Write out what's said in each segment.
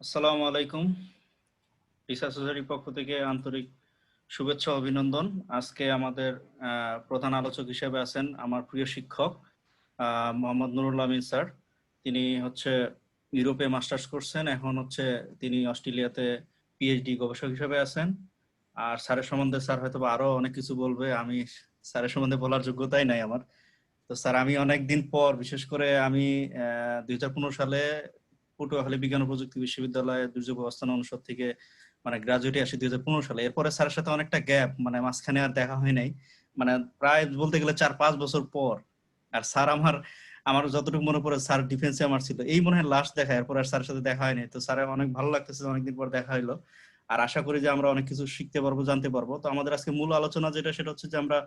আসসালামু আলাইকুম। রিসার্চ সোসাইটির পক্ষ থেকে আন্তরিক শুভেচ্ছা ও অভিনন্দন। আজকে আমাদের প্রধান আলোচক হিসেবে আছেন আমার প্রিয় শিক্ষক মোহাম্মদ নুরুল আমিন স্যার। তিনি হচ্ছে ইউরোপে মাস্টার্স করছেন, এখন হচ্ছে তিনি অস্ট্রেলিয়াতে পিএইচডি গবেষক হিসেবে আছেন। আর স্যারের সম্বন্ধে স্যার হয়তো আরো অনেক কিছু বলবে, আমি স্যারের সম্বন্ধে বলার যোগ্যতাই নাই আমার। তো স্যার, আমি অনেকদিন পর, বিশেষ করে আমি 2015 সালে পটুয়াখালী বিজ্ঞান ও প্রযুক্তি বিশ্ববিদ্যালয়ে দুর্যোগ ব্যবস্থাপনা অনুষদ থেকে মানে গ্রাজুয়েটে আসি 2015 সালে। এরপরে স্যারের সাথে অনেকটা গ্যাপ, মানে মাঝখানে আর দেখা হয় নাই, মানে প্রায় বলতে গেলে 4-5 বছর পর। আর স্যার আমার আমার যতটুকু মনে পড়ে, স্যার ডিফেন্সে আমার ছিল, এই মনে হয় লাস্ট দেখা, এরপর আর স্যারের সাথে দেখা হয়নি। তো স্যার অনেক ভালো লাগতেছে যে অনেকদিন পর দেখা হইলো। আর আশা করি যে আমরা অনেক কিছু শিখতে পারবো, জানতে পারবো। তো আমাদের আজকে মূল আলোচনা যেটা, সেটা হচ্ছে যে আমরা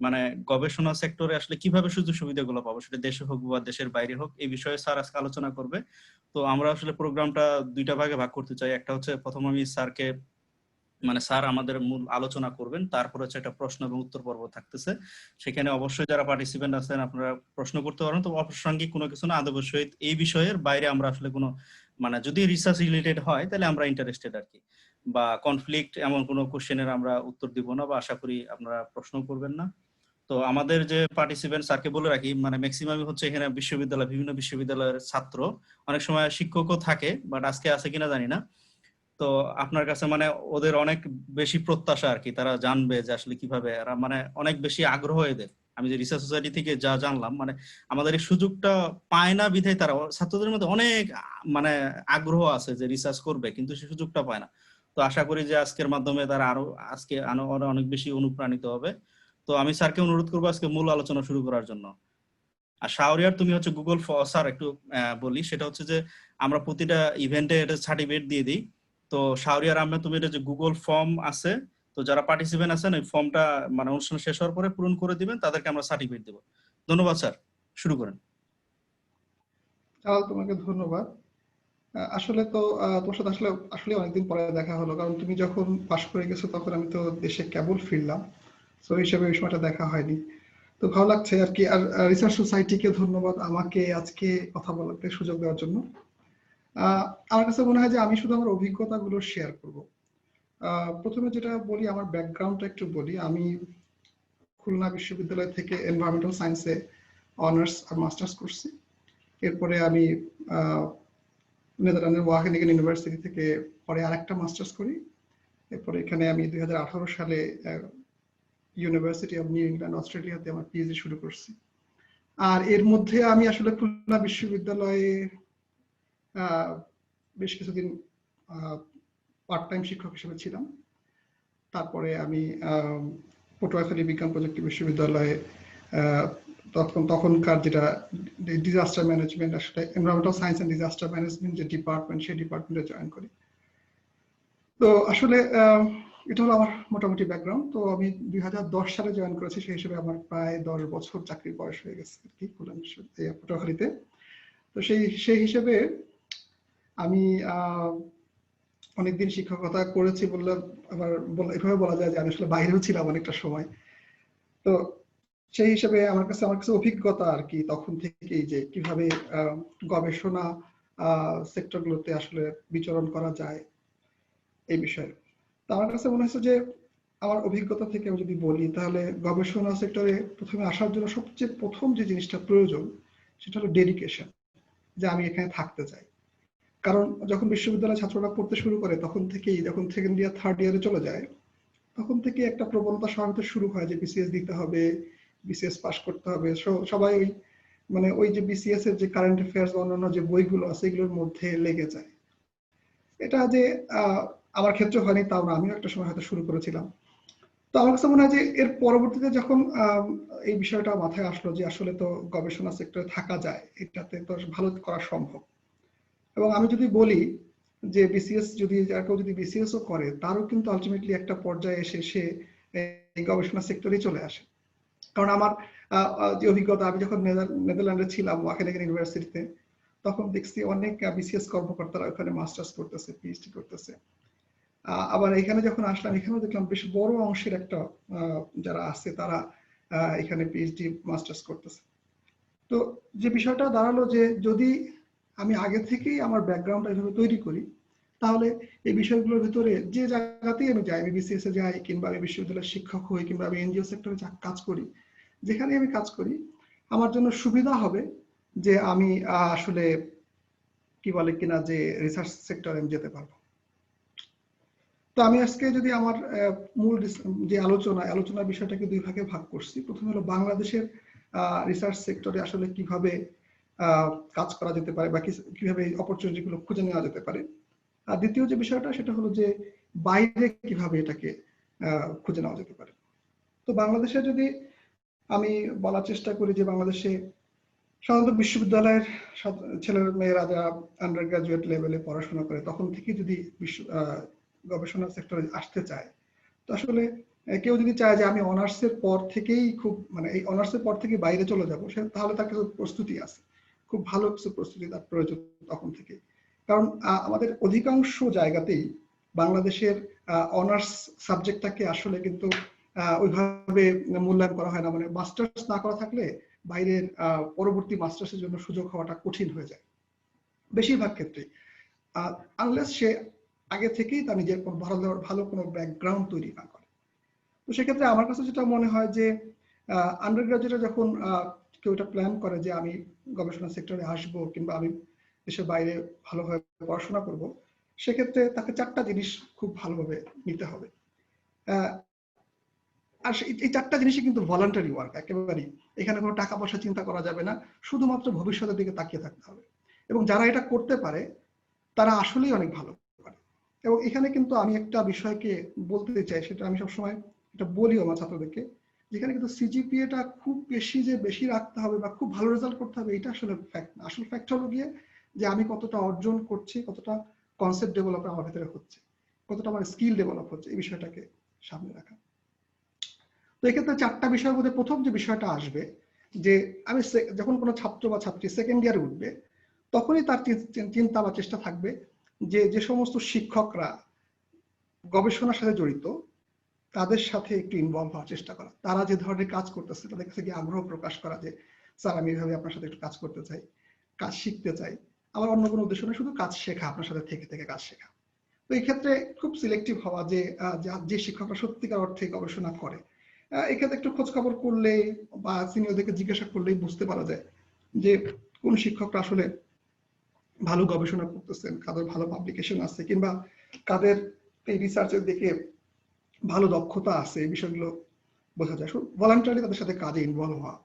মানে গবেষণা সেক্টরে আসলে কিভাবে সুযোগ সুবিধাগুলো পাবো, সেটা দেশে হোক বা দেশের বাইরে হোক, এই বিষয়ে স্যার আজকে আলোচনা করবে। তো আমরা আসলে প্রোগ্রামটা দুইটা ভাগে ভাগ করতে চাই। একটা হচ্ছে প্রথম আমি স্যারকে মানে স্যার আমাদের মূল আলোচনা করবেন, তারপর হচ্ছে একটা প্রশ্ন এবং উত্তর পর্ব থাকতেছে। সেখানে অবশ্যই যারা পার্টিসিপেন্ট আছেন আপনারা প্রশ্ন করতে পারেন, তো অপ্রাসঙ্গিক কোনো কিছু না, আদবের সহিত। এই বিষয়ের বাইরে আমরা আসলে কোনো মানে যদি রিসার্চ রিলেটেড হয় তাহলে আমরা ইন্টারেস্টেড আর কি, বা কনফ্লিক্ট এমন কোনো কোশ্চেনের আমরা উত্তর দিব না, বা আশা করি আপনারা প্রশ্ন করবেন না। তো আমাদের যে পার্টিসিপেন্ট, স্যারকে বলে রাখি, মানে ম্যাক্সিমামই হচ্ছে এখানে বিশ্ববিদ্যালয়, বিভিন্ন বিশ্ববিদ্যালয়ের ছাত্র, অনেক সময় শিক্ষকও থাকে, বাট আজকে আছে কিনা জানি না। তো আপনার কাছে মানে ওদের অনেক বেশি প্রত্যাশা আর কি, তারা জানবে যে আসলে কিভাবে এরা মানে অনেক বেশি আগ্রহ এদের। আমি যে রিসার্চ সোসাইটি থেকে যা জানলাম, মানে আমাদের এই সুযোগটা পায় না বিধায় তারা, ছাত্রদের মধ্যে অনেক মানে আগ্রহ আছে যে রিসার্চ করবে, কিন্তু সেই সুযোগটা পায় না। তো আশা করি যে আজকের মাধ্যমে তারা আরো আজকে অনেক বেশি অনুপ্রাণিত হবে। তো আমি স্যারকে অনুরোধ করবো আজকে মূল আলোচনা শুরু করার জন্য। আর শাওরিয়ার, তুমি হচ্ছে গুগল স্যার একটু বলি, সেটা হচ্ছে যে আমরা প্রতিটা ইভেন্টে এটা সার্টিফিকেট দিয়ে দিই। তো শাওরিয়ার আহমেদ, তুমি এটা যে গুগল ফর্ম আছে, তো যারা পার্টিসিপেন্ট আছেন ওই ফর্মটা মানে অনুষ্ঠান শেষ হওয়ার পরে পূরণ করে দিবেন, তাদেরকে আমরা সার্টিফিকেট দেবো। ধন্যবাদ স্যার, শুরু করেন। তোমাকে ধন্যবাদ। আসলে তো তোমার সাথে আসলে আসলে অনেকদিন পরে দেখা হলো, কারণ তুমি যখন পাশ করে গেছো তখন আমি তো দেশে কেবল ফিরলাম। তো হিসেবে ওই সময়টা দেখা হয়নি। তো ভালো লাগছে আর কি। আর রিসার্চ সোসাইটিকে ধন্যবাদ আমাকে আজকে কথা বলাতে সুযোগ দেওয়ার জন্য। আমার কাছে মনে হয় যে আমি শুধু আমার অভিজ্ঞতাগুলো শেয়ার করব। প্রথমে যেটা বলি, আমার ব্যাকগ্রাউন্ডটা একটু বলি। আমি খুলনা বিশ্ববিদ্যালয় থেকে এনভায়রনমেন্টাল সায়েন্সে অনার্স আর মাস্টার্স করছি। এরপরে আমি নেদারল্যান্ডের ওয়াগেনিগেন ইউনিভার্সিটি থেকে পরে আরেকটা মাস্টার্স করি। এরপরে এখানে আমি 2018 সালে ইউনিভার্সিটি অফ নিউ ইংল্যান্ড অস্ট্রেলিয়াতে আমার পিএইচডি শুরু করছি। আর এর মধ্যে আমি আসলে খুলনা বিশ্ববিদ্যালয়ে বেশ কিছুদিন পার্ট টাইম শিক্ষক হিসেবে ছিলাম। তারপরে আমি পটুয়াখালী বিজ্ঞান প্রযুক্তি বিশ্ববিদ্যালয়ে তখনকার যেটা ডিজাস্টার ম্যানেজমেন্ট, আসলে environmental science and disaster management যে ডিপার্টমেন্ট, সেই ডিপার্টমেন্টে জয়েন করি। তো আসলে এটা হলো আমার মোটামুটি ব্যাকগ্রাউন্ড। তো আমি 2010 সালে জয়েন করেছি, সেই হিসেবে আমার প্রায় 10 বছর চাকরির বয়স হয়ে গেছে আর কি খুলনা বিশ্ববিদ্যালয় পটুয়াখালীতে। তো সেই হিসেবে আমি অনেকদিন শিক্ষকতা করেছি বললে আবার এভাবে বলা যায় যে আমি আসলে বাইরেও ছিলাম অনেকটা সময়। তো সেই হিসেবে আমার কাছে অভিজ্ঞতা আর কি তখন থেকেই, যে কিভাবে গবেষণা সেক্টরগুলোতে আসলে বিচরণ করা যায় এই বিষয়ে। তো আমার কাছে মনে হচ্ছে যে আমার অভিজ্ঞতা থেকে আমি যদি বলি, তাহলে গবেষণা সেক্টরে প্রথমে আসার জন্য সবচেয়ে প্রথম যে জিনিসটা প্রয়োজন সেটা হলো ডেডিকেশন, যে আমি এখানে থাকতে চাই। কারণ যখন বিশ্ববিদ্যালয়ের ছাত্ররা পড়তে শুরু করে তখন থেকেই, যখন সেকেন্ড ইয়ার থার্ড ইয়ারে চলে যায়, তখন থেকে একটা প্রবণতা স্বাভাবিক শুরু হয় যে বিসিএস দিতে হবে, বিসিএস পাস করতে হবে। সবাই ওই মানে ওই যে বিসিএস এর যে কারেন্ট অ্যাফেয়ার্স অন্যান্য যে বইগুলো আছে এগুলোর মধ্যে লেগে যায়। এটা যে আমার ক্ষেত্রে হয়নি তাও না, আমিও একটা সময় হয়তো শুরু করেছিলাম। তো আমার কাছে মনে হয় যে এর পরবর্তীতে যখন এই বিষয়টা মাথায় আসলো যে আসলে তো গবেষণা সেক্টরে থাকা যায়, এটাতে তো ভালো করা সম্ভব। এবং আমি যদি বলি যে বিসিএস যদি কেউ যদি বিসিএস ও করে, তারও কিন্তু আলটিমেটলি একটা পর্যায়ে এসে সে এই গবেষণা সেক্টরেই চলে আসে। কারণ আমার যে অভিজ্ঞতা, আমি যখন নেদারল্যান্ডে ছিলাম ওয়াগেনিগেন ইউনিভার্সিটিতে, তখন দেখছি অনেক বিসিএস কর্মকর্তারা ওখানে মাস্টার্স করতেছে, পিএইচডি করতেছে। আবার এখানে যখন আসলাম, এখানেও দেখলাম বেশ বড় অংশের একটা যারা আছে তারা এখানে পিএইচডি মাস্টার্স করতেছে। তো যে বিষয়টা দাঁড়ালো যে যদি আমি আগে থেকেই আমার ব্যাকগ্রাউন্ডটা এভাবে তৈরি করি, তাহলে এই বিষয়গুলোর ভিতরে যে জায়গাতেই আমি যাই, আমি বিসিএস এ যাই কিংবা আমি বিশ্ববিদ্যালয়ের শিক্ষক হই কিংবা আমি এনজিও সেক্টরে কাজ করি, যেখানে আমি কাজ করি আমার জন্য সুবিধা হবে যে আমি আসলে কি বলে কিনা যে রিসার্চ সেক্টরে আমি যেতে পারবো। তো আমি আজকে যদি আমার মূল যে আলোচনার বিষয়টাকে দুই ভাগে ভাগ করছি। প্রথমে হলো বাংলাদেশের রিসার্চ সেক্টরে আসলে কিভাবে কাজ করা যেতে পারে বা কিভাবে অপরচুনিটি গুলো খুঁজে নেওয়া যেতে পারে। আর দ্বিতীয় যে বিষয়টা সেটা হলো যে বাইরে কিভাবে এটাকে খুঁজে নেওয়া যেতে পারে। তো বাংলাদেশে যদি আমি বলার চেষ্টা করি যে বাংলাদেশে সাধারণত বিশ্ববিদ্যালয়ের ছেলে মেয়েরা যারা আন্ডার গ্রাজুয়েট লেভেলে পড়াশোনা করে তখন থেকে যদি গবেষণা সেক্টরে আসতে চায়, তো আসলে কেউ যদি চায় যে আমি অনার্সের পর থেকেই খুব মানে এই অনার্সের পর থেকে বাইরে চলে যাবো, তাহলে তার কিছু প্রস্তুতি আছে, খুব ভালো কিছু প্রস্তুতি তার প্রয়োজন তখন থেকে। কারণ আমাদের অধিকাংশ জায়গাতেই বাংলাদেশের অনার্স সাবজেক্টটাকে আসলে কিন্তু ওইভাবে মূল্যায়ন করা হয় না। মানে মাস্টার্স না করা থাকলে বাইরের পরবর্তী মাস্টার্সের জন্য সুযোগ হওয়াটা কঠিন হয়ে যায় বেশিরভাগ ক্ষেত্রে, আনলেস সে আগে থেকেই তার নিজের ভালো কোনো ব্যাকগ্রাউন্ড তৈরি না করে। তো সেক্ষেত্রে আমার কাছে যেটা মনে হয় যে আন্ডার গ্রাজুয়েটে যখন কেউ এটা প্ল্যান করে যে আমি গবেষণা সেক্টরে আসবো কিংবা আমি দেশের বাইরে ভালোভাবে পড়াশোনা করব, সেক্ষেত্রে তাকে 4টা জিনিস খুব ভালোভাবে নিতে হবে। আর এই 4টা জিনিসই কিন্তু ভলান্টারি ওয়ার্ক একেবারেই। এখানে কোনো টাকা পয়সা চিন্তা করা যাবে না, শুধুমাত্র ভবিষ্যতের দিকে তাকিয়ে থাকতে হবে। এবং যারা এটা করতে পারে তারা আসলেই অনেক ভালো পারে। এবং এখানে কিন্তু আমি একটা বিষয়কে বলতে চাই, সেটা আমি সবসময় এটা বলি আমার ছাত্রদেরকে, যেখানে কিন্তু সিজিপিএটা খুব বেশি রাখতে হবে বা খুব ভালো রেজাল্ট করতে হবে এটা আসলে ফ্যাক্ট না। আসল ফ্যাক্ট হলো গিয়ে যে আমি কতটা অর্জন করছি, কতটা কনসেপ্ট ডেভেলপ আমার ভিতরে হচ্ছে, কতটা আমার স্কিল ডেভেলপ হচ্ছে, এই বিষয়টাকে সামনে রাখা। তো এক্ষেত্রে 4টা বিষয়ের মধ্যে প্রথম যে বিষয়টা আসবে যে আমি যখন কোনো ছাত্র বা ছাত্রী সেকেন্ড ইয়ারে উঠবে তখনই তার চিন্তা বা চেষ্টা থাকবে যে যে সমস্ত শিক্ষকরা গবেষণার সাথে জড়িত তাদের সাথে একটু ইনভলভ হওয়ার চেষ্টা করা, তারা যে ধরনের কাজ করতেছে তাদের কাছে গিয়ে আগ্রহ প্রকাশ করা যে স্যার আমি এইভাবে আপনার সাথে একটু কাজ করতে চাই, কাজ শিখতে চাই। আমার অন্য কোনো উদ্দেশ্য নেই, শুধু কাজ শেখা, আপনার সাথে থেকে থেকে কাজ শেখা। তো এই ক্ষেত্রে খুব সিলেক্টিভ হওয়া যে শিক্ষকরা সত্যিকার অর্থে গবেষণা করে, এক্ষেত্রে একটু খোঁজ খবর করলেই বা সিনিয়রদেরকে জিজ্ঞাসা করলেই বুঝতে পারা যায় যে কোন শিক্ষকরা আসলে ভালো গবেষণা করতেছেন, কাদের ভালো পাবলিকেশন আছে কিংবা কাদের এই রিসার্চের দিকে ভালো দক্ষতা আছে, এই বিষয়গুলো বোঝা যায়। ভলান্টারি তাদের সাথে কাজে ইনভলভ হওয়া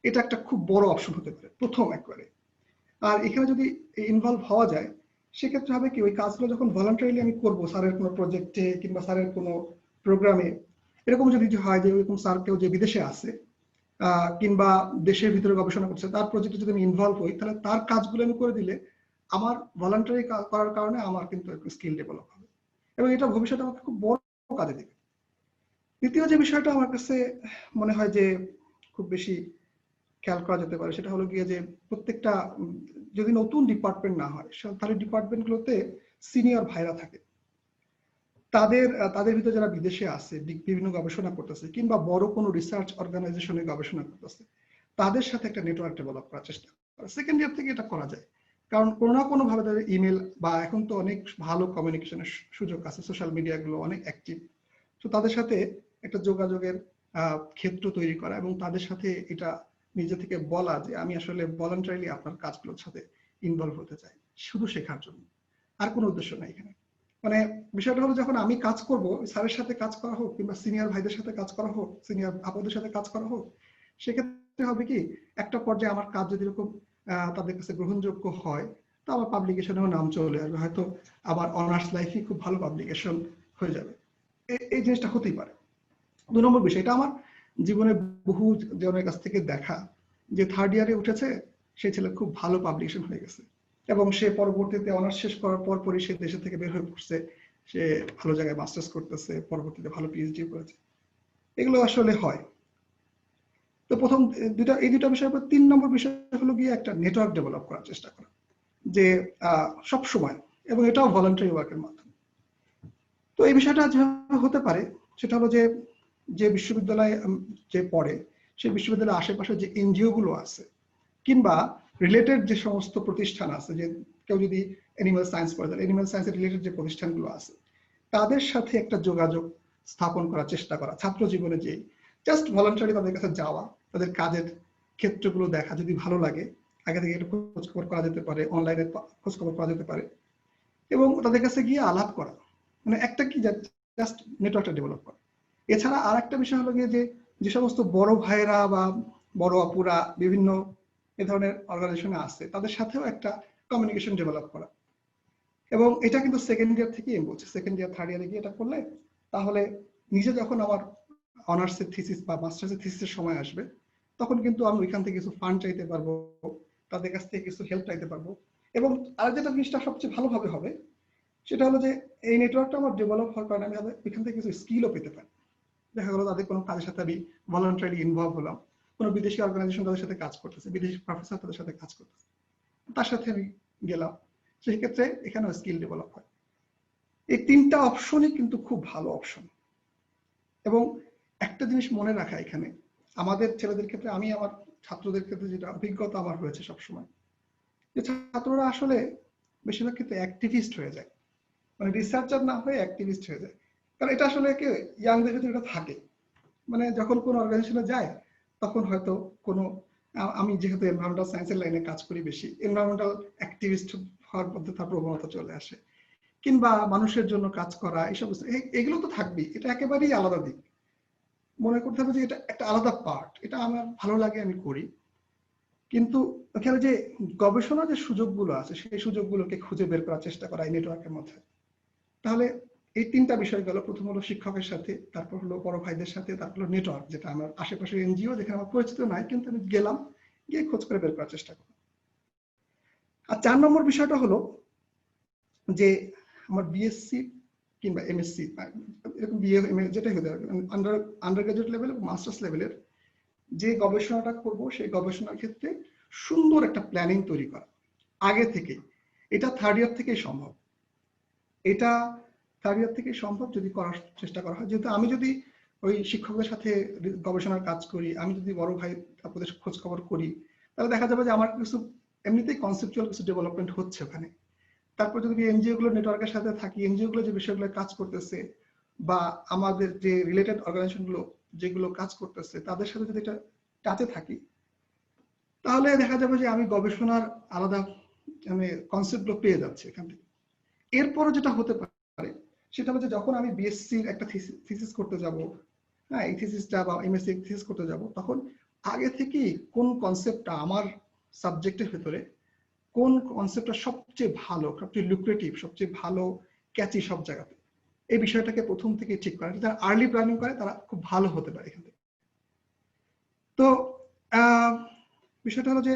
এটা একটা খুব বড় অপশন হতে পারে প্রথম একবারে। আর এখানে যদি ইনভলভ হওয়া যায় সেক্ষেত্রে হবে কি, ওই কাজগুলো যখন ভলান্টারিলি আমি করবো স্যারের কোনো প্রজেক্টে কিংবা স্যারের কোনো প্রোগ্রামে, এরকম যদি হয় যে ওইরকম স্যার কেউ যে বিদেশে আছে কিংবা দেশের ভিতরে গবেষণা করছে তার প্রজেক্টে যদি আমি ইনভলভ হই, তাহলে তার কাজগুলো আমি করে দিলে আমার ভলান্টারি করার কারণে আমার কিন্তু একটু স্কিল ডেভেলপ হবে এবং এটা ভবিষ্যতে আমাকে খুব বড় কাজে দেবে। দ্বিতীয় যে বিষয়টা আমার কাছে মনে হয় যে খুব বেশি খেয়াল করা যেতে পারে সেটা হলো গিয়ে যে প্রত্যেকটা যদি নতুন ডিপার্টমেন্ট না হয় তাহলে ডিপার্টমেন্টগুলোতে সিনিয়র ভাইরা থাকে, তাদের ভিতরে যারা বিদেশে আছে বিভিন্ন গবেষণা করতেছে কিংবা বড় কোনো রিসার্চ অর্গানাইজেশনে গবেষণা করতেছে, তাদের সাথে একটা নেটওয়ার্ক ডেভেলপ করার চেষ্টা করা। সেকেন্ড ইয়ার থেকে এটা করা যায়, কারণ কোনো না কোনো ভাবে তাদের ইমেল বা এখন তো অনেক ভালো কমিউনিকেশনের সুযোগ আছে, সোশ্যাল মিডিয়া গুলো অনেক অ্যাক্টিভ। তো তাদের সাথে একটা যোগাযোগের ক্ষেত্র তৈরি করা এবং তাদের সাথে এটা নিজে থেকে বলা যে আমি আসলে ভলান্টারিলি আপনার কাজগুলোর সাথে ইনভলভ হতে চাই, শুধু শেখার জন্য, আর কোনো উদ্দেশ্য নাই এখানে। মানে বিষয়টা হলো যখন আমি কাজ করব, স্যারের সাথে কাজ করা হোক কিংবা সিনিয়র ভাইদের সাথে কাজ করা হোক, সিনিয়র আপুদের সাথে কাজ করা হোক, সেক্ষেত্রে হবে কি একটা পর্যায়ে আমার কাজ যদি এরকম তাদের কাছে গ্রহণযোগ্য হয় তো আমার পাবলিকেশনেও নাম চলে আসবে, হয়তো আমার অনার্স লাইফই খুব ভালো পাবলিকেশন হয়ে যাবে। এই জিনিসটা হতেই পারে। 2 নম্বর বিষয়, এটা আমার জীবনে বহু জনের কাছ থেকে দেখা যে থার্ড ইয়ারে উঠেছে, সেই ছেলে খুব ভালো পাবলিকেশন হয়ে গেছে এবং সে পরবর্তীতে অনার্স শেষ করার পরই সে দেশে থেকে বের হয়ে পড়ছে, সে ভালো জায়গায় মাস্টার্স করতেছে, পরবর্তীতে ভালো পিএইচডি করেছে। এগুলো আসলে হয়। তো প্রথম এই দুটা বিষয়ের পর 3 নম্বর বিষয় হলো গিয়ে একটা নেটওয়ার্ক ডেভেলপ করার চেষ্টা করা, যে সব সময়, এবং এটাও ভলান্টারি ওয়ার্কের মাধ্যমে। তো এই বিষয়টা যেভাবে হতে পারে সেটা হলো যে যে বিশ্ববিদ্যালয়ে যে পড়ে সেই বিশ্ববিদ্যালয়ের আশেপাশে যে এনজিও গুলো আছে কিংবা রিলেটেড যে সমস্ত প্রতিষ্ঠান আছে, যে কেউ যদি অ্যানিমাল সায়েন্স পড়ে, তাহলে অ্যানিমাল সায়েন্সের রিলেটেড যে প্রতিষ্ঠানগুলো আছে তাদের সাথে একটা যোগাযোগ স্থাপন করার চেষ্টা করা, ছাত্র জীবনে যেই জাস্ট ভলান্টারি তাদের কাছে যাওয়া, তাদের কাজের ক্ষেত্রগুলো দেখা, যদি ভালো লাগে আগে থেকে একটু খোঁজখবর করা যেতে পারে, অনলাইনে খোঁজখবর করা যেতে পারে, এবং তাদের কাছে গিয়ে আলাপ করা, মানে একটা কি জাস্ট নেটওয়ার্কটা ডেভেলপ করা। এছাড়া আর একটা বিষয় হলো গিয়ে যে সমস্ত বড় ভাইয়েরা বা বড় আপুরা বিভিন্ন এ ধরনের অর্গানাইজেশনে আছে তাদের সাথেও একটা কমিউনিকেশন ডেভেলপ করা। এবং এটা কিন্তু সেকেন্ড ইয়ার থেকেই আমি বলছি, সেকেন্ড ইয়ার থার্ড ইয়ারে গিয়ে এটা করলে তাহলে নিজে যখন আমার অনার্সের থিসিস বা মাস্টার্সের থিসিসের সময় আসবে তখন কিন্তু আমি ওইখান থেকে কিছু ফান্ড চাইতে পারবো, তাদের কাছ থেকে কিছু হেল্প চাইতে পারবো। এবং আর যেটা জিনিসটা সবচেয়ে ভালোভাবে হবে সেটা হলো যে এই নেটওয়ার্কটা আমার ডেভেলপ হওয়ার কারণে আমি ওইখান থেকে কিছু স্কিলও পেতে পারি। দেখা গেলো তাদের কোনো কাজের সাথে আমি ভলান্টারি ইনভলভ হলাম, কোনো বিদেশি অর্গানাইজেশন তাদের সাথে কাজ করতেছে, বিদেশি প্রফেসর তাদের সাথে কাজ করতেছে, তার সাথে আমি গেলাম, সেই ক্ষেত্রে এখানেও স্কিল ডেভেলপ হয়। এই তিনটা অপশনই কিন্তু খুব ভালো অপশন। এবং একটা জিনিস মনে রাখা এখানে আমাদের ছেলেদের ক্ষেত্রে, আমি আমার ছাত্রদের ক্ষেত্রে যেটা অভিজ্ঞতা আমার হয়েছে সবসময়, যে ছাত্ররা আসলে বেশিরভাগ ক্ষেত্রে অ্যাক্টিভিস্ট হয়ে যায়, মানে রিসার্চার না হয়ে অ্যাক্টিভিস্ট হয়ে যায়। কারণ এটা আসলে কি ইয়াংদের ক্ষেত্রে এটা থাকে, মানে যখন কোনো অর্গানাইজেশনে যায় তখন হয়তো কোনো, আমি যেহেতু এনভায়রনমেন্টাল সায়েন্সের লাইনে কাজ করি বেশি, এনভায়রনমেন্টাল অ্যাক্টিভিস্ট হওয়ার মধ্যে তার প্রবণতা চলে আসে, কিংবা মানুষের জন্য কাজ করা, এইসব এগুলো তো থাকবেই, এটা একেবারেই আলাদা দিক। মনে করতে হবে যে এটা একটা আলাদা পার্ট, এটা আমার ভালো লাগে আমি করি, কিন্তু এখানে যে গবেষণার যে সুযোগগুলো আছে সেই সুযোগগুলোকে খুঁজে বের করার চেষ্টা করা এই নেটওয়ার্কের মধ্যে। তাহলে এই তিনটা বিষয় গেল, প্রথম হলো শিক্ষকের সাথে, তারপর হলো বড় ভাইদের সাথে, তারপর হলো নেটওয়ার্ক, যেটা আমার আশেপাশে এনজিও যেখানে আমার পরিচিত নাই কিন্তু আমি গেলাম, গিয়ে খোঁজ করে বের করার চেষ্টা করলাম। আর 4 নম্বর বিষয়টা হলো যে আমার বিএসসি কিংবা এমএসসি, এরকম বিএ যেটাই হতে পারে, আন্ডার গ্রাজুয়েট লেভেল এবং মাস্টার্স লেভেলের যে গবেষণাটা করব সেই গবেষণার ক্ষেত্রে সুন্দর একটা প্ল্যানিং তৈরি করা আগে থেকেই। এটা থার্ড ইয়ার থেকেই সম্ভব, এটা থার্ড ইয়ার থেকেই সম্ভব যদি করার চেষ্টা করা হয়। যেহেতু আমি যদি ওই শিক্ষকদের সাথে গবেষণার কাজ করি, আমি যদি বড় ভাই আপনাদের খোঁজ খবর করি, তাহলে দেখা যাবে যে আমার কিছু এমনিতেই কনসেপচুয়াল কিছু ডেভেলপমেন্ট হচ্ছে ওখানে। তারপর যদি এনজিও গুলো নেটওয়ার্কের সাথে থাকি, এনজিও গুলো যে বিষয়গুলো কাজ করতেছে বা আমাদের যে রিলেটেড অর্গানাইজেশন গুলো যেগুলো কাজ করতেছে তাদের সাথে যদি এটা টাচে থাকি, তাহলে দেখা যাবে যে আমি গবেষণার আলাদা মানে কনসেপ্টগুলো পেয়ে যাচ্ছি এখান থেকে। এরপরও যেটা হতে পারে সেটা হচ্ছে যখন আমি বিএসসির একটা থিসিস করতে যাব, হ্যাঁ এই থিসিসটা বা এমএসসি থিসিস করতে যাব, তখন আগে থেকেই কোন কনসেপ্টটা আমার সাবজেক্টের ভেতরে, কোন কনসেপ্টটা সবচেয়ে ভালো, সবচেয়ে লুক্রেটিভ, সবচেয়ে ভালো ক্যাচি সব জায়গাতে, এই বিষয়টাকে প্রথম থেকে ঠিক করা, যারা আর্লি প্ল্যানিং করে তারা খুব ভালো হতে পারে এখান থেকে। তো বিষয়টা হলো যে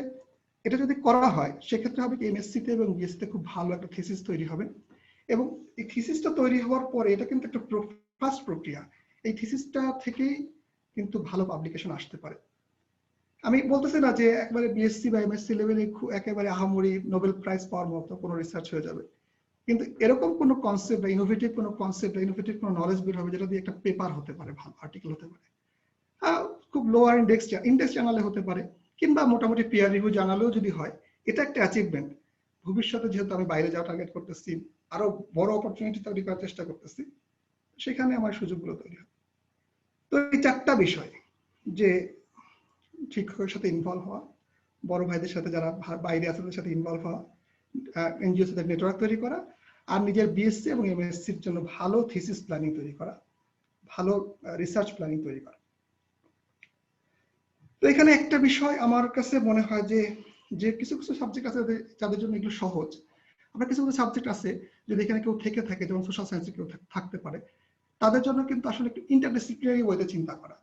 এটা যদি করা হয় সেক্ষেত্রে হবে কি এমএসসিতে এবং বিএসসিতে খুব ভালো একটা থিসিস তৈরি হবে। এবং এই থিসিসটা তৈরি হওয়ার পরে এটা কিন্তু একটা ফাস্ট প্রক্রিয়া, এই থিসিসটা থেকেই কিন্তু ভালো পাবলিকেশন আসতে পারে। আমি বলতেছি না যে একবারে বিএসসি বা এমএসসি লেভেলে একেবারে আহামরি নোবেল প্রাইজ পাওয়ার মতো কোনো রিসার্চ হয়ে যাবে, কিন্তু এরকম কোনো কনসেপ্ট বা ইনোভেটিভ কোনো কনসেপ্ট বা ইনোভেটিভ কোনো নলেজ বের হবে যেটা দিয়ে একটা পেপার হতে পারে, ভালো আর্টিকেল হতে পারে, খুব লোয়ার ইন্ডেক্স জার্নালে হতে পারে, কিংবা মোটামুটি পিয়ার রিভিউ জার্নালেও যদি হয়, এটা একটা অ্যাচিভমেন্ট। ভবিষ্যতে যেহেতু আমি বাইরে যাওয়া টার্গেট করতেছি, আরো বড় অপরচুনিটি তৈরি করার চেষ্টা করতেছি, সেখানে আমার সুযোগগুলো তৈরি হয়। তো এই 4টা বিষয়, যে শিক্ষকের সাথে ইনভলভ হওয়া, বড় ভাইদের সাথে যারা বাইরে আছে তাদের সাথে ইনভলভ হওয়া, এনজিওর সাথে নেটওয়ার্ক তৈরি করা, আর নিজের বিএসসি এবং এমএসসির জন্য ভালো থিসিস প্ল্যানিং তৈরি করা, ভালো রিসার্চ প্ল্যানিং তৈরি করা। তো এখানে একটা বিষয় আমার কাছে মনে হয় যে কিছু কিছু সাবজেক্ট আছে যাদের জন্য এগুলো সহজ, আবার কিছু কিছু সাবজেক্ট আছে যদি এখানে কেউ থেকে থাকে, যেমন সোশ্যাল সায়েন্সে কেউ থাকতে পারে, তাদের জন্য কিন্তু আসলে একটু ইন্টারডিসিপ্লিনারি ওয়েতে চিন্তা করা।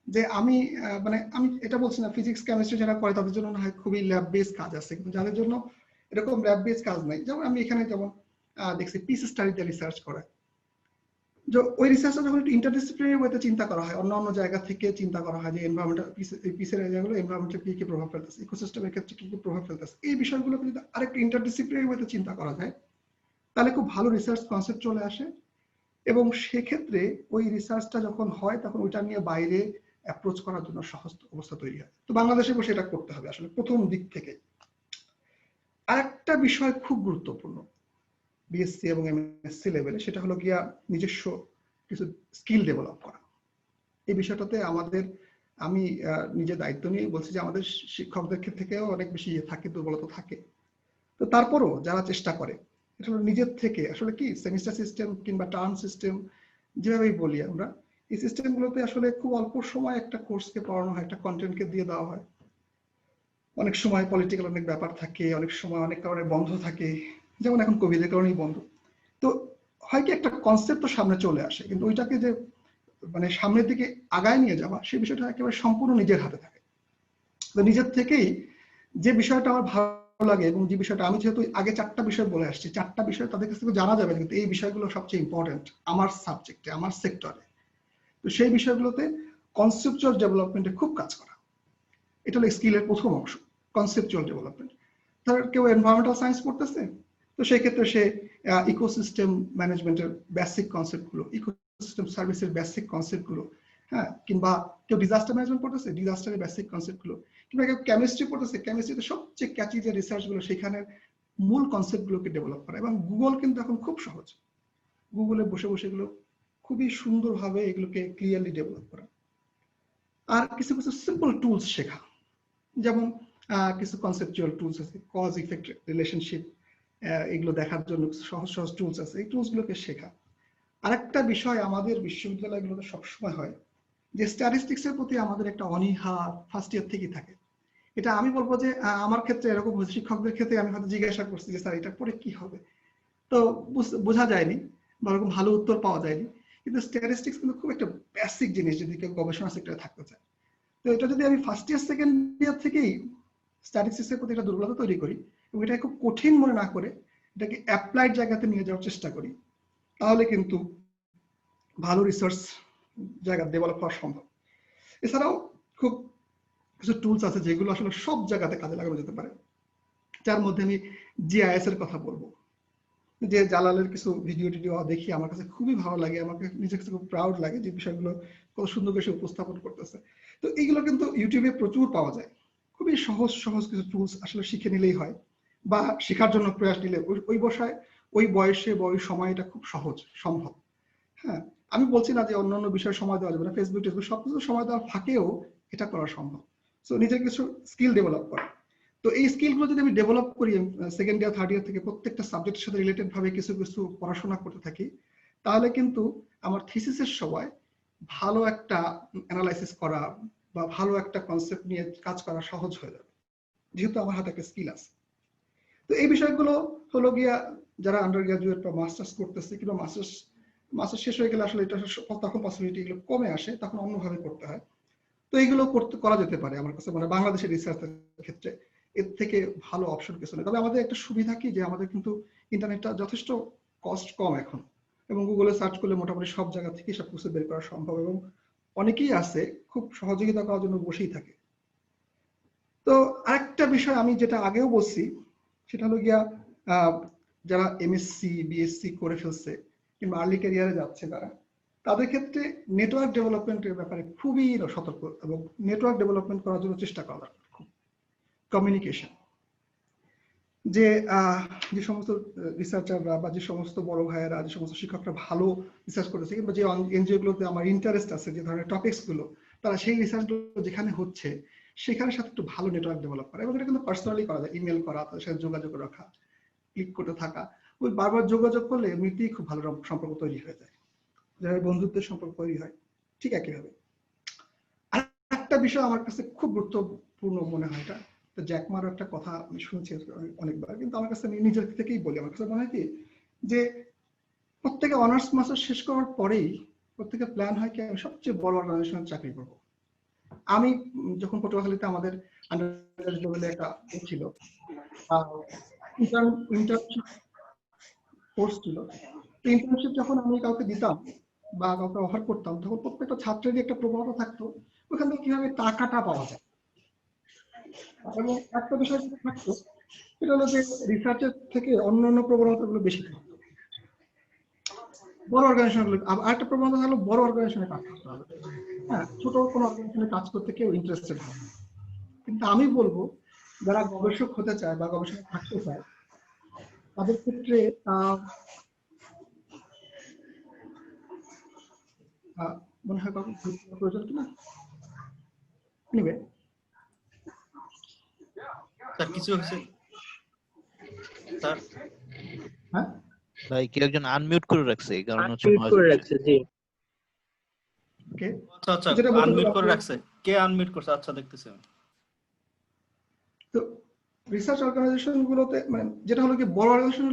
যে আমি মানে আমি এটা বলছি না ফিজিক্স কেমিস্ট্রি যারা করে তাদের জন্য না হয় খুবই ল্যাব বেস কাজ আছে, কিন্তু যাদের জন্য এরকম ল্যাব বেস কাজ নাই, যেমন আমি এখানে যেমন দেখছি পিস স্টাডিতে রিসার্চ করে, যে ওই রিসার্চটা যখন একটু ইন্টারডিসিপ্লিনারি ওয়েতে চিন্তা করা হয়, অন্য জায়গা থেকে চিন্তা করা হয় যে এনভায়রনমেন্টাল পিসের এরিয়াগুলো এনভায়রনমেন্টে কি কি প্রভাব ফেলতেছে, ইকোসিস্টেমের ক্ষেত্রে কি কি প্রভাব ফেলতেছে, এই বিষয়গুলোকে যদি আরেকটু ইন্টারডিসিপ্লিনারি ওয়েতে চিন্তা করা যায় তাহলে খুব ভালো রিসার্চ কনসেপ্ট চলে আসে। এবং সেক্ষেত্রে ওই রিসার্চটা যখন হয় তখন ওইটা নিয়ে বাইরে অ্যাপ্রোচ করার জন্য সহজ অবস্থা তৈরি হয়। তো বাংলাদেশে বসে এটা করতে হবে আসলে প্রথম দিক থেকে। আরেকটা বিষয় খুব গুরুত্বপূর্ণ বিএসসি এবং এমএসসি লেভেলে, সেটা হলো গিয়া নিজস্ব কিছু স্কিল ডেভেলপ করা। এই বিষয়টাতে আমি নিজের দায়িত্ব নিয়ে বলছি যে আমাদের শিক্ষকদের থেকেও অনেক বেশি থাকে, দুর্বলতা থাকে। তো তারপরও যারা চেষ্টা করে, এটা হলো নিজের থেকে আসলে কি সেমিস্টার সিস্টেম কিংবা টার্ম সিস্টেম যেভাবেই বলি আমরা, এই সিস্টেমগুলোতে আসলে খুব অল্প সময় একটা কোর্সকে পড়ানো হয়, একটা কন্টেন্টকে দিয়ে দেওয়া হয়। অনেক সময় পলিটিক্যাল অনেক ব্যাপার থাকে, অনেক সময় অনেক কারণে বন্ধ থাকে, যেমন এখন কোভিডের কারণেই বন্ধ। তো হয় কি একটা কনসেপ্ট তো সামনে চলে আসে, কিন্তু ওইটাকে যে মানে সামনের দিকে আগায় নিয়ে যাওয়া, সেই বিষয়টা একেবারে সম্পূর্ণ নিজের হাতে থাকে। তো নিজের থেকেই যে বিষয়টা আমার ভালো লাগে এবং যে বিষয়টা আমি যেহেতু আগে 4টা বিষয় বলে আসছি, 4টা বিষয় তাদের কাছ থেকে জানা যাবে, কিন্তু এই বিষয়গুলো সবচেয়ে ইম্পর্টেন্ট আমার সাবজেক্টে, আমার সেক্টরে। তো সেই বিষয়গুলোতে কনসেপচুয়াল ডেভেলপমেন্টে খুব কাজ করা, এটা হলো স্কিলের প্রথম অংশ, কনসেপচুয়াল ডেভেলপমেন্ট। ধর কেউ এনভায়রনমেন্টাল সায়েন্স পড়তেছে, তো সেই ক্ষেত্রে সে ইকোসিস্টেম ম্যানেজমেন্টের বেসিক কনসেপ্টগুলো, ইকোসিস্টেম সার্ভিসের বেসিক কনসেপ্টগুলো, হ্যাঁ, কিংবা কেউ ডিজাস্টার ম্যানেজমেন্ট পড়তেছে, ডিজাস্টারের বেসিক কনসেপ্টগুলো, কিংবা কেউ কেমিস্ট্রি পড়তেছে, কেমিস্ট্রিতে সবচেয়ে ক্যাচি যে রিসার্চগুলো, সেখানে মূল কনসেপ্টগুলোকে ডেভেলপ করা। এবং গুগল কিন্তু এখন খুব সহজ, গুগলে বসে বসে এগুলো খুবই সুন্দরভাবে এগুলোকে ক্লিয়ারলি ডেভেলপ করা। আর কিছু কিছু সিম্পল টুলস শেখা, যেমন কিছু কনসেপচুয়াল টুলস আছে, কজ ইফেক্ট রিলেশনশিপ, এগুলো দেখার জন্য সহজ সহজ টুলস আছে, এই টুলসগুলোকে শেখা। আরেকটা বিষয় আমাদের বিশ্ববিদ্যালয়গুলোতে সবসময় হয় যে স্ট্যাটিস্টিক্স এর প্রতি আমাদের একটা অনীহা ফার্স্ট ইয়ার থেকেই থাকে। এটা আমি বলবো যে আমার ক্ষেত্রে এরকম হয়েছে, শিক্ষকদের ক্ষেত্রে আমি হয়তো জিজ্ঞাসা করছি যে স্যার এটা পড়ে কি হবে, তো বোঝা যায়নি বা ওরকম ভালো উত্তর পাওয়া যায়নি। কিন্তু স্ট্যাটিস্টিক্স কিন্তু খুব একটা বেসিক জিনিস যদি কেউ গবেষণা সেক্টরে থাকতে চায়। তো এটা যদি আমি ফার্স্ট ইয়ার সেকেন্ড ইয়ার থেকেই স্ট্যাটিস্টিক্সের প্রতি একটা দুর্বলতা তৈরি করি এবং এটাকে খুব কঠিন মনে না করে এটাকে অ্যাপ্লাইড জায়গাতে নিয়ে যাওয়ার চেষ্টা করি, তাহলে কিন্তু ভালো রিসার্চ জায়গা ডেভেলপ হওয়া সম্ভব। এছাড়াও খুব কিছু টুলস আছে যেগুলো আসলে সব জায়গাতে কাজে লাগানো যেতে পারে, যার মধ্যে আমি জিআইএস এর কথা বলবো। যে জালালের কিছু ভিডিও টিডিও দেখি, আমার কাছে খুবই ভালো লাগে, আমাকে নিজের কাছে খুব প্রাউড লাগে যে বিষয়গুলো কত সুন্দর করে সে উপস্থাপন করতেছে। তো এইগুলো কিন্তু ইউটিউবে প্রচুর পাওয়া যায়, খুবই সহজ সহজ কিছু টুলস আসলে শিখে নিলেই হয়, বা শেখার জন্য প্রয়াস নিলে ওই বসায় ওই বয়সে বা ওই সময়টা খুব সহজ সম্ভব। হ্যাঁ, আমি বলছি না যে অন্যান্য বিষয়ে সময় দেওয়া যাবে না, ফেসবুক টেসবুক সবকিছু সময় দেওয়ার ফাঁকেও এটা করা সম্ভব। সো নিজের কিছু স্কিল ডেভেলপ করা। তো এই স্কিলগুলো যদি আমি ডেভেলপ করি সেকেন্ড ইয়ার থার্ড ইয়ার থেকে প্রত্যেকটা সাবজেক্টের সাথে রিলেটেড ভাবে কিছু কিছু পড়াশোনা করতে থাকি, তাহলে কিন্তু আমার থিসিসের সময় ভালো একটা অ্যানালাইসিস করা বা ভালো একটা কনসেপ্ট নিয়ে কাজ করা সহজ হয়ে যাবে, যেহেতু আমার হাতে একটা স্কিল আছে। তো এই বিষয়গুলো হলো গিয়া যারা আন্ডার গ্রাজুয়েট বা মাস্টার্স করতেছে, কিংবা মাস্টার্স শেষ হয়ে গেলে আসলে এটা তখন পসিবিলিটি এগুলো কমে আসে, তখন অন্যভাবে করতে হয়। তো এইগুলো করা যেতে পারে আমার কাছে, মানে বাংলাদেশের রিসার্চের ক্ষেত্রে এর থেকে ভালো অপশন কিছু নেই। তবে আমাদের একটা সুবিধা কি যে আমাদের কিন্তু ইন্টারনেটটা যথেষ্ট কস্ট কম এখন, এবং গুগলে সার্চ করলে মোটামুটি সব জায়গা থেকে সব কিছু বের করা সম্ভব, এবং অনেকেই আছে খুব সহযোগিতা করার জন্য বসেই থাকে। তো আরেকটা বিষয় আমি যেটা আগেও বলছি, সেটা হলো গিয়া যারা এমএসসি বিএসসি করে ফেলছে কিংবা আর্লি ক্যারিয়ারে যাচ্ছে তারা, তাদের ক্ষেত্রে নেটওয়ার্ক ডেভেলপমেন্টের ব্যাপারে খুবই সতর্ক এবং নেটওয়ার্ক ডেভেলপমেন্ট করার জন্য চেষ্টা করা দরকার। কমিউনিকেশন, যে যে সমস্ত রিসার্চাররা বা যে সমস্ত বড় ভাইয়েরা, যে সমস্ত শিক্ষকরা ভালো রিসার্চ করেছে, কিংবা যে এনজিও গুলোতে আমার ইন্টারেস্ট আছে, যে ধরনের টপিকস গুলো, তারা সেই রিসার্চ গুলো যেখানে হচ্ছে সেখানে সাথে একটু ভালো নেটওয়ার্ক ডেভেলপ করা। এবং এটা কিন্তু পার্সোনালি করা যায়, ইমেল করা, তাদের সাথে যোগাযোগ রাখা, ক্লিক করতে থাকা, ওই বারবার যোগাযোগ করলে এমনিতেই খুব ভালো সম্পর্ক তৈরি হয়ে যায়, যারা বন্ধুত্বের সম্পর্ক তৈরি হয়। ঠিক একইভাবে আরেকটা বিষয় আমার কাছে খুব গুরুত্বপূর্ণ মনে হয়, এটা জ্যাকমারও একটা কথা আমি শুনছি অনেকবার, কিন্তু আমার কাছে আমি নিজের থেকেই বলি, আমার কাছে মনে হয় কি যে প্রত্যেকে অনার্স মাস্টার্স শেষ করার পরেই প্রত্যেকের প্ল্যান হয় কি আমি সবচেয়ে বড় অর্গানাইজেশনে চাকরি করবো। আমি যখন পটুয়াখালীতে আমাদের আন্ডার লেভেলে একটা ছিল, ইন্টার্নশিপ কোর্স ছিল, ইন্টার্নশিপ যখন আমি কাউকে দিতাম বা কাউকে অফার করতাম, তখন প্রত্যেকটা ছাত্রেরই একটা প্রবণতা থাকতো ওখান থেকে কিভাবে টাকাটা পাওয়া যায়। এবং একটা বিষয় যেটা থাকতো সেটা হলো যে রিসার্চের থেকে অন্যান্য প্রবণতাগুলো বেশি থাকতো বড় অর্গানাইজেশনগুলো। আরেকটা প্রবণতা হলো বড় অর্গানাইজেশনে কাজ করতে হবে। হ্যাঁ, ছোট কোনো অর্গানাইজেশনে কাজ করতে কেউ ইন্টারেস্টেড হয় না। কিন্তু আমি বলবো যারা গবেষক হতে চায় বা গবেষণা থাকতে চায় তাদের ক্ষেত্রে মনে হয় কাউকে প্রয়োজন কিনা নিবে স্যার কিছু হয়েছে স্যার? হ্যাঁ ভাই কি একজন আনমিউট করে রাখছে, এই কারণে হচ্ছে আনমিউট করে রাখছে। জি ওকে আচ্ছা আচ্ছা, যেটা বলতে আনমিউট করে চাচ্ছি- রাখছে। কে আনমিউট করছে? আচ্ছা দেখতেছি আমি। তো রিসার্চ অর্গানাইজেশন গুলোতে মানে যেটা হলো কি বড় অর্গানাইজেশন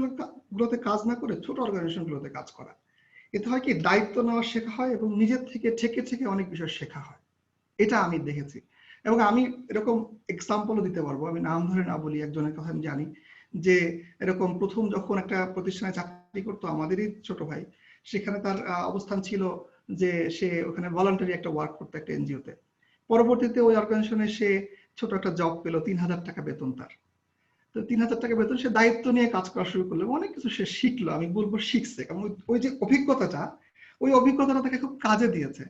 গুলোতে কাজ না করে ছোট অর্গানাইজেশন গুলোতে কাজ করা, এতে হয় কি দায়িত্ব নেওয়া শেখা হয় এবং নিজের থেকে থেকে অনেক বিষয় শেখা হয়। এটা আমি দেখেছি এবং আমি এরকম এক্সাম্পলও দিতে পারবো। আমি নাম ধরে না বলি, একজনের কথা আমি জানি যে এরকম প্রথম যখন একটা প্রতিষ্ঠানে চাকরি করতো আমাদেরই ছোট ভাই, সেখানে তার অবস্থান ছিল যে সে ওখানে ভলান্টারি একটা ওয়ার্ক করতো একটা এনজিওতে। পরবর্তীতে ওই অর্গানাইজেশনে সে ছোট একটা জব পেলো, 3000 টাকা বেতন তার। তো 3000 টাকা বেতন, সে দায়িত্ব নিয়ে কাজ করা শুরু করলো, অনেক কিছু সে শিখলো, আমি বলবো শিখছে, কারণ ওই যে অভিজ্ঞতাটা, ওই অভিজ্ঞতাটা তাকে খুব কাজে দিয়েছে।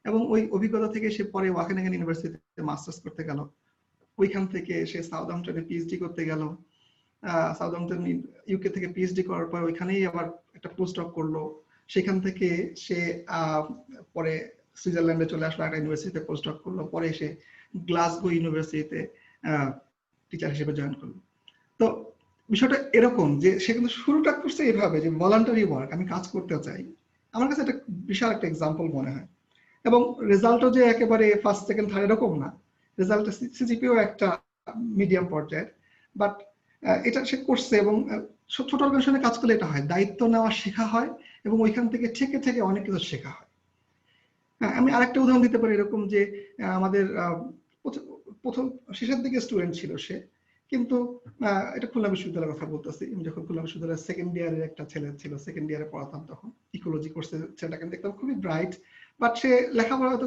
এবং ওই অভিজ্ঞতা থেকে সে পরে ওয়াকেনহেগেন ইউনিভার্সিটিতে মাস্টার্স করতে গেল, ওইখান থেকে সে সাউদাম্পটনে পিএইচডি করতে গেল, সাউদাম্পটন ইউকে থেকে পিএইচডি করার পর ওইখানেই আবার একটা পোস্ট-ডক করলো, সেখান থেকে সে পরে সুইজারল্যান্ডে চলে আসলো, একটা ইউনিভার্সিটিতে পোস্ট-ডক করলো, পরে সে গ্লাসগো ইউনিভার্সিটিতে টিচার হিসেবে জয়েন করলো। তো বিষয়টা এরকম যে সে কিন্তু শুরুটা করছে এইভাবে যে ভলান্টারি ওয়ার্ক, আমি কাজ করতে চাই। আমার কাছে একটা বিশাল একটা এক্সাম্পল মনে হয়। এবং রেজাল্টও যে একেবারে ফার্স্ট সেকেন্ড থার্ড এরকম না, রেজাল্ট সিজিপিও একটা মিডিয়াম পর্যায়ের, বাট এটা সে করছে। এবং ছোট অর্গানাইজেশনে কাজ করলে এটা হয়, দায়িত্ব নেওয়া শেখা হয় এবং ওইখান থেকে থেকে অনেক কিছু শেখা হয়। আমি আরেকটা উদাহরণ দিতে পারি এরকম যে আমাদের প্রথম শেষের দিকে স্টুডেন্ট ছিল সে, কিন্তু এটা খুলনা বিশ্ববিদ্যালয়ের কথা বলতেছি। আমি যখন খুলনা বিশ্ববিদ্যালয়ের সেকেন্ড ইয়ারের একটা ছেলে ছিল, সেকেন্ড ইয়ারে পড়াতাম তখন, ইকোলজি কোর্সে ছেলেটাকে দেখতাম খুবই ব্রাইট, বাট সে লেখাপড়া হয়তো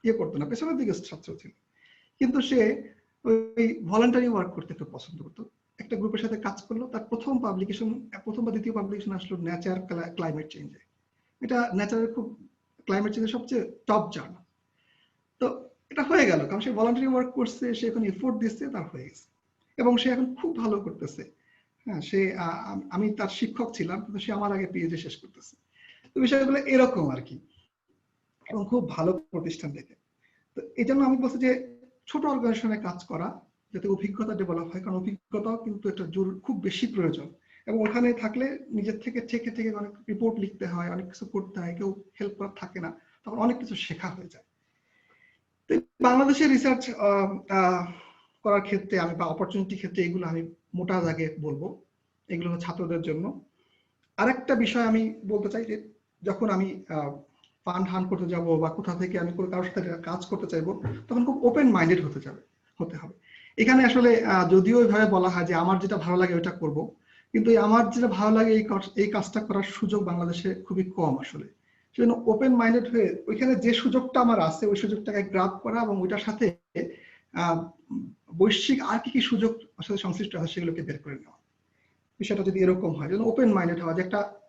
ইয়ে করতো না, পেছনের দিকে ছাত্র ছিল, কিন্তু সে ওই ভলান্টারি ওয়ার্ক করতে খুব পছন্দ করতো। একটা গ্রুপের সাথে কাজ করলো, তার প্রথম বা দ্বিতীয় পাবলিকেশন আসলো নেচার ক্লাইমেট চেঞ্জে। এটা নেচারের খুব ক্লাইমেট চেঞ্জের সবচেয়ে টপ জার্নাল। তো এটা হয়ে গেল, কারণ সে ভলান্টারি ওয়ার্ক করছে, সে এখন এফোর্ট দিচ্ছে, তার হয়ে গেছে এবং সে এখন খুব ভালো করতেছে। হ্যাঁ, সে আমি তার শিক্ষক ছিলাম, কিন্তু সে আমার আগে পিএইচডি শেষ করতেছে। তো বিষয়গুলো এরকম আর কি, এবং খুব ভালো প্রতিষ্ঠান থেকে। তো এই জন্য আমি বলছি যে ছোট অর্গানাইজেশনে কাজ করা, যাতে অভিজ্ঞতা ডেভেলপ হয়, কারণ অভিজ্ঞতাও কিন্তু একটা খুব বেশি প্রয়োজন। এবং ওখানে থাকলে নিজের থেকে থেকে অনেক রিপোর্ট লিখতে হয়, অনেক কিছু করতে হয়, কেউ হেল্প করার থাকে না, তখন অনেক কিছু শেখা হয়ে যায়। তো বাংলাদেশের রিসার্চ করার ক্ষেত্রে আমি বা অপরচুনিটি ক্ষেত্রে এগুলো আমি মোটা দাগে বলবো, এগুলো ছাত্রদের জন্য। আরেকটা বিষয় আমি বলতে চাই যে যখন আমি ফান্ড হান্ট করতে যাব বা কোথা থেকে আমি কারোর সাথে কাজ করতে চাইবো, তখন খুব ওপেন মাইন্ডেড হতে হবে। এখানে আসলে যদিও ওইভাবে বলা হয় যে আমার যেটা ভালো লাগে ওইটা করব, কিন্তু আমার যেটা ভালো লাগে এই কাজটা করার সুযোগ বাংলাদেশে খুবই কম আসলে। সেজন্য ওপেন মাইন্ডেড হয়ে ওইখানে যে সুযোগটা আমার আছে ওই সুযোগটাকে গ্রাব করা এবং ওইটার সাথে বৈশ্বিক আর কি সুযোগ আসলে সংশ্লিষ্ট আছে সেগুলোকে বের করে নেওয়া। বিষয়টা যদি এরকম হয়, যেন ওপেন মাইন্ডেড হওয়া, যে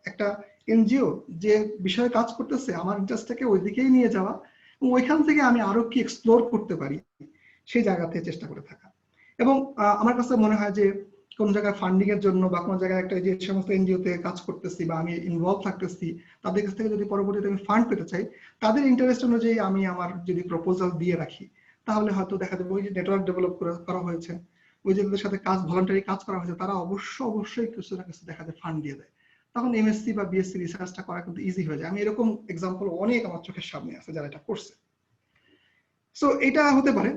একটা এনজিও যে বিষয়ে কাজ করতেছে আমার ইন্টারেস্টটাকে ওই দিকেই নিয়ে যাওয়া এবং ওইখান থেকে আমি আরো কি এক্সপ্লোর করতে পারি সেই জায়গা থেকে চেষ্টা করে থাকা। এবং আমার কাছে মনে হয় যে কোন জায়গায় ফান্ডিং এর জন্য বা কোন জায়গায় একটা যে সমস্ত এনজিওতে কাজ করতেছি বা আমি ইনভলভ থাকতেছি, তাদের কাছ থেকে যদি পরবর্তীতে আমি ফান্ড পেতে চাই, তাদের ইন্টারেস্ট অনুযায়ী আমি আমার যদি প্রপোজাল দিয়ে রাখি, তাহলে হয়তো দেখা যাবে ওই যে নেটওয়ার্ক ডেভেলপ করা হয়েছে, ওই যে যাদের সাথে ভলান্টারি কাজ করা হয়েছে, তারা অবশ্যই কিছু না কিছু দেখা যায় ফান্ড দিয়ে দেয়। তখন এমএসসি বা বিএসসি রিসার্চটা করা কিন্তু ইজি হয়ে যায়। আমি এরকম এক্সাম্পল অনেক আমার চোখের সামনে আছে যারা এটা করছে। সো এটা হতে পারে,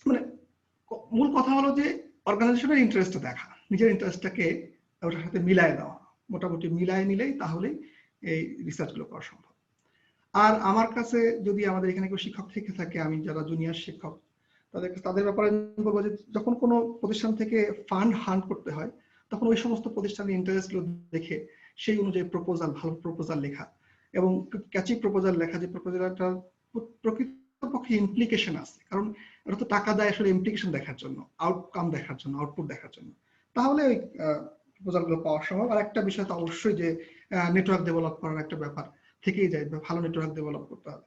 মানে মূল কথা হলো যে অর্গানাইজেশনের ইন্টারেস্টটা দেখা, নিজের ইন্টারেস্টটাকে ওটার সাথে মিলায় দেওয়া, মোটামুটি মিলায় নিলেই তাহলেই এই রিসার্চ গুলো করা সম্ভব। আর আমার কাছে যদি আমাদের এখানে কেউ শিক্ষক থেকে থাকে, আমি যারা জুনিয়র শিক্ষক তাদের ব্যাপারে বলবো যে যখন কোনো প্রতিষ্ঠান থেকে ফান্ড হান্ট করতে হয়, তখন ওই সমস্ত প্রতিষ্ঠানের ইন্টারেস্ট গুলো দেখে সেই অনুযায়ী ভালো প্রপোজাল লেখা এবং ক্যাচি প্রপোজাল লেখা, যে প্রপোজালটা প্রকৃতপক্ষে ইমপ্লিকেশন আছে, কারণ এটা তো টাকা দেয় আসলে ইমপ্লিকেশন দেখার জন্য, আউটকাম দেখার জন্য, আউটপুট দেখার জন্য, তাহলে ওই প্রপোজাল গুলো পাওয়া সম্ভব। আর একটা বিষয় তো অবশ্যই যে নেটওয়ার্ক ডেভেলপ করার একটা ব্যাপার থেকেই যায়, ভালো নেটওয়ার্ক ডেভেলপ করতে হবে।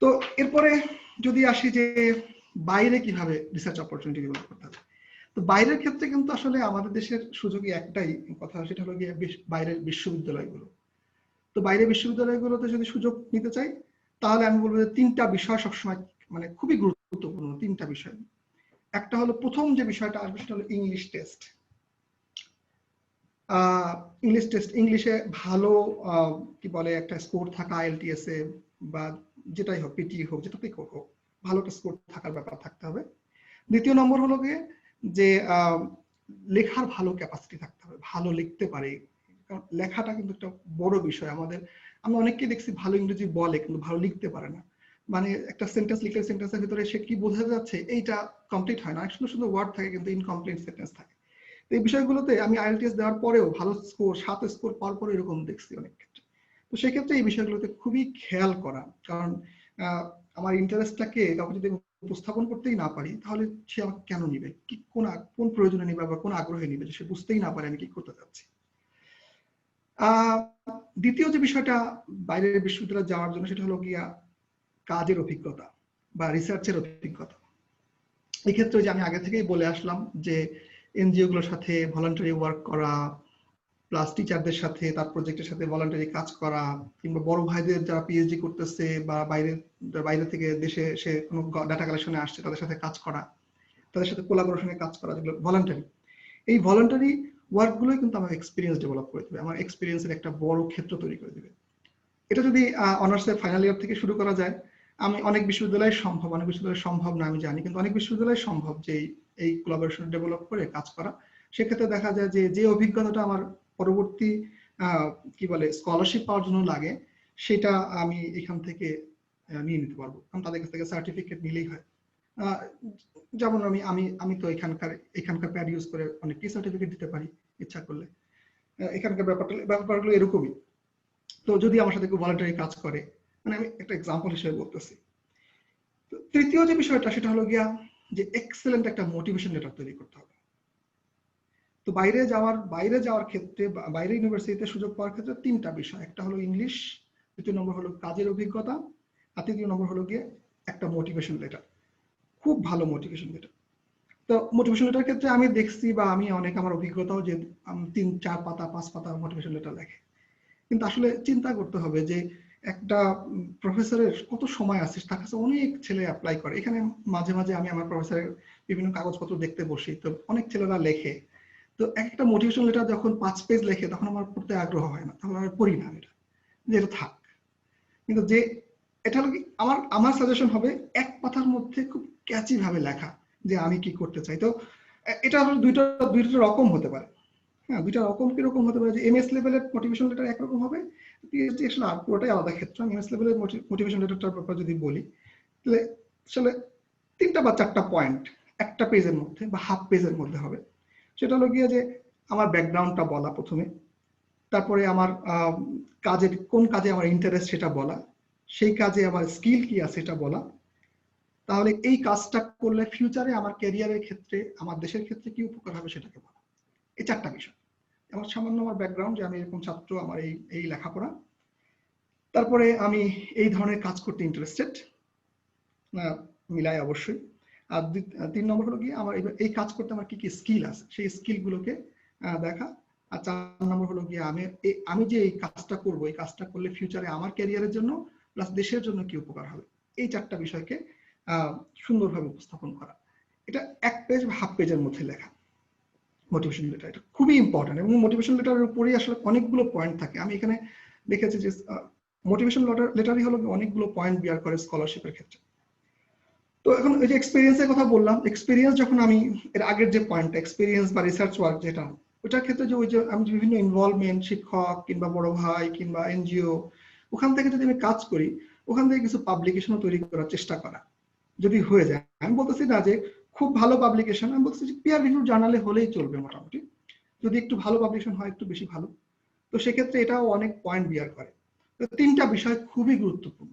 তো এরপরে যদি আসি যে বাইরে কিভাবে রিসার্চ অপরচুনিটি ডেভেলপ করতে হবে। তো বাইরের ক্ষেত্রে কিন্তু আসলে আমাদের দেশের সুযোগই একটাই কথা, সেটা হলো গিয়ে বাইরের বিশ্ববিদ্যালয়গুলো। তো বাইরের বিশ্ববিদ্যালয়গুলোতে যদি সুযোগ নিতে চাই তাহলে আমি বলবো যে 3টা বিষয় সবসময় মানে খুবই গুরুত্বপূর্ণ। 3টা বিষয়। একটা হলো, প্রথম যে বিষয়টা আসবে সেটা হলো ইংলিশ টেস্ট। ইংলিশে ভালো কি বলে একটা স্কোর থাকা, IELTS এ বা যেটাই হোক, পিটি হোক, যেটাতেই হোক, ভালো একটা স্কোর থাকার ব্যাপার থাকতে হবে। দ্বিতীয় নম্বর হলো গিয়ে যে লেখার ভালো ক্যাপাসিটি থাকতে হবে, ভালো লিখতে পারে। কারণ লেখাটা কিন্তু একটা বড় বিষয় আমাদের। আমি অনেককেই দেখছি ভালো ইংরেজি বলে কিন্তু ভালো লিখতে পারে না। মানে একটা সেন্টেন্স লিখলে সেন্টেন্সের ভিতরে সে কি বোঝাতে যাচ্ছে এইটা কমপ্লিট হয় না, সুন্দর সুন্দর ওয়ার্ড থাকে কিন্তু ইনকমপ্লিট সেন্টেন্স থাকে। এই বিষয়গুলোতে আমি IELTS দেওয়ার পরেও ভালো স্কোর, 7 স্কোর পাওয়ার পরে এরকম দেখছি অনেক ক্ষেত্রে। তো সেক্ষেত্রে এই বিষয়গুলোতে খুবই খেয়াল করা, কারণ আমার ইন্টারেস্টটাকে কাউকে যদি উপস্থাপন করতেই না পারি তাহলে সে আমাকে কেন নিবে, কি কোন প্রয়োজনে নিবে বা কোন আগ্রহে নিবে, সে বুঝতেই না পারে আমি কি করতে চাচ্ছি। দ্বিতীয় যে বিষয়টা বাইরের বিশ্ববিদ্যালয়ে যাওয়ার জন্য, সেটা হলো গিয়া কাজের অভিজ্ঞতা বা রিসার্চের অভিজ্ঞতা। এই ক্ষেত্রে যে আমি আগে থেকেই বলে আসলাম যে এনজিও গুলোর সাথে ভলান্টারি ওয়ার্ক করা, প্লাস টিচারদের সাথে তার প্রজেক্টের সাথে ভলান্টারি কাজ করা, কিংবা বড় ভাইদের যারা পিএইচডি করতেছে বা বাইরে থেকে দেশে সে কোনো ডাটা কালেকশনে আসছে তাদের সাথে কাজ করা, তাদের সাথে কোলাবোরেশনে কাজ করা, যেগুলো ভলান্টারি। এই ভলান্টারি ওয়ার্ক গুলোই কিন্তু আমার এক্সপিরিয়েন্স ডেভেলপ করে দেবে, আমার এক্সপিরিয়েন্সের একটা বড় ক্ষেত্র তৈরি করে দেবে। এটা যদি অনার্সের ফাইনাল ইয়ার থেকে শুরু করা যায়, আমি অনেক বিশ্ববিদ্যালয়ে সম্ভব, অনেক বিশ্ববিদ্যালয়ে সম্ভব না আমি জানি, কিন্তু অনেক বিশ্ববিদ্যালয়ে সম্ভব যে এই কোলাবোরেশন ডেভেলপ করে কাজ করা। সেক্ষেত্রে দেখা যায় যে অভিজ্ঞতাটা আমার পরবর্তী কি বলে স্কলারশিপ পাওয়ার জন্য লাগে, সেটা আমি এখান থেকে নিয়ে নিতে পারবো, কারণ তাদের কাছ থেকে সার্টিফিকেট নিলেই হয়। যেমন আমি তো এখানকার প্যাড ইউজ করে অনেকটি সার্টিফিকেট দিতে পারি ইচ্ছা করলে। এখানকার ব্যাপারগুলো এরকমই। তো যদি আমার সাথে কেউ ভলান্টারি কাজ করে, মানে আমি একটা এক্সাম্পল হিসেবে বলতেছি। তৃতীয় যে বিষয়টা সেটা হলো গিয়া যে এক্সেলেন্ট একটা মোটিভেশন লেটার তৈরি করতে হবে। তো বাইরে যাওয়ার ক্ষেত্রে, বাইরে ইউনিভার্সিটিতে সুযোগ পাওয়ার ক্ষেত্রে 3টা বিষয়। একটা হলো ইংলিশ, দ্বিতীয় নম্বর হলো কাজের অভিজ্ঞতা, আর তৃতীয় নম্বর হলো গিয়ে একটা মোটিভেশন লেটার, খুব ভালো মোটিভেশন লেটার। তো মোটিভেশন লেটার ক্ষেত্রে আমি দেখছি বা আমি অনেক আমার অভিজ্ঞতাও যে 3-4 পাতা 5 পাতা মোটিভেশন লেটার লেখে, কিন্তু আসলে চিন্তা করতে হবে যে একটা প্রফেসরের কত সময় আছে, তার কাছে অনেক ছেলে অ্যাপ্লাই করে। এখানে মাঝে মাঝে আমি আমার প্রফেসরের বিভিন্ন কাগজপত্র দেখতে বসি, তো অনেক ছেলেরা লেখে। তো একটা মোটিভেশন লেটার যখন 5 পেজ লেখে তখন আমার পড়তে আগ্রহ হয় না, তখন আমি পড়ি না এটা, যে এটা থাক। কিন্তু যে এটা হলো কি, আমার সাজেশন হবে এক কথার মধ্যে খুব ক্যাচি ভাবে লেখা যে আমি কি করতে চাই। তো এটা হলো দুইটা রকম হতে পারে। হ্যাঁ, দুইটা রকম কিরকম হতে পারে যে এমএস লেভেলের মোটিভেশন লেটার একরকম হবে, পিএইচডি আসলে আর পুরোটাই আলাদা ক্ষেত্র। আমি এমএস লেভেলের মোটিভেশন লেটারটার ব্যাপারে যদি বলি, তাহলে আসলে 3টা বা 4টা পয়েন্ট একটা পেজের মধ্যে বা হাফ পেজের মধ্যে হবে। সেটা হলো গিয়ে যে আমার ব্যাকগ্রাউন্ডটা বলা প্রথমে, তারপরে আমার কোন কাজে আমার ইন্টারেস্ট সেটা বলা, সেই কাজে আমার স্কিল কি আছে সেটা বলা, তাহলে এই কাজটা করলে ফিউচারে আমার ক্যারিয়ারের ক্ষেত্রে, আমার দেশের ক্ষেত্রে কি উপকার হবে সেটাকে বলা। এই 4টা বিষয়। আমার সামান্য আমার ব্যাকগ্রাউন্ড, যে আমি এরকম ছাত্র, আমার এই লেখাপড়া, তারপরে আমি এই ধরনের কাজ করতে ইন্টারেস্টেড, মিলাই অবশ্যই। আর 3 নম্বর হলো গিয়ে আমার এই কাজ করতে আমার কি কি স্কিল আছে, সেই স্কিল গুলোকে দেখা। আর 4 নম্বর হলো গিয়ে আমি যে এই কাজটা করব, এই কাজটা করলে ফিউচারে আমার ক্যারিয়ারের জন্য প্লাস দেশের জন্য কি উপকার হবে, এই 4টা বিষয়কে সুন্দরভাবে উপস্থাপন করা। এটা 1 পেজ বা হাফ পেজের মধ্যে লেখা মোটিভেশন লেটার। এটা খুবই ইম্পর্টেন্ট, এবং মোটিভেশন লেটারের উপরেই আসলে অনেকগুলো পয়েন্ট থাকে। আমি এখানে দেখেছি যে মোটিভেশন লেটারই হলো অনেকগুলো পয়েন্ট বিয়ার করে স্কলারশিপের ক্ষেত্রে। তো এখন এই যে এক্সপেরিয়েন্সের কথা বললাম, এক্সপেরিয়েন্স যখন আমি এর আগের যে পয়েন্ট এক্সপেরিয়েন্স বা রিসার্চ ওয়ার্ক যেটা, ওটার ক্ষেত্রে যে আমি বিভিন্ন ইনভলভমেন্ট, শিক্ষক কিংবা বড় ভাই কিংবা এনজিও, ওখান থেকে যদি আমি কাজ করি, ওখান থেকে কিছু পাবলিকেশনও তৈরি করার চেষ্টা করা যদি হয়ে যায়। আমি বলতেছি না যে খুব ভালো পাবলিকেশন, আমি বলতেছি যে পিয়ার রিভিউ জার্নালে হলেই চলবে মোটামুটি, যদি একটু ভালো পাবলিকেশন হয় একটু বেশি ভালো। তো সেক্ষেত্রে এটাও অনেক পয়েন্ট বিয়ার করে। তো 3টা বিষয় খুবই গুরুত্বপূর্ণ।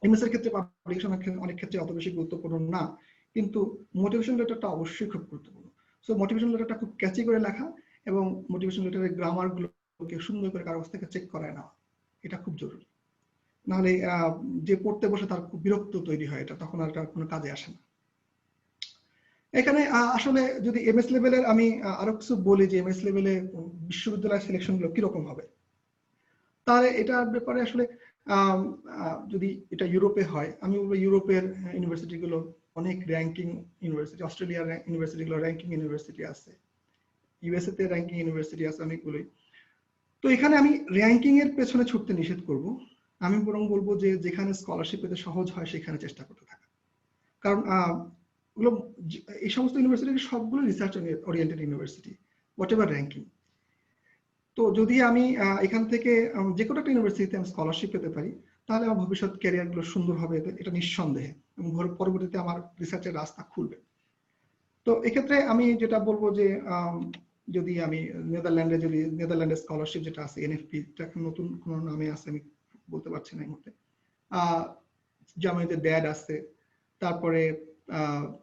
এমএস এর ক্ষেত্রে পাবলিকেশন অনেক ক্ষেত্রে অত বেশি গুরুত্বপূর্ণ না, কিন্তু মোটিভেশন লেটারটা অবশ্যই খুব গুরুত্বপূর্ণ। সো মোটিভেশন লেটারটা খুব ক্যাচি করে লেখা, এবং মোটিভেশন লেটারের গ্রামার গুলোকে সুন্দর করে কাগজ থেকে চেক করায় নেওয়া, এটা খুব জরুরি। নাহলে যে পড়তে বসে তার খুব বিরক্ত তৈরি হয়, এটা তখন আর কোনো কাজে আসে না। এখানে আসলে যদি এমএস লেভেলের আমি আরো কিছু বলি যে এমএস লেভেলে বিশ্ববিদ্যালয় সিলেকশন গুলো কিরকম হবে, তাহলে এটার ব্যাপারে আসলে যদি এটা ইউরোপে হয়, আমি বলবো ইউরোপের ইউনিভার্সিটি গুলো অনেক র্যাঙ্কিং ইউনিভার্সিটি, অস্ট্রেলিয়ার ইউনিভার্সিটি গুলো র্যাঙ্কিং ইউনিভার্সিটি আছে, ইউএসএ তে র্যাঙ্কিং ইউনিভার্সিটি আছে অনেকগুলোই। তো এখানে আমি র্যাঙ্কিং এর পেছনে ছুটতে নিষেধ করব, আমি বরং বলবো যে যেখানে স্কলারশিপ পেতে সহজ হয় সেখানে চেষ্টা করতে থাকা। কারণ ওগুলো এই সমস্ত ইউনিভার্সিটি সবগুলো research oriented university, what ever ranking. তো যদি আমি এখান থেকে যে কোনো একটা ইউনিভার্সিটিতে আমি স্কলারশিপ পেতে পারি, তাহলে আমার ভবিষ্যৎ ক্যারিয়ার গুলো সুন্দর হবে, এটা নিঃসন্দেহে, এবং পরবর্তীতে আমার রিসার্চের রাস্তা খুলবে। তো এক্ষেত্রে আমি যেটা বলবো যে যদি আমি নেদারল্যান্ডে, যদি নেদারল্যান্ডের স্কলারশিপ যেটা আছে এনএফপি, নতুন কোন নামে আছে আমি বলতে পারছি না এই মুহূর্তে, জার্মানিতে ড্যাড আছে, তারপরে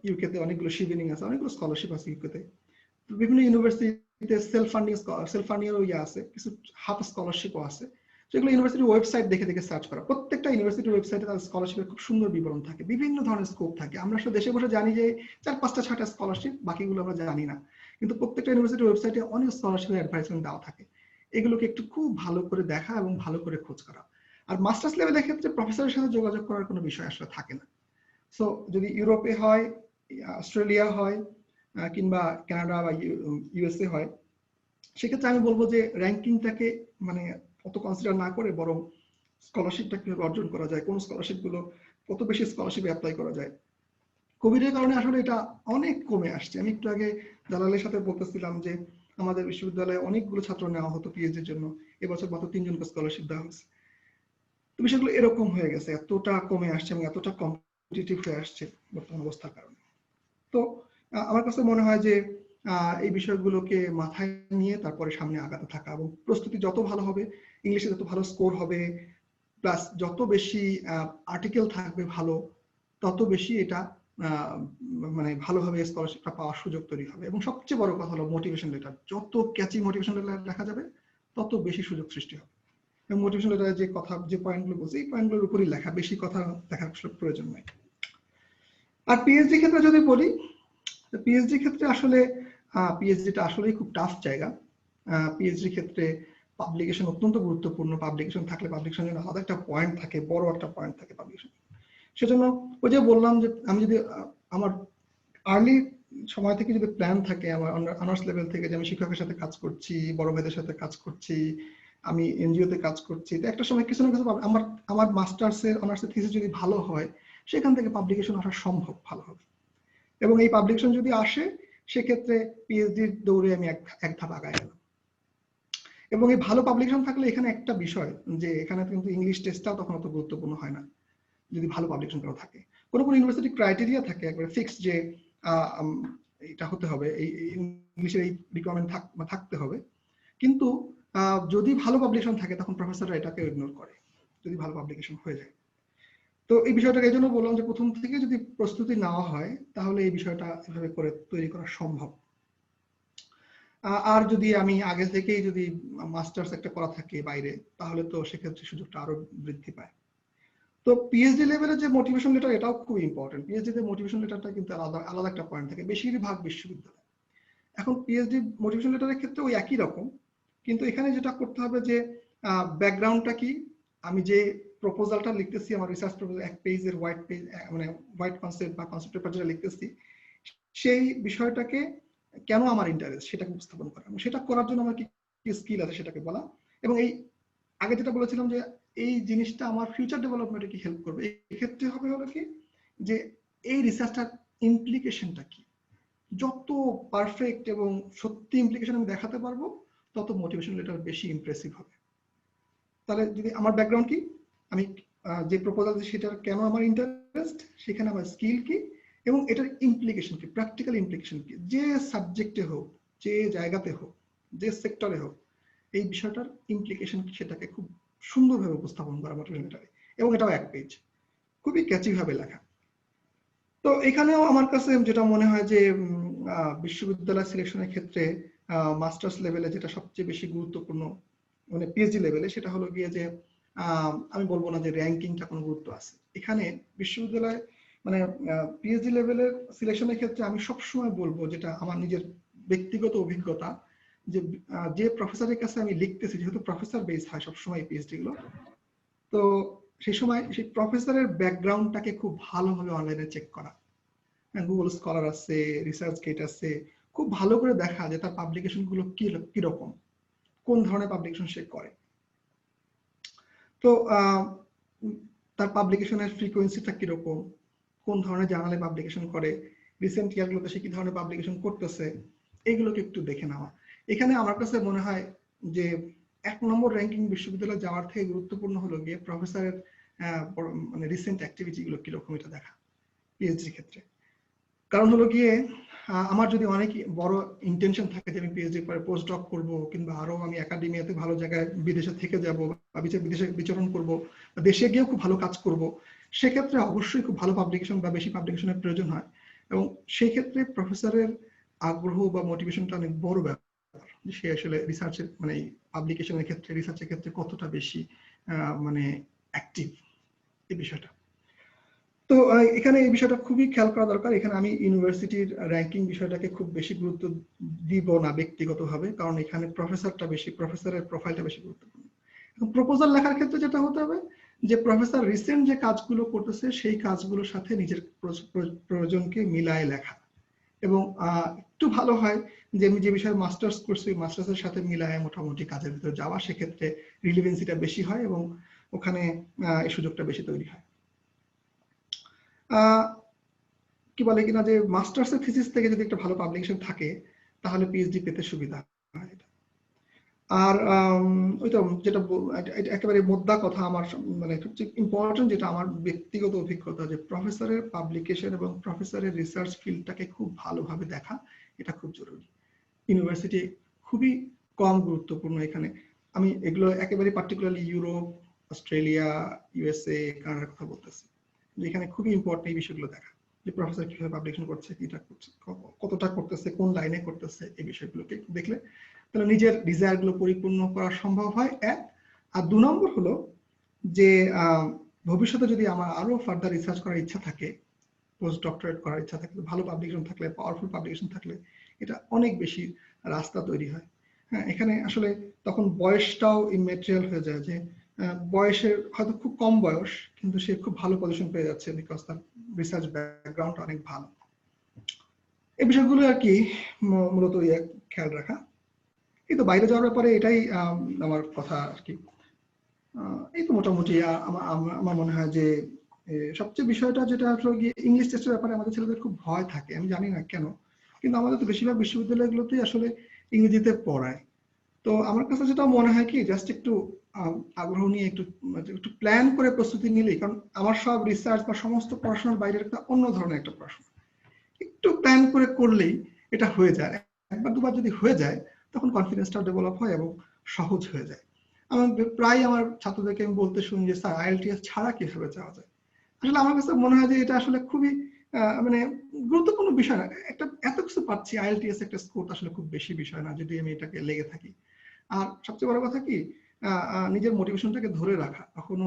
ইউকে তে অনেকগুলো শিভিনিং আছে, অনেকগুলো স্কলারশিপ আছে ইউকে তে। বিভিন্ন ইউনিভার্সিটিতে সেলফ ফান্ডিং এরও ইয়ে আছে, কিছু হাফ স্কলারশিপও আছে, সেগুলো ইউনিভার্সিটির ওয়েবসাইট দেখে দেখে সার্চ করা। প্রত্যেকটা ইউনিভার্সিটির ওয়েবসাইটে তার স্কলারশিপের খুব সুন্দর বিবরণ থাকে, বিভিন্ন ধরনের স্কোপ থাকে। আমরা আসলে দেশে বসে জানি যে 4-5টা-6টা স্কলারশিপ, বাকিগুলো আমরা জানি না, কিন্তু প্রত্যেকটা ইউনিভার্সিটির ওয়েবসাইটে অনেক স্কলারশিপের অ্যাডভাইসমেন্ট দেওয়া থাকে। এগুলোকে একটু খুব ভালো করে দেখা এবং ভালো করে খোঁজ করা। আর মাস্টার্স লেভেলের ক্ষেত্রে প্রফেসরের সাথে যোগাযোগ করার কোনো বিষয় আসলে থাকে না। সো যদি ইউরোপে হয়, অস্ট্রেলিয়া হয়, কিংবা কানাডা বা ইউএসএ হয়, সেক্ষেত্রে আমি বলবো যে র্যাঙ্কিংটাকে মানে অত কনসিডার না করে বরং স্কলারশিপটা কিভাবে অর্জন করা যায়, কোন স্কলারশিপ গুলো, কত বেশি স্কলারশিপে অ্যাপ্লাই করা যায়। কোভিড এর কারণে আসলে এটা অনেক কমে আসছে। আমি একটু আগে জালালের সাথে বলতেছিলাম যে আমাদের বিশ্ববিদ্যালয়ে অনেকগুলো ছাত্র নেওয়া হতো পিএইচডির জন্য, এবছর মাত্র 3 জনকে স্কলারশিপ দেওয়া হয়েছে। তো বিষয়গুলো এরকম হয়ে গেছে, এতটা কমে আসছে এবং এতটা কম্পিটিটিভ হয়ে আসছে বর্তমান অবস্থার কারণে। তো আমার কাছে মনে হয় যে এই বিষয়গুলোকে মাথায় নিয়ে তারপরে সামনে আগাতে থাকা, এবং প্রস্তুতি যত ভালো হবে, ইংলিশে যত ভালো স্কোর হবে, প্লাস যত বেশি আর্টিকেল থাকবে ভালো, তত বেশি এটা মানে ভালোভাবে স্কলারশিপটা পাওয়ার সুযোগ তৈরি হবে। এবং সবচেয়ে বড় কথা হলো মোটিভেশন লেটার, যত ক্যাচি মোটিভেশন লেটার লেখা যাবে তত বেশি সুযোগ সৃষ্টি হবে। এবং মোটিভেশন লেটারে যে কথা, যে পয়েন্টগুলো বলছি, এই পয়েন্টগুলোর উপরই লেখা, বেশি কথা লেখার প্রয়োজন নাই। আর পিএইচডি ক্ষেত্রে যদি বলি, পিএইচডি ক্ষেত্রে আসলে পিএইচডিটা আসলেই খুব টাফ জায়গা। পিএইচডি ক্ষেত্রে পাবলিকেশন অত্যন্ত গুরুত্বপূর্ণ। পাবলিকেশন থাকলে পাবলিকেশনের আলাদা একটা পয়েন্ট থাকে, বড় একটা পয়েন্ট থাকে পাবলিকেশন। সেজন্য ওই যে বললাম যে আমি যদি আমার আর্লি সময় থেকে যদি প্ল্যান থাকে, আমার অনার্স লেভেল থেকে, যে আমি শিক্ষকের সাথে কাজ করছি, বড় ভাইদের সাথে কাজ করছি, আমি এনজিওতে কাজ করছি, তো একটা সময় কিছু না কিছু আমার মাস্টার্সের অনার্সের থিসিস যদি ভালো হয়, সেখান থেকে পাবলিকেশন আসা সম্ভব ভালো হবে। এবং এই পাবলিকেশন যদি আসে, সেক্ষেত্রে পিএইচডির দৌড়ে আমি এক ধাপ আগায় গেলাম। এবং এই ভালো পাবলিকেশন থাকলে এখানে একটা বিষয়, যে এখানে কিন্তু ইংলিশ টেস্টটাও তখন অত গুরুত্বপূর্ণ হয় না যদি ভালো পাবলিকেশন করা থাকে। কোনো কোনো ইউনিভার্সিটি ক্রাইটেরিয়া থাকে একবারে ফিক্সড, যে এটা হতে হবে, এই ইংলিশের এই রিকোয়ারমেন্ট থাকতে হবে। কিন্তু যদি ভালো পাবলিকেশন থাকে তখন প্রফেসররা এটাকে ইগনোর করে, যদি ভালো পাবলিকেশন হয়ে যায়। তো এই বিষয়টাকে এই জন্য বললাম যে প্রথম থেকে যদি প্রস্তুতি নেওয়া হয়, তাহলে এই বিষয়টা এভাবে করে তৈরি করা সম্ভব। আর যদি আমি আগে থেকেই যদি মাস্টার্স একটা করা থাকে বাইরে, তাহলে তো সেক্ষেত্রে সুযোগটা আরো বৃদ্ধি পায়। তো পিএইচডি লেভেলের যে মোটিভেশন লেটার, এটাও খুব ইম্পর্টেন্ট। পিএইচডি তে মোটিভেশন লেটারটা কিন্তু আলাদা একটা পয়েন্ট থাকে বেশিরভাগ বিশ্ববিদ্যালয়ে। এখন পিএইচডি মোটিভেশন লেটারের ক্ষেত্রে ওই একই রকম, কিন্তু এখানে যেটা করতে হবে যে ব্যাকগ্রাউন্ডটা কি, আমি যে প্রপোজালটা লিখতেছি, আমার রিসার্চ প্রপোজাল, এক পেজের হোয়াইট পেজ, মানে হোয়াইট কনসেপ্ট বা কনসেপ্ট পেপার যেটা লিখতেছি, সেই বিষয়টাকে কেন আমার ইন্টারেস্ট সেটাকে উপস্থাপন করা, এবং সেটা করার জন্য আমার কি স্কিল আছে সেটাকে বলা। এবং এই আগে যেটা বলেছিলাম যে এই জিনিসটা আমার ফিউচার ডেভেলপমেন্টে কি হেল্প করবে, এই ক্ষেত্রে হবে হলো কি, যে এই রিসার্চটার ইমপ্লিকেশনটা কি, যত পারফেক্ট এবং সত্যি ইমপ্লিকেশন আমি দেখাতে পারবো, তত মোটিভেশন লেটার বেশি ইমপ্রেসিভ হবে। তাহলে যদি আমার ব্যাকগ্রাউন্ড কি, আমি যে প্রপোজাল সেটার কেন আমার ইন্টারেস্ট, সেখানে আমার স্কিল কি, এবং এটার ইমপ্লিকেশন কি, প্র্যাকটিক্যাল ইমপ্লিকেশন কি, যে সাবজেক্টে হোক, যে জায়গাতে হোক, যে সেক্টরে হোক, এই বিষয়টার ইমপ্লিকেশন কি, সেটাকে খুব সুন্দরভাবে উপস্থাপন করা মোটিভেশন লেটারে, এবং এটাও এক পেজ, খুবই ক্যাচি ভাবে লেখা। তো এখানেও আমার কাছে যেটা মনে হয় যে বিশ্ববিদ্যালয় সিলেকশনের ক্ষেত্রে মাস্টার্স লেভেলে যেটা সবচেয়ে বেশি গুরুত্বপূর্ণ, মানে পিএইচডি লেভেলে, সেটা হলো গিয়ে যে আমি বলবো না যে র্যাঙ্কিংটা কোনো গুরুত্ব আছে। এখানে বিশ্ববিদ্যালয় মানে পিএইচডি লেভেলের সিলেকশনের ক্ষেত্রে আমি সবসময় বলবো, যেটা আমার নিজের ব্যক্তিগত অভিজ্ঞতা, যে যে প্রফেসরের কাছে আমি লিখতেছি, যেহেতু প্রফেসর বেস হয় সবসময় পিএইচডি গুলো, তো সেই সময় সেই প্রফেসরের ব্যাকগ্রাউন্ডটাকে খুব ভালোভাবে অনলাইনে চেক করা, গুগল স্কলার আছে, রিসার্চ গেট আছে, খুব ভালো করে দেখা যে তার পাবলিকেশন গুলো কিরকম, কোন ধরনের পাবলিকেশন সে করে। তো তার পাবলিকেশনের ফ্রিকোয়েন্সিটা কিরকম, কোন ধরনের জার্নালে পাবলিকেশন করে, রিসেন্ট ইয়ারগুলোতে সে কি ধরনের পাবলিকেশন করতেছে, এইগুলোকে একটু দেখে নেওয়া। এখানে আমার কাছে মনে হয় যে 1 নম্বর র্যাঙ্কিং বিশ্ববিদ্যালয়ে যাওয়ার থেকে গুরুত্বপূর্ণ হলো গিয়ে প্রফেসরের মানে রিসেন্ট অ্যাক্টিভিটি গুলো কিরকম, এটা দেখা পিএইচডি ক্ষেত্রে। কারণ হলো গিয়ে আমার যদি অনেক বড় ইন্টেনশন থাকে যে আমি পিএইচডি পরে পোস্ট ডক করবো, কিংবা আরো আমি একাডেমিয়াতে ভালো জায়গায় বিদেশে থেকে যাব, বা বিদেশে বিচরণ করব, বা দেশে গিয়েও খুব ভালো কাজ করব, সেক্ষেত্রে অবশ্যই খুব ভালো পাবলিকেশন বা বেশি পাবলিকেশনের প্রয়োজন হয়। এবং সেই ক্ষেত্রে প্রফেসরের আগ্রহ বা মোটিভেশনটা অনেক বড় ব্যাপার, যে সে আসলে রিসার্চের মানে পাবলিকেশনের ক্ষেত্রে, রিসার্চের ক্ষেত্রে কতটা বেশি মানে অ্যাক্টিভ, এই বিষয়টা। তো এখানে এই বিষয়টা খুবই খেয়াল করা দরকার। এখানে আমি ইউনিভার্সিটির র্যাঙ্কিং বিষয়টাকে খুব বেশি গুরুত্ব দিব না ব্যক্তিগতভাবে, কারণ এখানে প্রফেসরের প্রোফাইলটা বেশি গুরুত্বপূর্ণ। এখন প্রপোজাল লেখার ক্ষেত্রে যেটা হতে হবে, যে প্রফেসর রিসেন্ট যে কাজগুলো করতেছে সেই কাজগুলোর সাথে নিজের প্রয়োজনকে মিলায় লেখা, এবং একটু ভালো হয় যে আমি যে বিষয়ে মাস্টার্স করছি মাস্টার্সের সাথে মিলায় মোটামুটি কাজের ভিতরে যাওয়া, সেক্ষেত্রে রিলিভেন্সিটা বেশি হয় এবং ওখানে এই সুযোগটা বেশি তৈরি হয়। কি বলে কিনা যে মাস্টার্সের থিসিস থেকে যদি একটা ভালো পাবলিকেশন থাকে তাহলে পিএইচডি পেতে সুবিধা হয়। আর ওই তো যেটা একেবারে মোদ্দা কথা, আমার মানে সবচেয়ে ইম্পর্টেন্ট যেটা আমার ব্যক্তিগত অভিজ্ঞতা, যে প্রফেসরের পাবলিকেশন এবং প্রফেসরের রিসার্চ ফিল্ডটাকে খুব ভালোভাবে দেখা, এটা খুব জরুরি। ইউনিভার্সিটি খুবই কম গুরুত্বপূর্ণ এখানে। আমি এগুলো একেবারে পার্টিকুলারলি ইউরোপ, অস্ট্রেলিয়া, ইউএসএ, কানাডার কথা বলতেছি, যেখানে খুবই ইম্পর্টেন্ট এই বিষয়গুলো দেখা, যে প্রফেসর কিভাবে পাবলিকেশন করছে, কিটা করছে, কতটা করতেছে, কোন লাইনে করতেছে, এই বিষয়গুলোকে দেখলে তাহলে নিজের ডিজায়ার গুলো পরিপূর্ণ করা সম্ভব হয়, এক। আর 2 নম্বর হলো যে ভবিষ্যতে যদি আমার আরো ফার্দার রিসার্চ করার ইচ্ছা থাকে, পোস্ট ডক্টরেট করার ইচ্ছা থাকে, ভালো পাবলিকেশন থাকলে, পাওয়ারফুল পাবলিকেশন থাকলে এটা অনেক বেশি রাস্তা তৈরি হয়। হ্যাঁ, এখানে আসলে তখন বয়সটাও ইমেটেরিয়াল হয়ে যায়, যে বয়সের হয়তো খুব কম বয়স কিন্তু সে খুব ভালো পজিশন পেয়ে যাচ্ছে, বিকজ তার রিসার্চ ব্যাকগ্রাউন্ড অনেক ভালো। এই বিষয়গুলো আর কি মূলত খেয়াল রাখা। এই তো বাইরে যাওয়ার ব্যাপারে এটাই আমার কথা আর কি। এই তো মোটামুটি আমার মনে হয় যে সবচেয়ে বিষয়টা যেটা আসলে ইংলিশ টেস্টের ব্যাপারে আমাদের ছেলেদের খুব ভয় থাকে, আমি জানি না কেন, কিন্তু আমাদের তো বেশিরভাগ বিশ্ববিদ্যালয়গুলোতেই আসলে ইংরেজিতে পড়ায়। তো আমার কাছে যেটা মনে হয় কি, জাস্ট একটু আগ্রহ নিয়ে একটু প্ল্যান করে প্রস্তুতি নিলেই, কারণ আমার সব রিসার্চ বা সমস্ত পড়াশোনার বাইরের একটা অন্য ধরনের একটা পড়াশোনা, একটু প্ল্যান করে করলেই এটা হয়ে যায়। একবার দুবার যদি হয়ে যায় তখন কনফিডেন্সটা ডেভেলপ হয় এবং সহজ হয়ে যায়। আমি প্রায় আমার ছাত্রদেরকে আমি বলতে শুনি যে স্যার আইএলটিএস ছাড়া কিভাবে যাওয়া যায়। আসলে আমার কাছে মনে হয় যে এটা আসলে খুবই মানে গুরুত্বপূর্ণ বিষয় না। একটা এত কিছু পাচ্ছি, আইএলটিএস একটা স্কোর আসলে খুব বেশি বিষয় না যদি আমি এটাকে লেগে থাকি। আর সবচেয়ে বড় কথা কি, নিজের মোটিভেশনটাকে ধরে রাখা, কখনো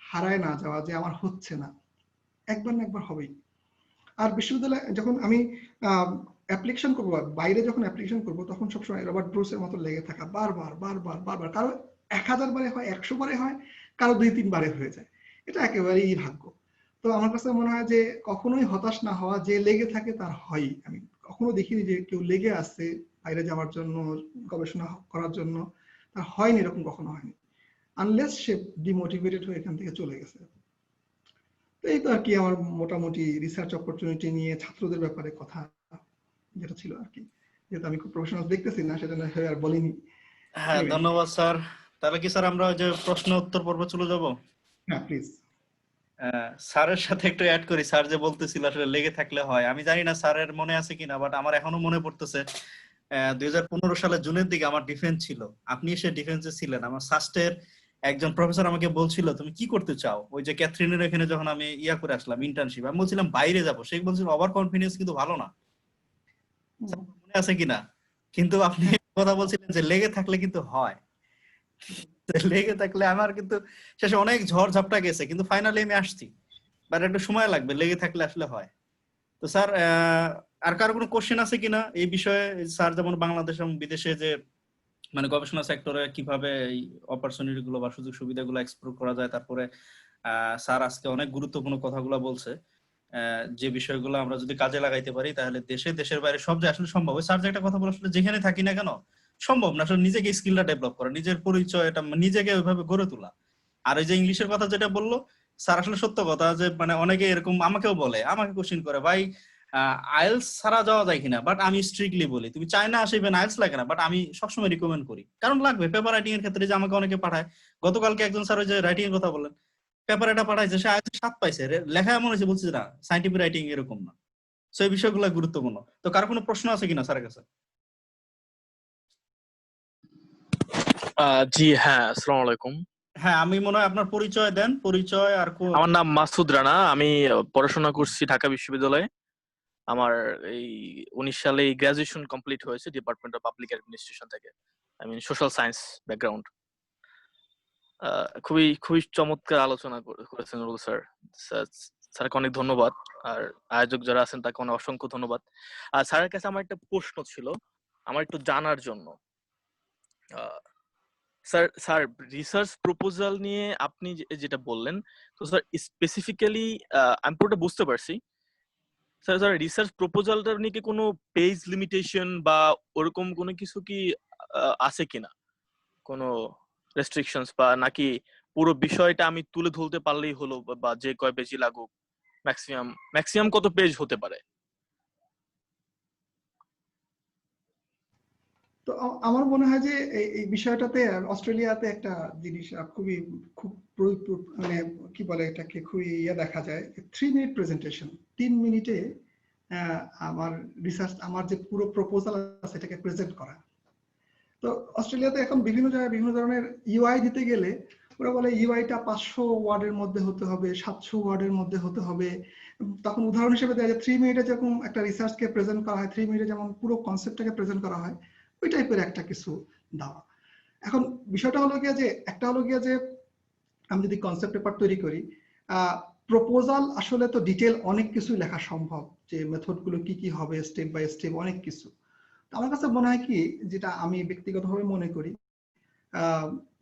হারায় না যাওয়া যে আমার হচ্ছে না, একবার না একবার হবেই। আর বিশ্ববিদ্যালয়ে যখন আমি অ্যাপ্লিকেশন করবো, বাইরে যখন অ্যাপ্লিকেশন করবো, তখন সবসময় রবার্ট ব্রুসের মতো লেগে থাকা, বারবার বারবার বারবার, কারো 1000 বারে হয়, 100 বারে হয়, কারো 2-3 বারে হয়ে যায়, এটা একেবারেই ভাগ্য। তো আমার কাছে মনে হয় যে কখনোই হতাশ না হওয়া, যে লেগে থাকে তার হয়। আমি কখনো দেখিনি যে কেউ লেগে আসছে বাইরে যাওয়ার জন্য, গবেষণা করার জন্য, তার হয়নি, এরকম কখনো হয়নি, আনলেস সে ডিমোটিভেটেড হয়ে এখান থেকে চলে গেছে। তো এই তো আর কি আমার মোটামুটি রিসার্চ অপরচুনিটি নিয়ে ছাত্রদের ব্যাপারে কথা যেটা ছিল আর কি। যেহেতু আমি খুব প্রফেশনাল দেখতেছি না, সেটা আর বলিনি। হ্যাঁ, ধন্যবাদ স্যার। তাহলে কি স্যার আমরা যে প্রশ্ন উত্তর পর্বে চলে যাব? হ্যাঁ প্লিজ। স্যারের সাথে একটু অ্যাড করি। স্যার যে বলতেছিল আসলে লেগে থাকলে হয়, আমি জানি না স্যারের মনে আছে কিনা, বাট আমার এখনো মনে পড়তেছে 2015 সালের জুনের দিকে আমার ডিফেন্স ছিল। আপনি এসে ডিফেন্সে ছিলেন। আমার সাস্টের একজন প্রফেসর আমাকে বলছিল তুমি কি করতে চাও, ওই যে ক্যাথরিনের এখানে যখন আমি করে আসলাম ইন্টার্নশিপ, আমি বলছিলাম বাইরে যাবো, সে বলছিল ওভার কনফিডেন্স কিন্তু ভালো না। মনে আছে কিনা? কিন্তু আপনি কথা বলছিলেন যে লেগে থাকলে কিন্তু হয়। লেগে থাকলে আমার কিন্তু শেষে অনেক ঝড় ঝাপটা গেছে, কিন্তু ফাইনালি আমি আসছি। বাট একটু সময় লাগবে, লেগে থাকলে আসলে হয়। তো স্যার আর কারো কোনো কোশ্চেন আছে কিনা এই বিষয়ে? স্যার যেমন বাংলাদেশ এবং বিদেশে যে মানে গবেষণা সেক্টরে কিভাবে এই অপরচুনিটি গুলো বা সুযোগ সুবিধাগুলো এক্সপ্লোর করা যায়, তারপরে স্যার আজকে অনেক গুরুত্বপূর্ণ কথাগুলো বলছে, যে বিষয়গুলো আমরা যদি কাজে লাগাইতে পারি তাহলে দেশে দেশের বাইরে সব যে আসলে সম্ভব। ওই স্যার যে একটা কথা বলে, আসলে যেখানে থাকি না কেন সম্ভব না আসলে নিজেকে স্কিলটা ডেভেলপ করা, নিজের পরিচয় এটা নিজেকে ওইভাবে গড়ে তোলা। আর এই যে ইংলিশের কথা যেটা বললো স্যার, আসলে সত্য কথা যে মানে অনেকে এরকম আমাকেও বলে, আমাকে কোশ্চেন করে, ভাই আইএলস ছাড়া যাওয়া যায় কিনা, বাট আমি স্ট্রিক্টলি বলি তুমি চায়না আসবে না, আইএলস লাগে না, বাট আমি সবসময় রিকমেন্ড করি, কারণ লাগবে পেপার রাইটিং এর ক্ষেত্রে। যে আমাকে অনেকে পাঠায়, গতকালকে একজন স্যার ওই যে রাইটিং এর কথা বললেন, পেপার এটা পাঠাইছে, সে আইএলস 7 পাইছে, লেখা এমন হয়েছে বলছে না সাইন্টিফিক রাইটিং এরকম না। সো এই বিষয়গুলো গুরুত্বপূর্ণ। তো কার কোনো প্রশ্ন আছে কিনা স্যারের কাছে? জি হ্যাঁ, আসসালামু আলাইকুম। হ্যাঁ, আমি মনে হয় আপনার পরিচয় দেন, পরিচয় আর আমার নাম মাসুদ রানা। আমি পড়াশোনা করছি ঢাকা বিশ্ববিদ্যালয়ে। আমার এই 19 সালে গ্রাজুয়েশন কমপ্লিট হয়েছে ডিপার্টমেন্ট অফ পাবলিক অ্যাডমিনিস্ট্রেশন থেকে। আমি সোশ্যাল সায়েন্স ব্যাকগ্রাউন্ড। খুবই খুবই চমৎকার আলোচনা করেছেন নুরুল স্যার। স্যারকে অনেক ধন্যবাদ, আর আয়োজক যারা আছেন তাকে অনেক অসংখ্য ধন্যবাদ। আর স্যারের কাছে আমার একটা প্রশ্ন ছিল, আমার একটু জানার জন্য। স্যার রিসার্চ প্রপোজাল নিয়ে আপনি যেটা বললেন, তো স্যার স্পেসিফিক্যালি আমি পুরোটা বুঝতে পারছি। স্যার রিসার্চ প্রপোজালটা নিয়ে কি কোনো পেজ লিমিটেশন বা ওরকম কোনো কিছু কি আছে কিনা, কোনো রেস্ট্রিকশনস, বা নাকি পুরো বিষয়টা আমি তুলে ধরতে পারলেই হলো, বা যে কয় পেজই লাগুক, ম্যাক্সিমাম কত পেজ হতে পারে? তো আমার মনে হয় যে এই বিষয়টাতে অস্ট্রেলিয়াতে একটা জিনিস খুব মানে কি বলে এটাকে খুবই দেখা যায়, 3 মিনিট প্রেজেন্টেশন, 3 মিনিটে আমার রিসার্চ, আমার যে পুরো প্রপোজাল আছে সেটাকে প্রেজেন্ট করা। তো অস্ট্রেলিয়াতে এখন বিভিন্ন জায়গায় বিভিন্ন ধরনের ইউআই দিতে গেলে ওরা বলে ইউআইটা 500 ওয়ার্ডের মধ্যে হতে হবে, 700 ওয়ার্ডের মধ্যে হতে হবে। তখন উদাহরণ হিসেবে দেয় যে 3 মিনিটে যখন একটা রিসার্চকে প্রেজেন্ট করা হয়, 3 মিনিটে যেমন পুরো কনসেপ্টটাকে প্রেজেন্ট করা হয়, ওই টাইপের একটা কিছু দেওয়া। এখন বিষয়টা হলো গিয়ে যে একটা হলো গিয়ে যে আমি যদি কনসেপ্ট পেপার তৈরি করি, প্রপোজাল আসলে তো ডিটেল অনেক কিছু লেখা সম্ভব, যে মেথড গুলো কি কি হবে, স্টেপ বাই স্টেপ অনেক কিছু। আমার কাছে মনে হয় কি, যেটা আমি ব্যক্তিগতভাবে মনে করি,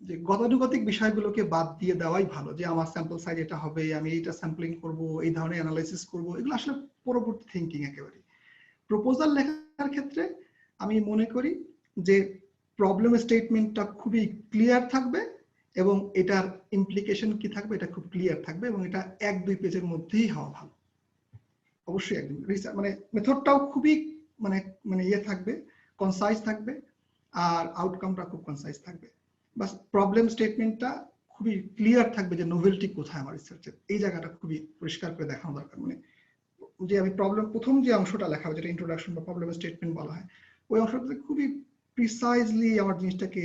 যে গতানুগতিক বিষয়গুলোকে বাদ দিয়ে দেওয়াই ভালো। যে আমার স্যাম্পল সাইজ এটা হবে, আমি এইটা স্যাম্পলিং করব, এই ধরনের অ্যানালাইসিস করব, এগুলো আসলে পরবর্তী থিঙ্কিং একেবারে। প্রপোজাল লেখার ক্ষেত্রে আমি মনে করি যে প্রবলেম স্টেটমেন্টটা খুবই ক্লিয়ার থাকবে এবং এটার ইমপ্লিকেশন কি থাকবে এটা খুব ক্লিয়ার থাকবে, এবং এটা 1-2 পেজের মধ্যেই হওয়া ভালো। অবশ্যই একদম মানে মেথডটাও খুবই মানে মানে থাকবে, কনসাইজ থাকবে, আর আউটকামটা খুব কনসাইজ থাকবে। বাস প্রবলেম স্টেটমেন্টটা খুবই ক্লিয়ার থাকবে যে নোভেলটি কোথায় আমার রিসার্চের, এই জায়গাটা খুবই পরিষ্কার করে দেখানো দরকার। মানে যে আমি প্রথম যে অংশটা লেখা হয়, যেটা ইন্ট্রোডাকশন বা প্রবলেম স্টেটমেন্ট বলা হয়, ওই অংশটাতে খুবই প্রিসাইজলি আমার জিনিসটাকে,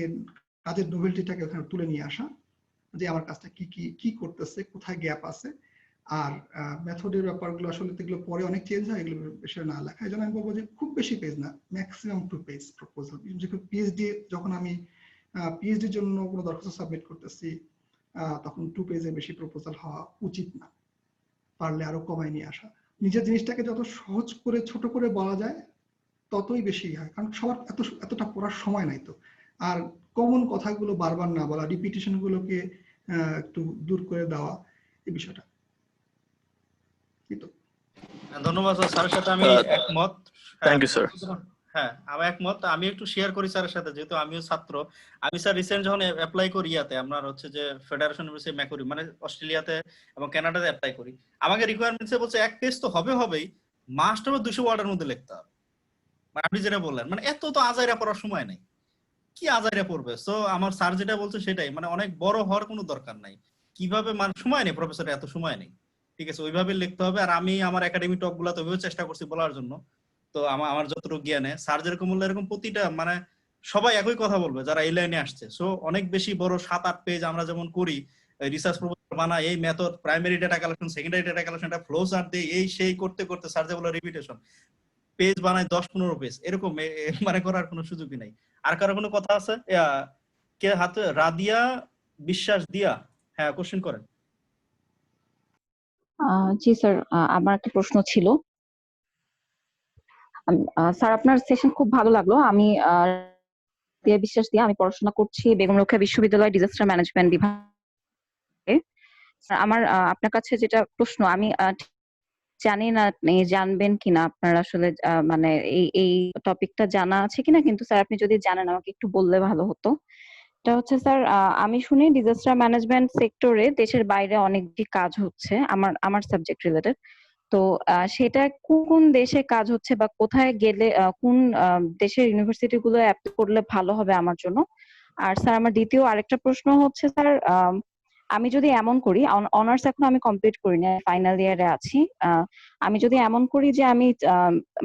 কাজের নোভেলটিটাকে ওখানে তুলে নিয়ে আসা, যে আমার কাজটা কি কি কি করতেছে, কোথায় গ্যাপ আছে। আর মেথডের ব্যাপারগুলো আসলে এগুলো পরে অনেক চেঞ্জ হয়, এগুলো বিষয়ে না লেখা। এই জন্য আমি বলবো যে খুব বেশি পেজ না, ম্যাক্সিমাম 2 পেজ প্রপোজাল। পিএইচডি যখন আমি পিএইচডির জন্য কোনো দরখাস্ত সাবমিট করতেছি, তখন 2 পেজের বেশি প্রপোজাল হওয়া উচিত না, পারলে আরো কমায় নিয়ে আসা। নিজের জিনিসটাকে যত সহজ করে ছোট করে বলা যায় ততই বেশি হয়, কারণ সবার এতটা পড়ার সময় নাই তো। আর কমন কথাগুলো বারবার না বলা, রিপিটিশন গুলোকে একটু দূর করে দেওয়া, এই বিষয়টা। ধন্যবাদ স্যারের সাথে আমি একমত। Thank you sir. হ্যাঁ, আমি একমত। আমি একটু শেয়ার করি স্যারের সাথে, যেহেতু আমিও ছাত্র। আমি স্যার রিসেন্ট যখন অ্যাপ্লাই করি ইয়াতে, আপনার হচ্ছে যে ফেডারেশন ইউনিভার্সিটি ম্যাকুরি, মানে অস্ট্রেলিয়াতে এবং কানাডাতে অ্যাপ্লাই করি, আমাকে রিকোয়ারমেন্টসে বলছে এক পেজ তো হবেই, মাস্ট হবে 200 ওয়ার্ডের মধ্যে লিখতে হবে। মানে আপনি যেটা বললেন, মানে এত তো আজাইরা পড়ার সময় নেই, কি আজাইরা পড়বে? সো আমার স্যার যেটা বলছে সেটাই, মানে অনেক বড় হওয়ার কোনো দরকার নাই। কিভাবে, মানে সময় নেই, প্রফেসর এত সময় নেই, ঠিক আছে, ওইভাবে লিখতে হবে। আর আমি আমার একাডেমিক টক গুলাতে ওইভাবে চেষ্টা করছি বলার জন্য। তো আমার যতটুকু জ্ঞানে স্যার যেরকম বললো এরকম প্রতিটা, মানে সবাই একই কথা বলবে যারা এই লাইনে আসছে। সো অনেক বেশি বড় 7-8 পেজ আমরা যেমন করি রিসার্চ প্রপোজাল বানাই, এই method, primary data collection, secondary data collection, এটা ফ্লো চার্ট দিয়ে এই সেই করতে করতে স্যার যে বললো রিপিটেশন, পেজ বানায় 10-15 পেজ, এরকম মানে করার কোনো সুযোগই নাই। আর কারো কোনো কথা আছে? কে হাতে? রাদিয়া বিশ্বাস দিয়া, হ্যাঁ কোশ্চেন করেন। জি স্যার, আমার একটা প্রশ্ন ছিল। স্যার, আপনার সেশন খুব ভালো লাগলো। আমি দিয়া বিশ্বাস দিয়ে আমি পড়াশোনা করছি বেগম রোকেয়া বিশ্ববিদ্যালয় ডিজাস্টার ম্যানেজমেন্ট বিভাগে। স্যার, আমার আপনার কাছে যেটা প্রশ্ন, আমি জানি না আপনি জানবেন কিনা, আপনার আসলে মানে এই টপিকটা জানা আছে কিনা, কিন্তু স্যার আপনি যদি জানেন আমাকে একটু বললে ভালো হতো। এটা হচ্ছে স্যার, আমি শুনি ডিজাস্টার ম্যানেজমেন্ট সেক্টরে দেশের বাইরে অনেক কাজ হচ্ছে, আমার আমার সাবজেক্ট রিলেটেড। তো সেটা কোন কোন দেশে কাজ হচ্ছে বা কোথায় গেলে কোন দেশের ইউনিভার্সিটি গুলো অ্যাপ্লাই করলে ভালো হবে আমার জন্য। আর স্যার, আমার দ্বিতীয় আরেকটা প্রশ্ন হচ্ছে স্যার, আমি যদি এমন করি, অনার্স এখন আমি কমপ্লিট করিনি, ফাইনাল ইয়ারে আছি। আমি যদি এমন করি যে আমি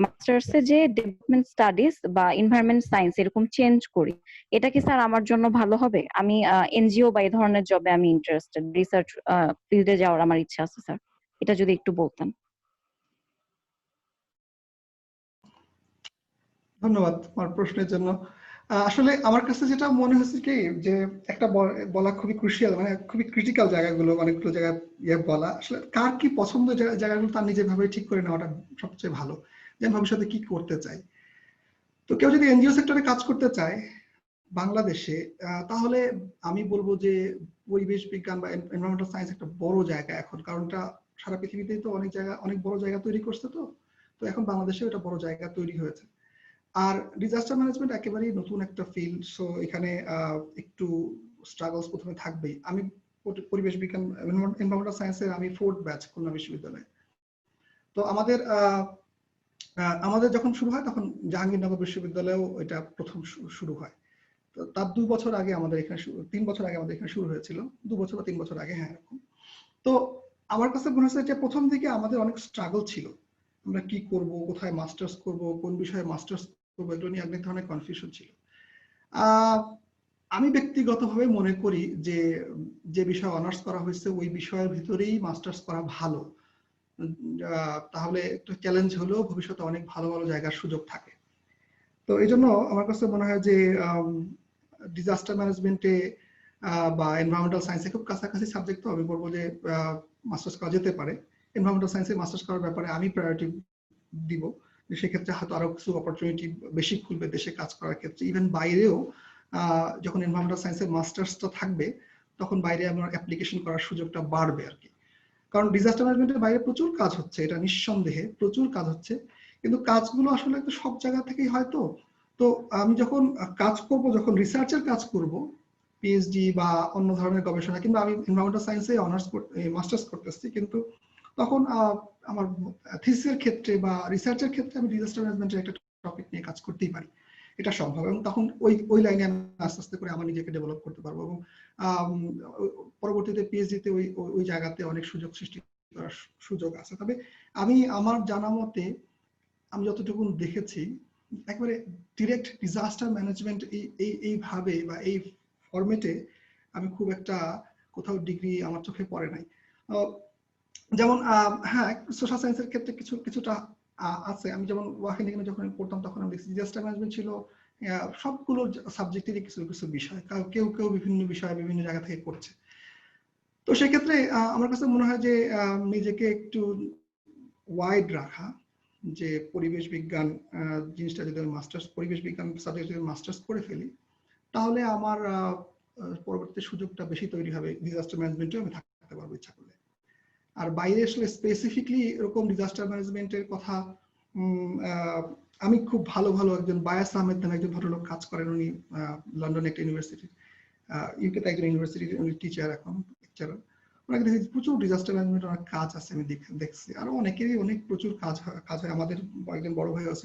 মাস্টার্সে যে ডেভেলপমেন্ট স্টাডিজ বা এনভায়রনমেন্ট সায়েন্স এরকম চেঞ্জ করি, এটা কি স্যার আমার জন্য ভালো হবে? আমি এনজিও বা এই ধরনের জবে আমি ইন্টারেস্টেড, রিসার্চ ফিল্ডে যাওয়ার আমার ইচ্ছা আছে স্যার, এটা যদি একটু বলতেন। ধন্যবাদ তোমার প্রশ্নের জন্য। আসলে আমার কাছে যেটা মনে হচ্ছে কি, যে একটা বলা খুবই ক্রুশিয়াল, মানে খুবই ক্রিটিক্যাল জায়গাগুলো, অনেকগুলো জায়গায় বলা, আসলে কার কি পছন্দ জায়গাগুলো তার নিজের ভাবে ঠিক করে নেওয়াটা সবচেয়ে ভালো, যে আমি ভবিষ্যতে কি করতে চাই। তো কেউ যদি এনজিও সেক্টরে কাজ করতে চায় বাংলাদেশে, তাহলে আমি বলবো যে পরিবেশ বিজ্ঞান বা এনভায়রনমেন্টাল সায়েন্স একটা বড় জায়গা এখন, কারণ এটা সারা পৃথিবীতেই তো অনেক বড় জায়গা তৈরি করছে। তো তো এখন বাংলাদেশে এটা বড় জায়গা তৈরি হয়েছে। আর ডিজাস্টার ম্যানেজমেন্ট একেবারেই নতুন একটা ফিল্ড, সো এখানে একটু স্ট্রাগলস প্রথমে থাকবেই। আমি পরিবেশ বিজ্ঞান এনভায়রনমেন্টাল সায়েন্সের আমি 4th ব্যাচ খুলনা বিশ্ববিদ্যালয়ে। তো আমাদের যখন শুরু হয় তখন জাহাঙ্গীরনগর বিশ্ববিদ্যালয়েও এটা প্রথম শুরু হয়। তো তার 2 বছর আগে আমাদের এখানে 3 বছর আগে আমাদের এখানে শুরু হয়েছিল, 2 বছর বা 3 বছর আগে, হ্যাঁ এরকম। তো আমার কাছে মনে হচ্ছে যে প্রথম দিকে আমাদের অনেক স্ট্রাগল ছিল, আমরা কি করব, কোথায় মাস্টার্স করব, কোন বিষয়ে মাস্টার্স করবো, এগুলো নিয়ে অনেক ধরনের কনফিউশন ছিল। আমি ব্যক্তিগতভাবে মনে করি যে যে বিষয়ে অনার্স করা হয়েছে ওই বিষয়ের ভিতরেই মাস্টার্স করা ভালো, তাহলে একটু চ্যালেঞ্জ হলেও ভবিষ্যতে অনেক ভালো ভালো জায়গার সুযোগ থাকে। তো এই জন্য আমার কাছে মনে হয় যে ডিজাস্টার ম্যানেজমেন্টে বা এনভায়রনমেন্টাল সায়েন্সে খুব কাছাকাছি সাবজেক্ট, তো আমি বলবো যে মাস্টার্স করা যেতে পারে। এনভায়রনমেন্টাল সায়েন্সে মাস্টার্স করার ব্যাপারে আমি প্রায়োরিটি দিব, যে সেক্ষেত্রে হয়তো আরো কিছু অপরচুনিটি বেশি খুলবে দেশে কাজ করার ক্ষেত্রে। ইভেন বাইরেও যখন এনভায়রনমেন্টাল সায়েন্সের মাস্টার্সটা থাকবে তখন বাইরে আমার অ্যাপ্লিকেশন করার সুযোগটা বাড়বে আর কি। কারণ ডিজাস্টার ম্যানেজমেন্টের বাইরে প্রচুর কাজ হচ্ছে, এটা নিঃসন্দেহে প্রচুর কাজ হচ্ছে, কিন্তু কাজগুলো আসলে সব জায়গা থেকেই হয়তো। তো আমি যখন কাজ করব, যখন রিসার্চের কাজ করব, পিএইচডি বা অন্য ধরনের গবেষণা, কিন্তু আমি এনভায়রনমেন্টাল সায়েন্সে অনার্স মাস্টার্স করতেছি, কিন্তু তখন আমার থিসিসের ক্ষেত্রে বা রিসার্চের ক্ষেত্রে আমি ডিজাস্টার ম্যানেজমেন্টের একটা টপিক নিয়ে কাজ করতেই পারি, এটা সম্ভব। এবং তখন ওই লাইনে আমি আস্তে আস্তে করে আমার নিজেকে ডেভেলপ করতে পারবো, এবং পরবর্তীতে পিএইচডিতে ওই জায়গাতে অনেক সুযোগ সৃষ্টি করার সুযোগ আছে। তবে আমি আমার জানা মতে, আমি যতটুকু দেখেছি, একবারে ডিরেক্ট ডিজাস্টার ম্যানেজমেন্ট এইভাবে বা এই ফরম্যাটে আমি খুব একটা কোথাও ডিগ্রি আমার চোখে পড়ে নাই। যেমন হ্যাঁ, সোশ্যাল সায়েন্সের ক্ষেত্রে কিছুটা আছে। আমি যেমন ওয়াকেনিংয়ে যখন পড়তাম তখন আমি দেখছি ডিজাস্টার ম্যানেজমেন্ট ছিল সবগুলো সাবজেক্টেরই কিছু কিছু বিষয়, কেউ কেউ বিভিন্ন বিষয় বিভিন্ন জায়গা থেকে করছে। তো সেক্ষেত্রে আমার কাছে মনে হয় যে নিজেকে একটু ওয়াইড রাখা, যে পরিবেশ বিজ্ঞান জিনিসটা যদি আমি পরিবেশ বিজ্ঞান সাবজেক্ট যদি মাস্টার্স করে ফেলি, তাহলে আমার পরবর্তী সুযোগটা বেশি তৈরি হবে, ডিজাস্টার ম্যানেজমেন্টে আমি থাকতে পারবো ইচ্ছা করলে। আর বাইরে আসলে স্পেসিফিকলি এরকম ডিজাস্টার ম্যানেজমেন্টের কথা, আমি খুব ভালো ভালো একজন বায়াস আহমেদ নামে একজন ভদ্রলোক কাজ করেন, উনি লন্ডনে একটা ইউনিভার্সিটি, ইউকেতে একজন ইউনিভার্সিটির উনি টিচার, এখন লেকচারার। ওনাকে দেখি প্রচুর ডিজাস্টার ম্যানেজমেন্ট অনেক কাজ আছে, আমি দেখছি আরো অনেকেরই অনেক প্রচুর কাজ হয়। আমাদের একজন বড় ভাই আছে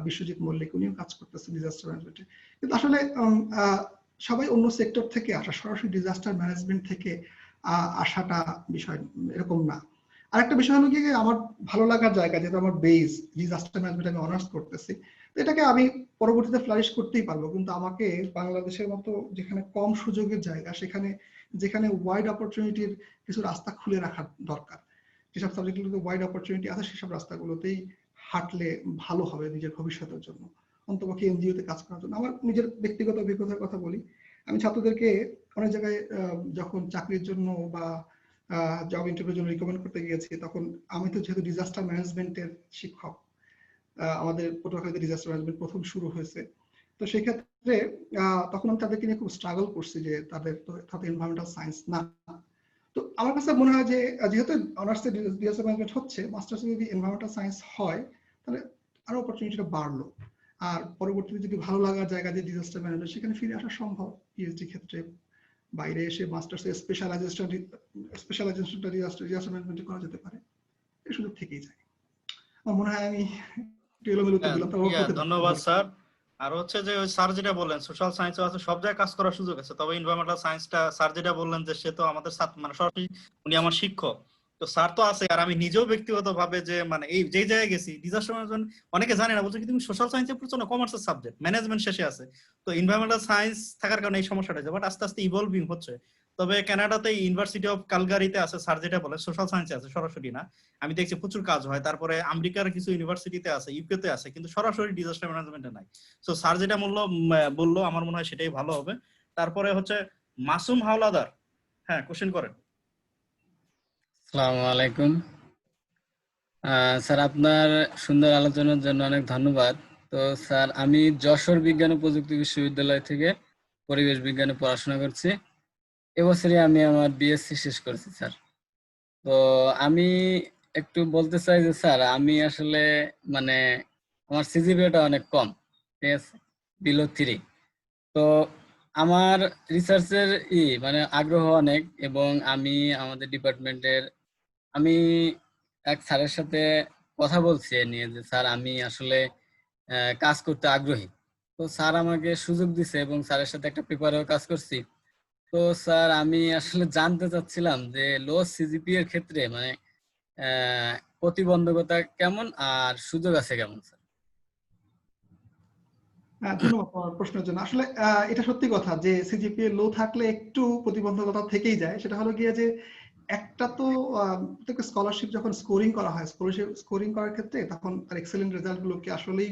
বিশ্বজিৎ মল্লিক, উনিও কাজ করতেছে ডিজাস্টার ম্যানেজমেন্টে। কিন্তু আসলে সবাই অন্য সেক্টর থেকে আসা, সরাসরি ডিজাস্টার ম্যানেজমেন্ট থেকে আসাটা বিষয় এরকম না। আরেকটা বিষয় হলো কি, আমার ভালো লাগার জায়গা, যেহেতু আমার বেস ডিজাস্টার ম্যানেজমেন্ট, আমি অনার্স করতেছি, এটাকে আমি পরবর্তীতে ফ্লারিশ করতেই পারবো। কিন্তু আমাকে বাংলাদেশের মতো যেখানে কম সুযোগের জায়গা, যেখানে ওয়াইড অপরচুনিটির কিছু রাস্তা খুলে রাখার দরকার, যেসব সাবজেক্টগুলোতে ওয়াইড অপরচুনিটি আছে সেসব রাস্তাগুলোতেই হাঁটলে ভালো হবে নিজের ভবিষ্যতের জন্য, অন্তপক্ষে এনজিওতে কাজ করার জন্য। আমার নিজের ব্যক্তিগত অভিজ্ঞতার কথা বলি, আমি ছাত্রদেরকে অনেক জায়গায় যখন চাকরির জন্য বা জব ইন্টারভিউর জন্য রিকমেন্ড করতে গিয়েছি, তখন আমি তো যেহেতু ডিজাস্টার ম্যানেজমেন্টের শিক্ষক, আমাদের পটুয়াখালীতে ডিজাস্টার ম্যানেজমেন্ট প্রথম শুরু হয়েছে, তো সেই ক্ষেত্রে তখন আমি তাদেরকে নিয়ে খুব স্ট্রাগল করছি যে তাদের তো এনভায়রনমেন্টাল সায়েন্স না। তো আমার কাছে মনে হয় যে যেহেতু অনার্সে ডিজাস্টার ম্যানেজমেন্ট হচ্ছে, মাস্টার্সে যদি এনভায়রনমেন্টাল সায়েন্স হয় তাহলে আরো অপরচুনিটিটা বাড়লো, আর পরবর্তীতে যদি ভালো লাগার জায়গা যে ডিজাস্টার ম্যানেজমেন্ট, সেখানে ফিরে আসা সম্ভব পিএইচডি ক্ষেত্রে, বাইরে এসে মাস্টার্সে স্পেশালাইজেশনটা ডিজাস্টার ম্যানেজমেন্টে করা যেতে পারে, এই সুযোগ থেকেই যায়। আমার মনে হয় আমি একটু এলোমেলো উত্তর দিলাম, তাও হতে ধন্যবাদ স্যার। আর হচ্ছে যে ওই স্যার যেটা বললেন সোশ্যাল সায়েন্স আছে, সব জায়গায় কাজ করার সুযোগ আছে, তবে এনভায়রনমেন্টাল সায়েন্সটা স্যার যেটা বললেন যে সে তো আমাদের ছাত্র, মানে সরাসরি উনি আমার শিক্ষক, তো স্যার তো আছে। আর আমি নিজেও ব্যক্তিগতভাবে যে মানে এই যে জায়গায় গেছি ডিজাস্টার ম্যানেজমেন্ট, অনেকে জানে না, বলছে কি তুমি সোশ্যাল সায়েন্সে পড়ছো না, কমার্সের সাবজেক্ট, ম্যানেজমেন্ট শেষে আছে। তো এনভায়রনমেন্টাল সায়েন্স থাকার কারণে এই সমস্যাটা হয়েছে, বাট আস্তে আস্তে ইভলভিং হচ্ছে। তবে কানাডাতে ইউনিভার্সিটি অফ ক্যালগারিতে আছে, স্যার যেটা বলে সোশ্যাল সায়েন্সে আছে, সরাসরি না। আমি দেখছি প্রচুর কাজ হয়। তারপরে আমেরিকার কিছু ইউনিভার্সিটিতে আছে, ইউকে তে আছে, কিন্তু সরাসরি ডিজাস্টার ম্যানেজমেন্টে নাই। তো স্যার যেটা বললো আমার মনে হয় সেটাই ভালো হবে। তারপরে হচ্ছে মাসুম হাওলাদার, হ্যাঁ কোশ্চেন করেন। আসসালামু আলাইকুম স্যার, আপনার সুন্দর আলোচনার জন্য অনেক ধন্যবাদ। তো স্যার, আমি যশোর বিজ্ঞান ও প্রযুক্তি বিশ্ববিদ্যালয় থেকে পরিবেশ বিজ্ঞানে পড়াশোনা করছি। এবছরই আমি আমার বিএসসি শেষ করেছি স্যার। তো আমি একটু বলতে চাই যে স্যার, আমি আসলে মানে আমার সিজিপিএটা অনেক কম, ঠিক আছে, বিলো 3। তো আমার রিসার্চের মানে আগ্রহ অনেক, এবং আমি আমাদের ডিপার্টমেন্টের আমি এক স্যারের সাথে কথা বলছি এ নিয়ে যে স্যার আমি আসলে কাজ করতে আগ্রহী। তো স্যার আমাকে সুযোগ দিছে এবং স্যারের সাথে একটা পেপারেও কাজ করছি। তো স্যার, আমি আসলে জানতে চাচ্ছিলাম যে লো সিজিপি এর ক্ষেত্রে মানে প্রতিবন্ধকতা কেমন আর সুযোগ আছে কেমন স্যার? ধন্যবাদ তোমার প্রশ্নের জন্য। আসলে এটা সত্যি কথা যে সিজিপিএ লো থাকলে একটু প্রতিবন্ধকতা থেকেই যায়। সেটা হলো গিয়ে যে একটা তো প্রত্যেকটা স্কলারশিপ যখন স্কোরিং করা হয়, স্কোরিং করার ক্ষেত্রে তখন তার এক্সেলেন্ট রেজাল্ট গুলোকে আসলেই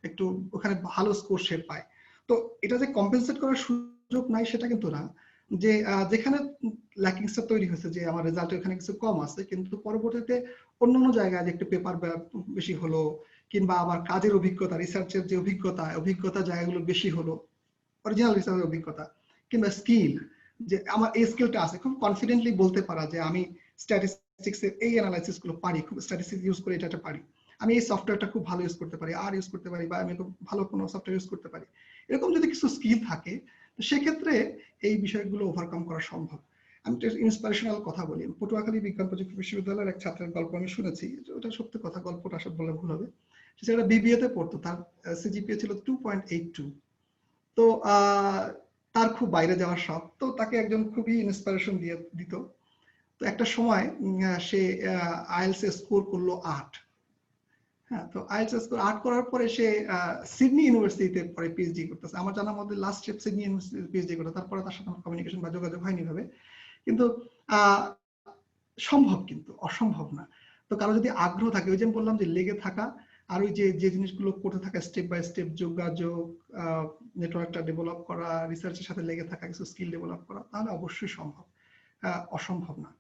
একটু ওখানে ভালো স্কোর সে পায়। তো এটা যে কম্পেনসেট করার সুযোগ নাই সেটা কিন্তু না, যে যেখানে ল্যাকিংসটা তৈরি হয়েছে যে আমার রেজাল্ট এখানে কিছু কম আছে, কিন্তু পরবর্তীতে অন্যান্য জায়গায় যে একটু পেপার বেশি হলো, কিংবা আমার কাজের অভিজ্ঞতা, রিসার্চের যে অভিজ্ঞতা জায়গাগুলো বেশি হলো, অরিজিনাল রিসার্চের অভিজ্ঞতা কিংবা স্কিল, যে আমার এই স্কিলটা আছে, খুব কনফিডেন্টলি বলতে পারা যে আমি স্ট্যাটিস্টিক্স এর এই অ্যানালাইসিস গুলো পারি, খুব স্ট্যাটিস্টিক্স ইউজ করে এটা পারি, আমি এই সফটওয়্যারটা খুব ভালো ইউজ করতে পারি, আর ইউজ করতে পারি, বা আমি খুব ভালো কোনো সফটওয়্যার ইউজ করতে পারি, এরকম যদি কিছু স্কিল থাকে, তো সেক্ষেত্রে এই বিষয়গুলো ওভারকাম করা সম্ভব। আমি ইন্সপিরেশনাল কথা বলি, পটুয়াখালী বিজ্ঞান প্রযুক্তি বিশ্ববিদ্যালয়ের এক ছাত্রের গল্প আমি শুনেছি, ওটা সত্যি কথা, গল্পটা আসলে বলে ভুল হবে। সেটা বিবিএ তে পড়তো, তার সিজিপিএ ছিল 2.82। তো তার খুব বাইরে যাওয়ার শখ, তো তাকে একজন খুবই ইন্সপিরেশন দিত। তো একটা সময় সে আইএলটিএস স্কোর করলো 8। হ্যাঁ, তো আইএলটিএস স্কোর 8 করার পরে সে সিডনি ইউনিভার্সিটিতে পরে পিএইচডি করতেছে। আমার জানার মধ্যে লাস্ট স্টেপ সিডনি ইউনিভার্সিটিতে পিএইচডি করতে, তারপরে তার সাথে আমার কমিউনিকেশন বা যোগাযোগ হয়নি ভাবে। কিন্তু সম্ভব, কিন্তু অসম্ভব না। তো কারো যদি আগ্রহ থাকে, ওই যে বললাম যে লেগে থাকা, আর ওই যে জিনিসগুলো করতে থাকা, স্টেপ বাই স্টেপ যোগাযোগ, নেটওয়ার্কটা ডেভেলপ করা, রিসার্চের সাথে লেগে থাকা, কিছু স্কিল ডেভেলপ করা, তাহলে অবশ্যই সম্ভব, অসম্ভব না।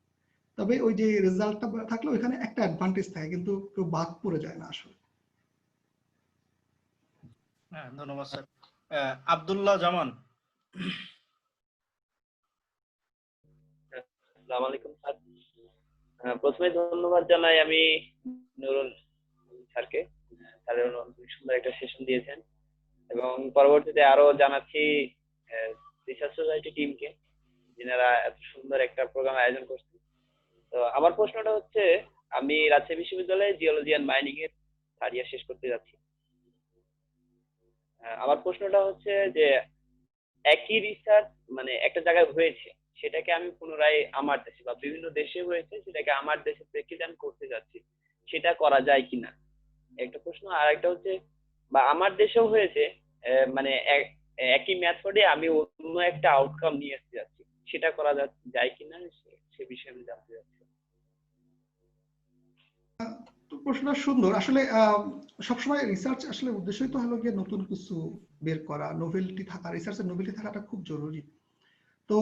তবে ওই যে রেজাল্টটা থাকলে ওইখানে একটা অ্যাডভান্টেজ থাকে, কিন্তু কেউ বাদ পড়ে যায় না আসলে। হ্যাঁ, ধন্যবাদ স্যার। আব্দুল্লাহ জামান। আসসালামু আলাইকুম স্যার। প্রথমে ধন্যবাদ জানাই আমি নুরুল স্যারকে, স্যারের অনেক সুন্দর একটা সেশন দিয়েছেন, এবং পরবর্তীতে আরো জানাচ্ছি রিসার্চ সোসাইটি টিমকে, যিনারা এত সুন্দর একটা প্রোগ্রাম আয়োজন করছেন। তো আমার প্রশ্নটা হচ্ছে, আমি রাজশাহী বিশ্ববিদ্যালয়ে জিওলজি অ্যান্ড মাইনিং এর 3rd ইয়ার শেষ করতে যাচ্ছি। আমার প্রশ্নটা হচ্ছে যে একই রিসার্চ মানে একটা জায়গায় হয়েছে, সেটাকে আমি পুনরায় আমার দেশে বা বিভিন্ন দেশে হয়েছে, সেটাকে আমার দেশে প্রেক্ষিতে আমি করতে যাচ্ছি, সেটা করা যায় কিনা একটা প্রশ্ন। আর একটা হচ্ছে, বা আমার দেশেও হয়েছে, মানে একই মেথডে আমি অন্য একটা আউটকাম নিয়ে আসতে যাচ্ছি, সেটা করা যায় কিনা সে বিষয়ে আমি জানতে চাচ্ছি। তো প্রশ্নটা সুন্দর। আসলে সবসময় রিসার্চ আসলে উদ্দেশ্যই তো হলো গিয়ে নতুন কিছু বের করা, নোভেলিটি থাকা, রিসার্চের নোভেলিটি থাকাটা খুব জরুরি। তো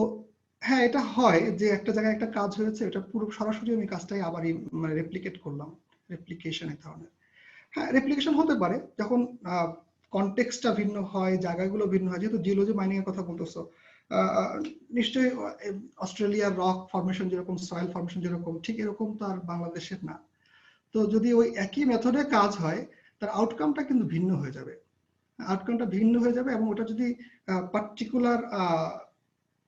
হ্যাঁ, এটা হয় যে একটা জায়গায় একটা কাজ হয়েছে, এটা পুরো সরাসরি আমি কাজটাই আবারই মানে রেপ্লিকেট করলাম, রেপ্লিকেশন এই ধরনের। হ্যাঁ, রেপ্লিকেশন হতে পারে যখন কনটেক্সটটা ভিন্ন হয়, জায়গাগুলো ভিন্ন হয়। যেহেতু জিওলজি মাইনিং এর কথা বলতেছো, নিশ্চয়ই অস্ট্রেলিয়ার রক ফরমেশন যেরকম, সয়েল ফরমেশন যেরকম, ঠিক এরকম তো আর বাংলাদেশের না। তো যদি ওই একই মেথডে কাজ হয়, তার আউটকামটা কিন্তু ভিন্ন হয়ে যাবে, আউটকামটা ভিন্ন হয়ে যাবে। এবং ওটা যদি পার্টিকুলার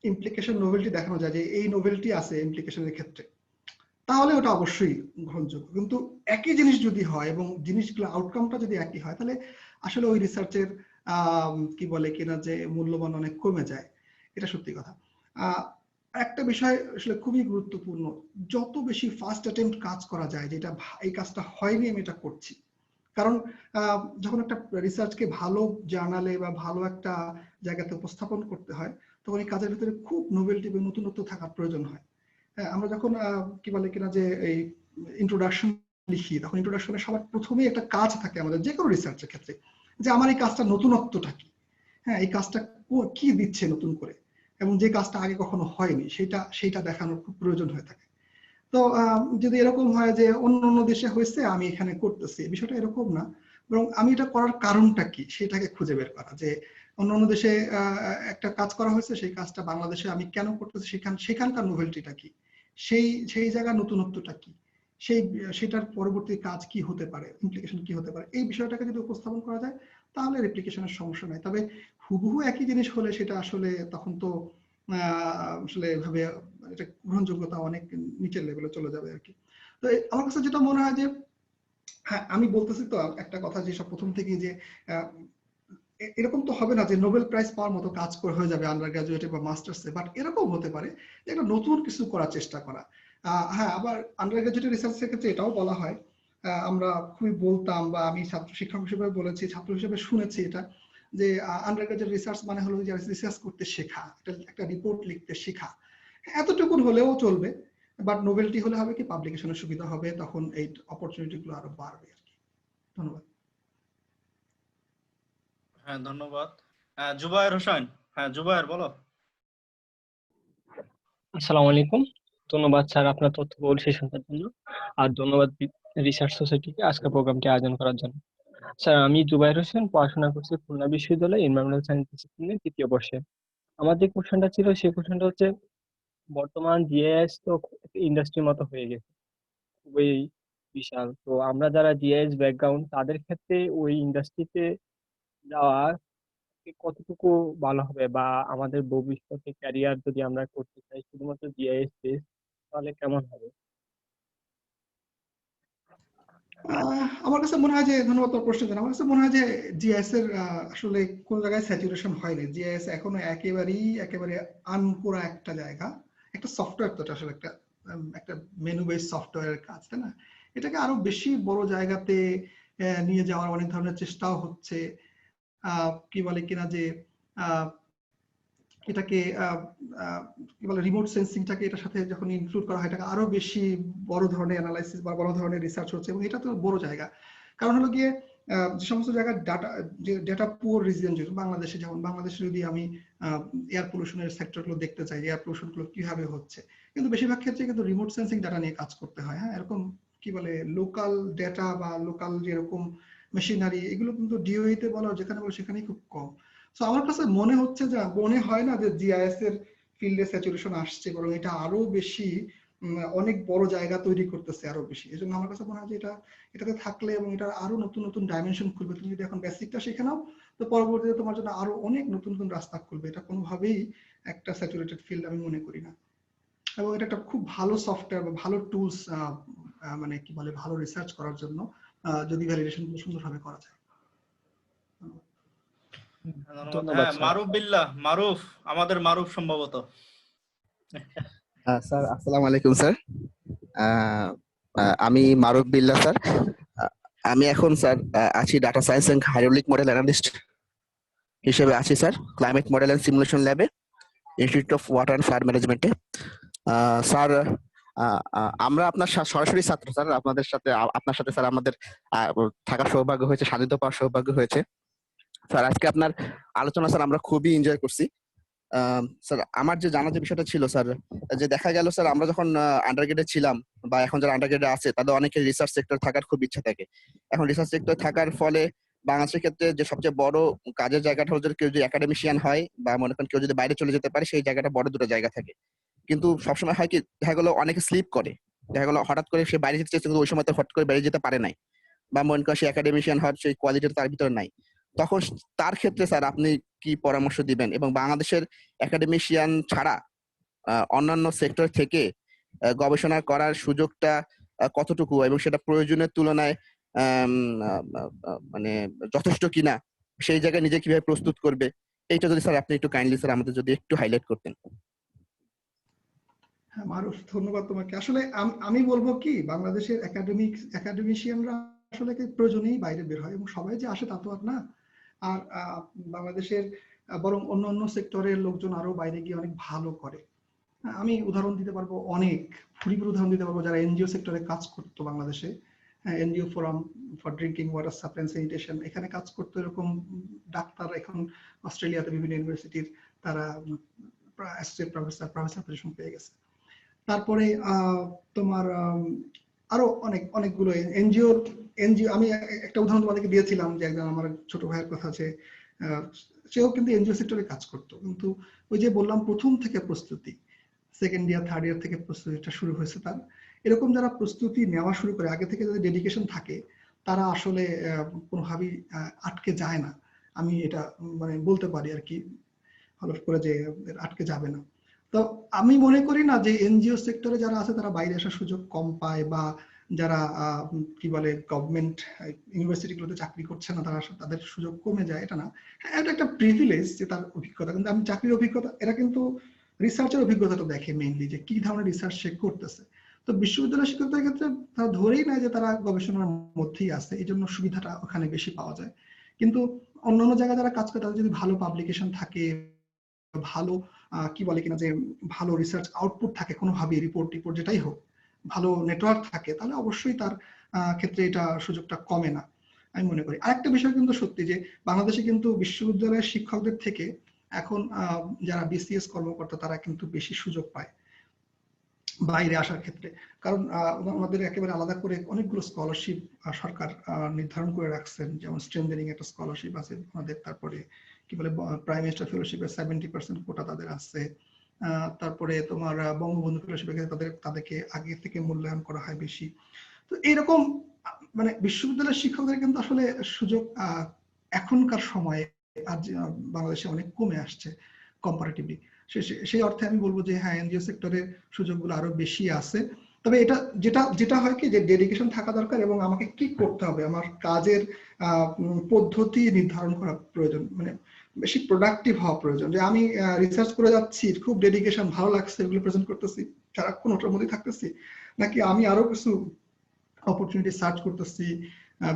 ইমপ্লিকেশন নোভেলটি দেখানো যায় যে এই নোভেলটি আছে ইমপ্লিকেশনের ক্ষেত্রে, তাহলে ওটা অবশ্যই গ্রহণযোগ্য। কিন্তু একই জিনিস যদি হয় এবং জিনিসগুলো আউটকামটা যদি একই হয়, তাহলে আসলে ওই রিসার্চের কি বলে কিনা যে মূল্যবান অনেক কমে যায়, এটা সত্যি কথা। একটা বিষয় আসলে খুবই গুরুত্বপূর্ণ, যত বেশি ফার্স্ট অ্যাটেম্প্ট কাজ করা যায়, যেটা এই কাজটা হয়নি আমি এটা করছি। কারণ যখন একটা রিসার্চকে ভালো জার্নালে বা ভালো একটা জায়গাতে উপস্থাপন করতে হয়, তখন এই কাজের ভিতরে খুব নোভেলটি বা নতুনত্ব থাকার প্রয়োজন হয়। আমরা যখন কি বলে কিনা যে এই ইন্ট্রোডাকশন লিখি, তখন ইন্ট্রোডাকশনে সবার প্রথমেই একটা কাজ থাকে আমাদের যে কোনো রিসার্চের ক্ষেত্রে, যে আমার এই কাজটা নতুনত্বটা কি, হ্যাঁ এই কাজটা কি দিচ্ছে নতুন করে, এবং যে কাজটা আগে কখনো হয়নি সেটা দেখানোর খুব প্রয়োজন হয়ে থাকে। তো যদি এরকম হয় যে অন্য অন্য দেশে হয়েছে আমি এখানে করতেছি, বিষয়টা এরকম না, বরং আমি এটা করার কারণটা কি সেটাকে খুঁজে বের করা, যে অন্য অন্য দেশে একটা কাজ করা হয়েছে, সেই কাজটা বাংলাদেশে আমি কেন করতেছি, সেখানকার নোভেলটিটা কি, সেই জায়গার নতুনত্বটা কি, সেটার পরবর্তী কাজ কি হতে পারে, ইমপ্লিকেশন কি হতে পারে, এই বিষয়টাকে যদি উপস্থাপন করা যায় তাহলে রেপ্লিকেশনের সমস্যা নাই। তবে হুবহু একই জিনিস হলে সেটা আসলে তখন তো আসলে এভাবে এটা গ্রহণযোগ্যতা অনেক নিচের লেভেলে চলে যাবে আর কি। তো আমার কাছে যেটা মনে হয় যে, হ্যাঁ আমি বলতেছি তো একটা কথা যে সব প্রথম থেকে যে এরকম তো হবে না যে নোবেল প্রাইজ পাওয়ার মতো কাজ করে হয়ে যাবে আন্ডার গ্রাজুয়েটে বা মাস্টার্সে, বাট এরকম হতে পারে যে একটা নতুন কিছু করার চেষ্টা করা। হ্যাঁ, আবার আন্ডার গ্রাজুয়েট রিসার্চের ক্ষেত্রে এটাও বলা হয়, আমরা খুবই বলতাম বা আমি ছাত্র শিক্ষক হিসেবে বলেছি, ছাত্র হিসেবে শুনেছি এটা, যে আন্ডার গ্রাজুয়েট রিসার্চ মানে হলো যে রিসার্চ করতে শেখা, একটা রিপোর্ট লিখতে শেখা, এতটুকুন হলেও চলবে। বাট নোবেলটি হলে হবে কি পাবলিকেশনের সুবিধা হবে, তখন এই অপরচুনিটি গুলো আরো বাড়বে আর কি। ধন্যবাদ। হ্যাঁ, ধন্যবাদ। জুবায়ের হোসেন, হ্যাঁ জুবায়ের বলো। আসসালামু আলাইকুম। ধন্যবাদ স্যার আপনার তথ্যবহুল সেশনটার জন্য, আর ধন্যবাদ রিসার্চ সোসাইটিকে আজকের প্রোগ্রামটি আয়োজন করার জন্য। স্যার আমি জুবাইর হোসেন, পড়াশোনা করছি খুলনা বিশ্ববিদ্যালয়ে এনভায়রনমেন্টাল সায়েন্স ডিসিপ্লিনে 3য় বর্ষে। আমার যে কোশ্চেনটা ছিল সেই কোশ্চেনটা হচ্ছে, বর্তমান জিআইএস তো ইন্ডাস্ট্রির মতো হয়ে গেছে, খুবই বিশাল। তো আমরা যারা জিআইএস ব্যাকগ্রাউন্ড তাদের ক্ষেত্রে ওই ইন্ডাস্ট্রিতে যাওয়া কতটুকু ভালো হবে, বা আমাদের ভবিষ্যতে ক্যারিয়ার যদি আমরা করতে চাই শুধুমাত্র জিআইএস বেস, তাহলে কেমন হবে? আমার কাছে মনে হয় যে, ধন্যবাদ তোর প্রশ্নের জন্য। আমার কাছে মনে হয় যে জিআইএস এর আসলে কোন জায়গায় স্যাচুরেশন হয়নি। জিআইএস এখনো একেবারে আনপুরা একটা জায়গা, একটা সফটওয়্যার, তো এটা আসলে একটা মেনু বেস সফটওয়্যারের কাজ, তাই না? এটাকে আরো বেশি বড় জায়গাতে নিয়ে যাওয়ার অনেক ধরনের চেষ্টাও হচ্ছে। কি বলে কিনা যে এটাকে কি বলে রিমোট সেন্সিংটাকে এটার সাথে যখন ইনক্লুড করা হয়, এটাকে আরো বেশি বড় ধরনের অ্যানালাইসিস বা বড় ধরনের রিসার্চ হচ্ছে, এবং এটা তো বড় জায়গা। কারণ হলো গিয়ে যে সমস্ত জায়গায় ডেটা পুয়ার রিজিয়ন, যেহেতু বাংলাদেশে, যেমন বাংলাদেশে যদি আমি এয়ার পলিউশনের সেক্টরগুলো দেখতে চাই, এয়ার পলিউশন গুলো কিভাবে হচ্ছে, কিন্তু বেশিরভাগ ক্ষেত্রে কিন্তু রিমোট সেন্সিং ডাটা নিয়ে কাজ করতে হয়। হ্যাঁ, এরকম কি বলে লোকাল ডেটা বা লোকাল যেরকম মেশিনারি, এগুলো কিন্তু ডিওই তে বলো যেখানে বলো সেখানেই খুব কম। তো আমার কাছে মনে হচ্ছে যে, মনে হয় না যে জিআইএস এর ফিল্ডে স্যাচুরেশন আসছে, বরং এটা আরো বেশি অনেক বড় জায়গা তৈরি করতেছে আরো বেশি। এজন্য আমার কাছে মনে হয় যে এটাতে থাকলে এবং এটা আরো নতুন নতুন ডাইমেনশন খুলবে। তুমি যদি এখন বেসিকটা শিখে নাও, তো পরবর্তীতে তোমার জন্য আরো অনেক নতুন নতুন রাস্তা খুলবে। এটা কোনোভাবেই একটা স্যাচুরেটেড ফিল্ড আমি মনে করি না। এবং এটা একটা খুব ভালো সফটওয়্যার বা ভালো টুলস, মানে কি বলে, ভালো রিসার্চ করার জন্য, যদি ভ্যালিডেশন গুলো সুন্দরভাবে করা যায়। ধন্যবাদ হ্যাঁ, স্যার। মারুফ বিল্লাহ, মারুফ, আমাদের মারুফ সম্ভবত। স্যার আসসালামু আলাইকুম স্যার। আমি মারুফ বিল্লাহ স্যার। আমি এখন স্যার আছি data science and hydrologic model analyst হিসেবে আছি sir, climate model and simulation ল্যাবে, institute of water and fire ম্যানেজমেন্টে। স্যার আমরা আপনার সরাসরি ছাত্র স্যার, আপনার সাথে স্যার আমাদের থাকার সৌভাগ্য হয়েছে, সান্নিধ্য পাওয়ার সৌভাগ্য হয়েছে স্যার। আজকে আপনার আলোচনা স্যার আমরা খুবই এনজয় করছি। স্যার আমার যে জানার যে বিষয়টা ছিল স্যার, যে দেখা গেল স্যার আমরা যখন আন্ডারগ্রেডে ছিলাম বা এখন যারা আন্ডারগ্রেডে আছে তাদের অনেকের রিসার্চ সেক্টর থাকার খুব ইচ্ছা থাকে। এখন রিসার্চ সেক্টর থাকার ফলে বাংলাদেশের ক্ষেত্রে যে সবচেয়ে বড় কাজের জায়গাটা হচ্ছে কেউ যদি একাডেমিশিয়ান হয় বা মনে করেন কেউ যদি বাইরে চলে যেতে পারে, সেই জায়গাটা বড় দুটো জায়গা থাকে। কিন্তু সবসময় হয় কি, দেখা গেলো অনেকে স্লিপ করে, দেখা গেলো হঠাৎ করে সে বাইরে যেতে চাইছে কিন্তু ওই সময় তো হঠাৎ করে বাইরে যেতে পারে নাই, বা মনে করেন সে একাডেমিশিয়ান হওয়ার সেই কোয়ালিটি তার ভিতরে নাই। তখন তার ক্ষেত্রে স্যার আপনি কি পরামর্শ দিবেন, এবং বাংলাদেশের একাডেমিশিয়ান ছাড়া অন্যান্য সেক্টর থেকে গবেষণা করার সুযোগটা কতটুকু এবং সেটা প্রয়োজনের তুলনায় মানে যথেষ্ট কিনা, সেই জায়গায় নিজে কিভাবে প্রস্তুত করবে, এইটা যদি স্যার আপনি একটু কাইন্ডলি স্যার আমাদের যদি একটু হাইলাইট করতেন। হ্যাঁ মারুফ, ধন্যবাদ তোমাকে। আসলে আমি বলবো কি, বাংলাদেশের একাডেমিশিয়ানরা আসলে প্রয়োজনেই বাইরে বের হয়, এবং সবাই যে আসে তা তো আর না। আর বাংলাদেশের বরং অন্য অন্য সেক্টরের লোকজন আরো বাইরে গিয়ে অনেক ভালো করে। আমি উদাহরণ দিতে পারবো, অনেক ভুরিভুরি উদাহরণ দিতে পারবো যারা এনজিও সেক্টরে কাজ করতো বাংলাদেশে। NGO forum for drinking water supply and sanitation, এখানে কাজ করতো এরকম ডাক্তার এখন অস্ট্রেলিয়াতে বিভিন্ন ইউনিভার্সিটির তারা অ্যাসোসিয়েট প্রফেসর পজিশন পেয়ে গেছে। তারপরে তোমার আরো অনেকগুলো এনজিও আমি একটা উদাহরণ তোমাদেরকে দিয়েছিলাম যে একজন আমার ছোট ভাইয়ের কথা, যে সেও কিন্তু এনজিও সেক্টরে কাজ করতো, কিন্তু ওই যে বললাম প্রথম থেকে প্রস্তুতি, সেকেন্ড ইয়ার থার্ড ইয়ার থেকে প্রস্তুতিটা শুরু হয়েছে তার। এরকম যারা প্রস্তুতি নেওয়া শুরু করে আগে থেকে, যাদের ডেডিকেশন থাকে, তারা আসলে কোনোভাবেই আটকে যায় না। আমি এটা মানে বলতে পারি আর কি হলফ করে যে আটকে যাবে না। তো আমি মনে করি না যে এনজিও সেক্টরে যারা আছে তারা বাইরে আসার সুযোগ কম পায়, বা যারা কি বলে গভর্নমেন্ট ইউনিভার্সিটিগুলোতে চাকরি করছে না তাদের সুযোগ কমে যায়, এটা না। হ্যাঁ, এটা একটা প্রিভিলেজ যে তার অভিজ্ঞতা, কিন্তু আমি চাকরির অভিজ্ঞতা, এরা কিন্তু রিসার্চের অভিজ্ঞতাটা দেখে মেইনলি, যে কি ধরনের রিসার্চ সে করতেছে। তো বিশ্ববিদ্যালয় শিক্ষকদের ক্ষেত্রে তারা ধরেই নেয় যে তারা গবেষণার মধ্যেই আছে, এই জন্য সুবিধাটা ওখানে বেশি পাওয়া যায়। কিন্তু অন্যান্য জায়গায় যারা কাজ করে তাদের যদি ভালো পাবলিকেশন থাকে, ভালো কি বলে কিনা যে ভালো রিসার্চ আউটপুট থাকে, কোনোভাবে রিপোর্ট যেটাই হোক, ভালো নেটওয়ার্ক থাকে, তাহলে অবশ্যই তার ক্ষেত্রে এটা সুযোগটা কমে না আমি মনে করি। আরেকটা বিষয় কিন্তু সত্যি যে বাংলাদেশে কিন্তু বিশ্ববিদ্যালয়ের শিক্ষকদের থেকে এখন যারা বিসিএস কর্মকর্তা তারা কিন্তু বেশি সুযোগ পায় বাইরে আসার ক্ষেত্রে। কারণ আমাদের একেবারে আলাদা করে অনেকগুলো স্কলারশিপ সরকার নির্ধারণ করে রাখছেন, যেমন স্ট্রেনথেনিং একটা স্কলারশিপ আছে আমাদের, তারপরে কি বলে প্রাইম মিনিস্টার ফেলোশিপের 70% কোটা তাদের আছে, তারপরে তোমার বঙ্গবন্ধু ফেলোশিপের ক্ষেত্রে তাদেরকে আগে থেকে মূল্যায়ন করা হয় বেশি। তো এরকম মানে বিশ্ববিদ্যালয়ের শিক্ষকদের কিন্তু আসলে সুযোগ এখনকার সময়ে আজ বাংলাদেশে অনেক কমে আসছে কম্পারেটিভলি। সেই অর্থে আমি বলবো যে হ্যাঁ, এনজিও সেক্টরে সুযোগগুলো আরো বেশি আছে। তবে এটা যেটা হয় কি, যে ডেডিকেশন থাকা দরকার, এবং আমাকে কি করতে হবে, আমার কাজের পদ্ধতি নির্ধারণ করা প্রয়োজন, মানে বেশি প্রোডাক্টিভ হওয়া প্রয়োজন। যে আমি রিসার্চ করে যাচ্ছি, খুব ডেডিকেশন, ভালো লাগছে, এগুলো প্রেজেন্ট করতেছি, সারাক্ষণ ওটার মধ্যে থাকতেছি, নাকি আমি আরো কিছু অপরচুনিটি সার্চ করতেছি,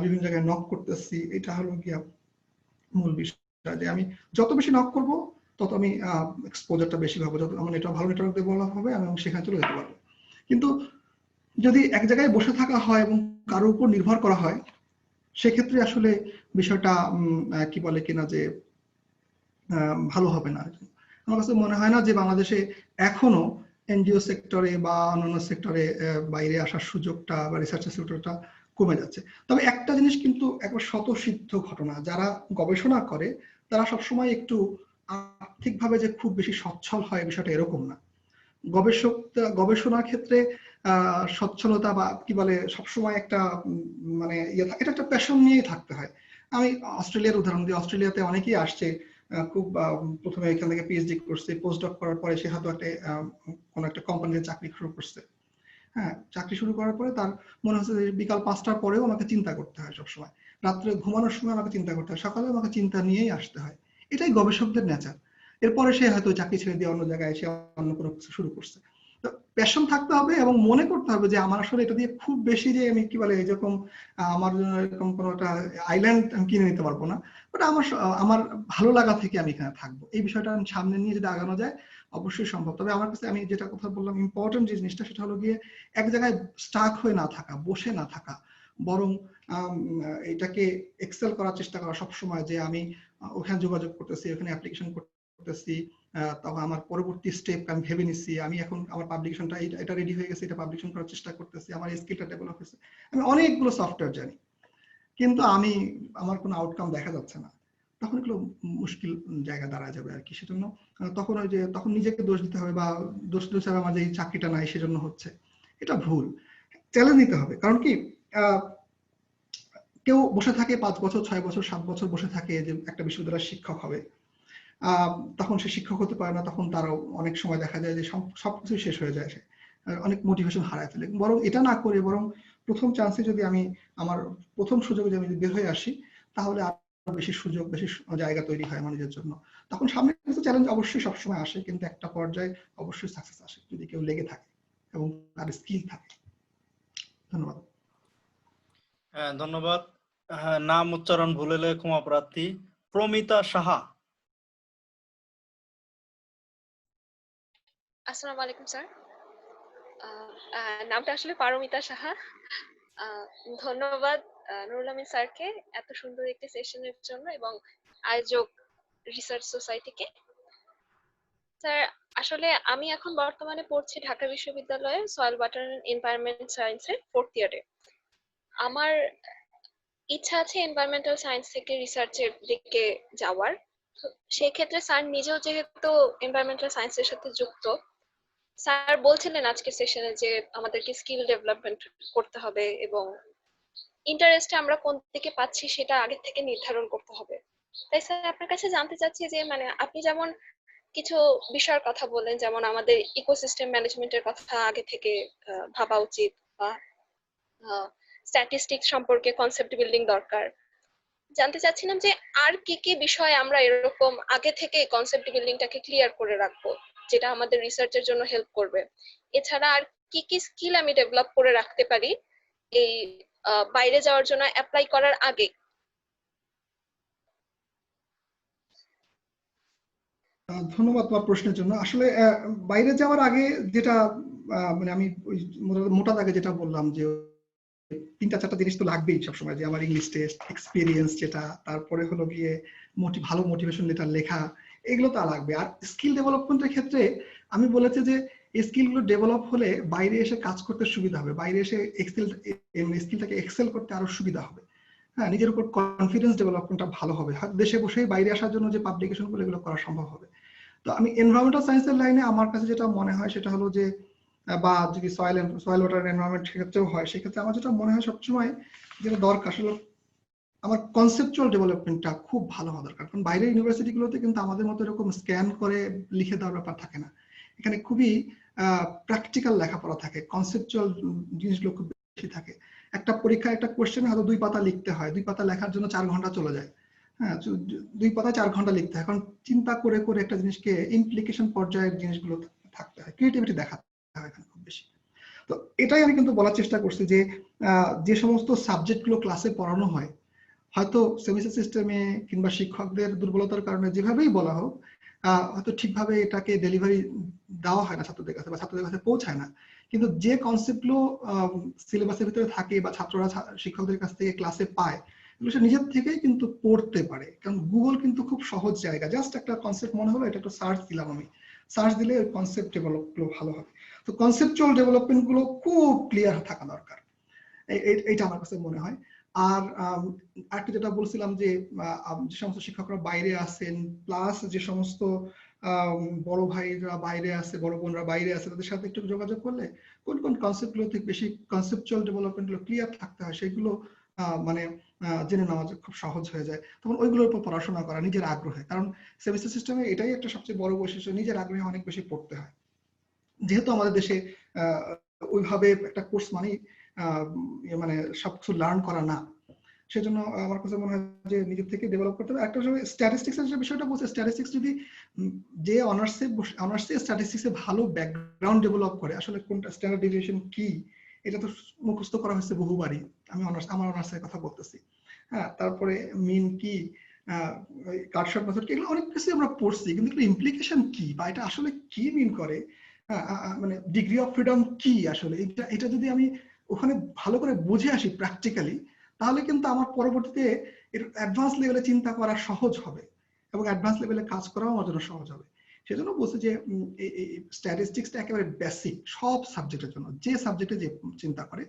বিভিন্ন জায়গায় নক করতেছি। এটা হলো গিয়া মূল বিষয়, যে আমি যত বেশি নক করব তত আমি এক্সপোজারটা বেশি পাবো, যত আমার নেটওয়ার্ক ভালো নেটওয়ার্ক দিয়ে বলা হবে আমি সেখানে চলে যেতে পারবো। কিন্তু যদি এক জায়গায় বসে থাকা হয় এবং কারোর উপর নির্ভর করা হয়, সেক্ষেত্রে আসলে বিষয়টা কি বলে কিনা যে ভালো হবে না। আমার কাছে মনে হয় না যে বাংলাদেশে এখনো এনজিও সেক্টরে বা অন্যান্য সেক্টরে বাইরে আসার সুযোগটা বা রিসার্চের সেক্টরটা কমে যাচ্ছে। তবে একটা জিনিস কিন্তু একবার স্বতঃসিদ্ধ ঘটনা, যারা গবেষণা করে তারা সবসময় একটু আর্থিকভাবে যে খুব বেশি সচ্ছল হয় বিষয়টা এরকম না। গবেষণার ক্ষেত্রে সচ্ছলতা বা কি বলে সবসময় একটা মানে এটা একটা প্যাশন নিয়েই থাকতে হয়। আমি অস্ট্রেলিয়ার উদাহরণ দিই, অস্ট্রেলিয়াতে অনেকেই আসছে খুব প্রথমে এখান থেকে পিএইচডি করছে, পোস্টডক করার পরে সে হয়তো একটা কোনো একটা কোম্পানিতে চাকরি শুরু করছে। হ্যাঁ, চাকরি শুরু করার পরে তার মনে হচ্ছে যে বিকাল 5টার পরেও আমাকে চিন্তা করতে হয়, সবসময় রাত্রে ঘুমানোর সময় আমাকে চিন্তা করতে হয়, সকালে আমাকে চিন্তা নিয়েই আসতে হয়। এটাই গবেষকদের নেচার। এরপরে সে হয়তো চাকরি ছেড়ে দিয়ে অন্য জায়গায় এসে অন্য কোনো কিছু শুরু করছে। তো প্যাশন থাকতে হবে এবং মনে করতে হবে যে আমার আসলে এটা দিয়ে খুব বেশি যে আমি কি বলে এরকম আমার জন্য এরকম কোনো একটা আইল্যান্ড আমি কিনে নিতে পারবো না, বাট আমার ভালো লাগা থেকে আমি এখানে থাকবো। এই বিষয়টা আমি সামনে নিয়ে যদি আগানো যায় অবশ্যই সম্ভব। তবে আমার কাছে আমি যেটা কথা বললাম ইম্পর্টেন্ট যে জিনিসটা, সেটা হলো গিয়ে এক জায়গায় স্টাক হয়ে না থাকা, বসে না থাকা, বরং এটাকে এক্সেল করার চেষ্টা করা সবসময়, যে আমি ওখানে যোগাযোগ করতেছি, ওখানে অ্যাপ্লিকেশন করতেছি, তখন আমার পরবর্তী স্টেপ আমি ভেবে নিচ্ছি, আমি এখন আমার পাবলিকেশনটা এটা রেডি হয়ে গেছে, এটা পাবলিকেশন করার চেষ্টা করতেছি, আমার স্কিলটা ডেভেলপ হয়েছে, আমি অনেকগুলো সফটওয়্যার জানি, কিন্তু আমার কোনো আউটকাম দেখা যাচ্ছে না, তখন এগুলো মুশকিল জায়গা দাঁড়ায় যাবে আর কি। সেজন্য তখন নিজেকে দোষ দিতে হবে বা দোষ আমার যে এই চাকরিটা নাই সেজন্য হচ্ছে, এটা ভুল। চ্যালেঞ্জ নিতে হবে, কারণ কি কেউ বসে থাকে 5 বছর 6 বছর 7 বছর বসে থাকে যে একটা বিশ্ববিদ্যালয়ের শিক্ষক হবে, তখন সে শিক্ষক হতে পারে না, তখন তারও অনেক সময় দেখা যায় যে সবকিছু শেষ হয়ে যায়, সে অনেক মোটিভেশন হারায় ফেলে। বরং এটা না করে বরং প্রথম চান্সে যদি আমি আমার প্রথম সুযোগে যদি আমি বের হয়ে আসি, তাহলে আরো বেশি সুযোগ বেশি জায়গা তৈরি হয় আমার নিজের জন্য। তখন সামনে কিছু চ্যালেঞ্জ অবশ্যই সবসময় আসে, কিন্তু একটা পর্যায়ে অবশ্যই সাকসেস আসে যদি কেউ লেগে থাকে এবং তার স্কিল থাকে। ধন্যবাদ। ধন্যবাদ। নাম উচ্চারণ ভুল হলে ক্ষমা প্রার্থী। প্রমিতা সাহা। আসসালামু আলাইকুম স্যার। নামটা আসলে পারমিতা সাহা। ধন্যবাদ নুরুল আমিন স্যারকে এত সুন্দর একটি সেশনের জন্য এবং আয়োজক রিসার্চ সোসাইটিকে। স্যার আসলে আমি এখন বর্তমানে পড়ছি ঢাকা বিশ্ববিদ্যালয়ে সয়েল ওয়াটার এনভায়রনমেন্ট সায়েন্সের 4th ইয়ারে। আমার ইচ্ছা আছে এনভায়রনমেন্টাল সায়েন্স থেকে রিসার্চের দিকে যাওয়ার। সেই ক্ষেত্রে স্যার নিজেও যেহেতু এনভায়রনমেন্টাল সায়েন্সের সাথে যুক্ত, স্যার বলছিলেন আজকে সেশনে যে আমাদেরকে স্কিল ডেভেলপমেন্ট করতে হবে এবং ইন্টারেস্টে আমরা কোন দিকে পাচ্ছি সেটা আগে থেকে নির্ধারণ করতে হবে। তাই স্যার আপনার কাছে জানতে চাচ্ছি যে মানে আপনি যেমন কিছু বিষয়ের কথা বললেন, যেমন আমাদের ইকোসিস্টেম ম্যানেজমেন্টের কথা আগে থেকে ভাবা উচিত বা স্ট্যাটিস্টিক্স সম্পর্কে কনসেপ্ট বিল্ডিং দরকার। জানতে চাচ্ছিলাম যে আর কি কি বিষয় আমরা এরকম আগে থেকে কনসেপ্ট বিল্ডিংটাকে ক্লিয়ার করে রাখবো যেটা আমাদের রিসার্চের জন্য হেল্প করবে। এছাড়া আর কি কি স্কিল আমি ডেভেলপ করে রাখতে পারি এই বাইরে যাওয়ার জন্য অ্যাপ্লাই করার আগে। ধন্যবাদ তোমার প্রশ্নের জন্য। আসলে বাইরে যাওয়ার আগে যেটা মানে আমি মোটা দাগে যেটা বললাম যে 3-4টা জিনিস তো লাগবেই সবসময়, যে আমার ইংলিশ টেস্ট, এক্সপিরিয়েন্স যেটা, তারপরে হলো গিয়ে ভালো মোটিভেশন লেটার লেখা, এগুলো তো লাগবে। আর স্কিল ডেভেলপমেন্টের ক্ষেত্রে আমি বলেছি যে এই স্কিলগুলো ডেভেলপ হলে বাইরে এসে কাজ করতে সুবিধা হবে, বাইরে এসে স্কিলটাকে এক্সেল করতে আরো সুবিধা হবে। হ্যাঁ, নিজের উপর কনফিডেন্স ডেভেলপমেন্টটা ভালো হবে, দেশে বসেই বাইরে আসার জন্য যে পাবলিকেশন গুলো এগুলো করা সম্ভব হবে। তো আমি এনভায়রনমেন্টাল সায়েন্সের লাইনে আমার কাছে যেটা মনে হয় সেটা হলো যে, বা যদি সয়েল ওয়াটার এনভায়রনমেন্ট ক্ষেত্রেও হয়, সেক্ষেত্রে আমার যেটা মনে হয় সবসময় যেটা দরকার আসলে আমার কনসেপচুয়াল ডেভেলপমেন্টটা খুব ভালো হওয়া দরকার। কারণ বাইরের ইউনিভার্সিটিগুলোতে কিন্তু আমাদের মতো এরকম স্ক্যান করে লিখে দেওয়ার ব্যাপার থাকে না, এখানে খুবই প্র্যাকটিক্যাল লেখাপড়া থাকে, কনসেপচুয়াল জিনিসগুলো খুব বেশি থাকে। একটা পরীক্ষা একটা কোশ্চেন হয়তো 2 পাতা লিখতে হয়, 2 পাতা লেখার জন্য 4 ঘন্টা চলে যায়। হ্যাঁ, 2 পাতা 4 ঘন্টা লিখতে হয়, কারণ চিন্তা করে করে একটা জিনিসকে ইমপ্লিকেশন পর্যায়ের জিনিসগুলো থাকতে হয়, ক্রিয়েটিভিটি দেখাতে হয় এখানে খুব বেশি। তো এটাই আমি কিন্তু বলার চেষ্টা করছি যে যে সমস্ত সাবজেক্টগুলো ক্লাসে পড়ানো হয়, হয়তো সেমিস্টার সিস্টেমে কিংবা শিক্ষকদের দুর্বলতার কারণে যেভাবেই বলা হোক, হয়তো ঠিকভাবে এটাকে ডেলিভারি দেওয়া হয় না ছাত্রদের কাছে বা ছাত্রদের কাছে পৌঁছায় না, কিন্তু যে কনসেপ্টগুলো সিলেবাসের ভিতরে থাকে বা ছাত্ররা শিক্ষকদের কাছ থেকে ক্লাসে পায়, এগুলো সে নিজের থেকেই কিন্তু পড়তে পারে। কারণ গুগল কিন্তু খুব সহজ জায়গা, জাস্ট একটা কনসেপ্ট মনে হলো, এটা একটা সার্চ দিলাম, আমি সার্চ দিলে কনসেপ্ট ডেভেলপ গুলো ভালো হবে। তো কনসেপচুয়াল ডেভেলপমেন্ট গুলো খুব ক্লিয়ার থাকা দরকার, এইটা আমার কাছে মনে হয়। আর আরেকটা যেটা বলছিলাম যে যে সমস্ত শিক্ষকরা বাইরে আছেন, প্লাস যে সমস্ত বড় ভাইরা বাইরে আছে, বড় বোনরা বাইরে আছে, তাদের সাথে একটু যোগাযোগ করলে কোন কোন কনসেপ্ট গুলো থেকে বেশি কনসেপচুয়াল ডেভেলপমেন্ট গুলো ক্লিয়ার থাকতে হয় সেগুলো মানে জেনে নেওয়া খুব সহজ হয়ে যায়। তখন ওইগুলোর উপর পড়াশোনা করা নিজের আগ্রহে, কারণ সেমিস্টার সিস্টেমে এটাই একটা সবচেয়ে বড় বৈশিষ্ট্য, নিজের আগ্রহে অনেক বেশি পড়তে হয়। যেহেতু আমাদের দেশে ওইভাবে একটা কোর্স মানেই মানে সবকিছু লার্ন করা না, সেজন্য আমার কাছে মনে হয় যে নিজের থেকে ডেভেলপ করতে হবে। একটা স্ট্যাটিস্টিক্স এর যে বিষয়টা বলছে, স্ট্যাটিস্টিক্স যদি যে অনার্সে স্ট্যাটিস্টিক্সে ভালো ব্যাকগ্রাউন্ড ডেভেলপ করে, আসলে কোনটা স্ট্যান্ডার্ড ডেভিয়েশন কি এটা তো মুখস্থ করা হয়েছে বহুবারই, আমি আমার অনার্সের কথা বলতেছি। হ্যাঁ, তারপরে মিন কি, কাটশট মেথড কি, এগুলো অনেক কিছু আমরা পড়ছি, কিন্তু ইমপ্লিকেশন কি বা এটা আসলে কি মিন করে, মানে ডিগ্রি অফ ফ্রিডম কি আসলে, এটা যদি আমি ওখানে ভালো করে বুঝে আসি প্র্যাকটিক্যালি, তাহলে কিন্তু আমার পরবর্তীতে এর অ্যাডভান্স লেভেলে চিন্তা করা সহজ হবে এবং অ্যাডভান্স লেভেলে কাজ করাও আমার জন্য সহজ হবে। সেজন্য বলছি যে স্ট্যাটিস্টিক্সটা একেবারে বেসিক সব সাবজেক্টের জন্য, যে সাবজেক্টে যে চিন্তা করে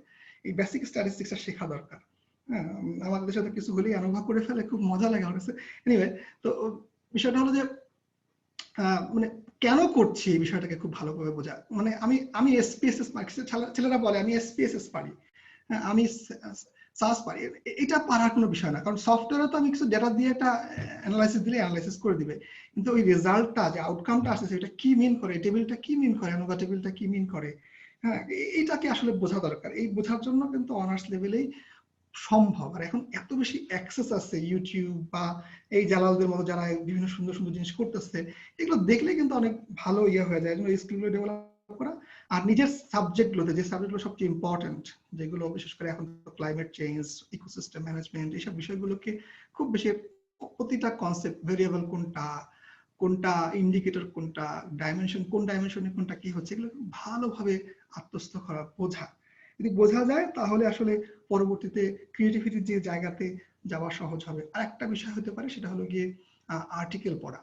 এই বেসিক স্ট্যাটিস্টিক্সটা শেখা দরকার। হ্যাঁ, আমাদের সাথে কিছু হলেই অনুভব করে ফেলে, খুব মজা লাগে আমার কাছে। এনিওয়ে, তো বিষয়টা হলো যে মানে কেন করছি এই বিষয়টাকে খুব ভালোভাবে বোঝা। মানে আমি এসপিএসএস পারি, ছেলেরা বলে আমি এসপিএসএস পারি, আমি সাস পারি, এটা পারার কোনো বিষয় না, কারণ সফটওয়্যারে তো আমি কিছু ডেটা দিয়ে একটা অ্যানালাইসিস দিলে অ্যানালাইসিস করে দিবে, কিন্তু ওই রেজাল্টটা যে আউটকামটা আসছে সেটা কি মিন করে, টেবিলটা কি মিন করে, অ্যানোভা টেবিলটা কি মিন করে, হ্যাঁ এইটাকে আসলে বোঝা দরকার। এই বোঝার জন্য কিন্তু অনার্স লেভেলেই সম্ভব। আর এখন এত বেশি অ্যাক্সেস আছে ইউটিউব বা এই জালালদের মতো যারা বিভিন্ন সুন্দর সুন্দর জিনিস করতেছে, এগুলো দেখলে কিন্তু অনেক ভালো ইয়ে হয়ে যায় এই স্কিলগুলো ডেভেলপ করা। আর নিজের সাবজেক্টগুলোতে যে সাবজেক্টগুলো সবচেয়ে ইম্পর্টেন্ট, যেগুলো বিশেষ করে এখন ক্লাইমেট চেঞ্জ, ইকোসিস্টেম ম্যানেজমেন্ট, এইসব বিষয়গুলোকে খুব বেশি প্রতিটা কনসেপ্ট, ভেরিয়েবল কোনটা, কোনটা ইন্ডিকেটর, কোনটা ডাইমেনশন, কোন ডাইমেনশনে কোনটা কি হচ্ছে, এগুলো ভালোভাবে আত্মস্থ করা, বোঝা। যদি বোঝা যায় তাহলে আসলে পরবর্তীতে ক্রিয়েটিভিটির যে জায়গাতে যাওয়া সহজ হবে। আর একটা বিষয় হতে পারে সেটা হলো গিয়ে আর্টিকেল পড়া,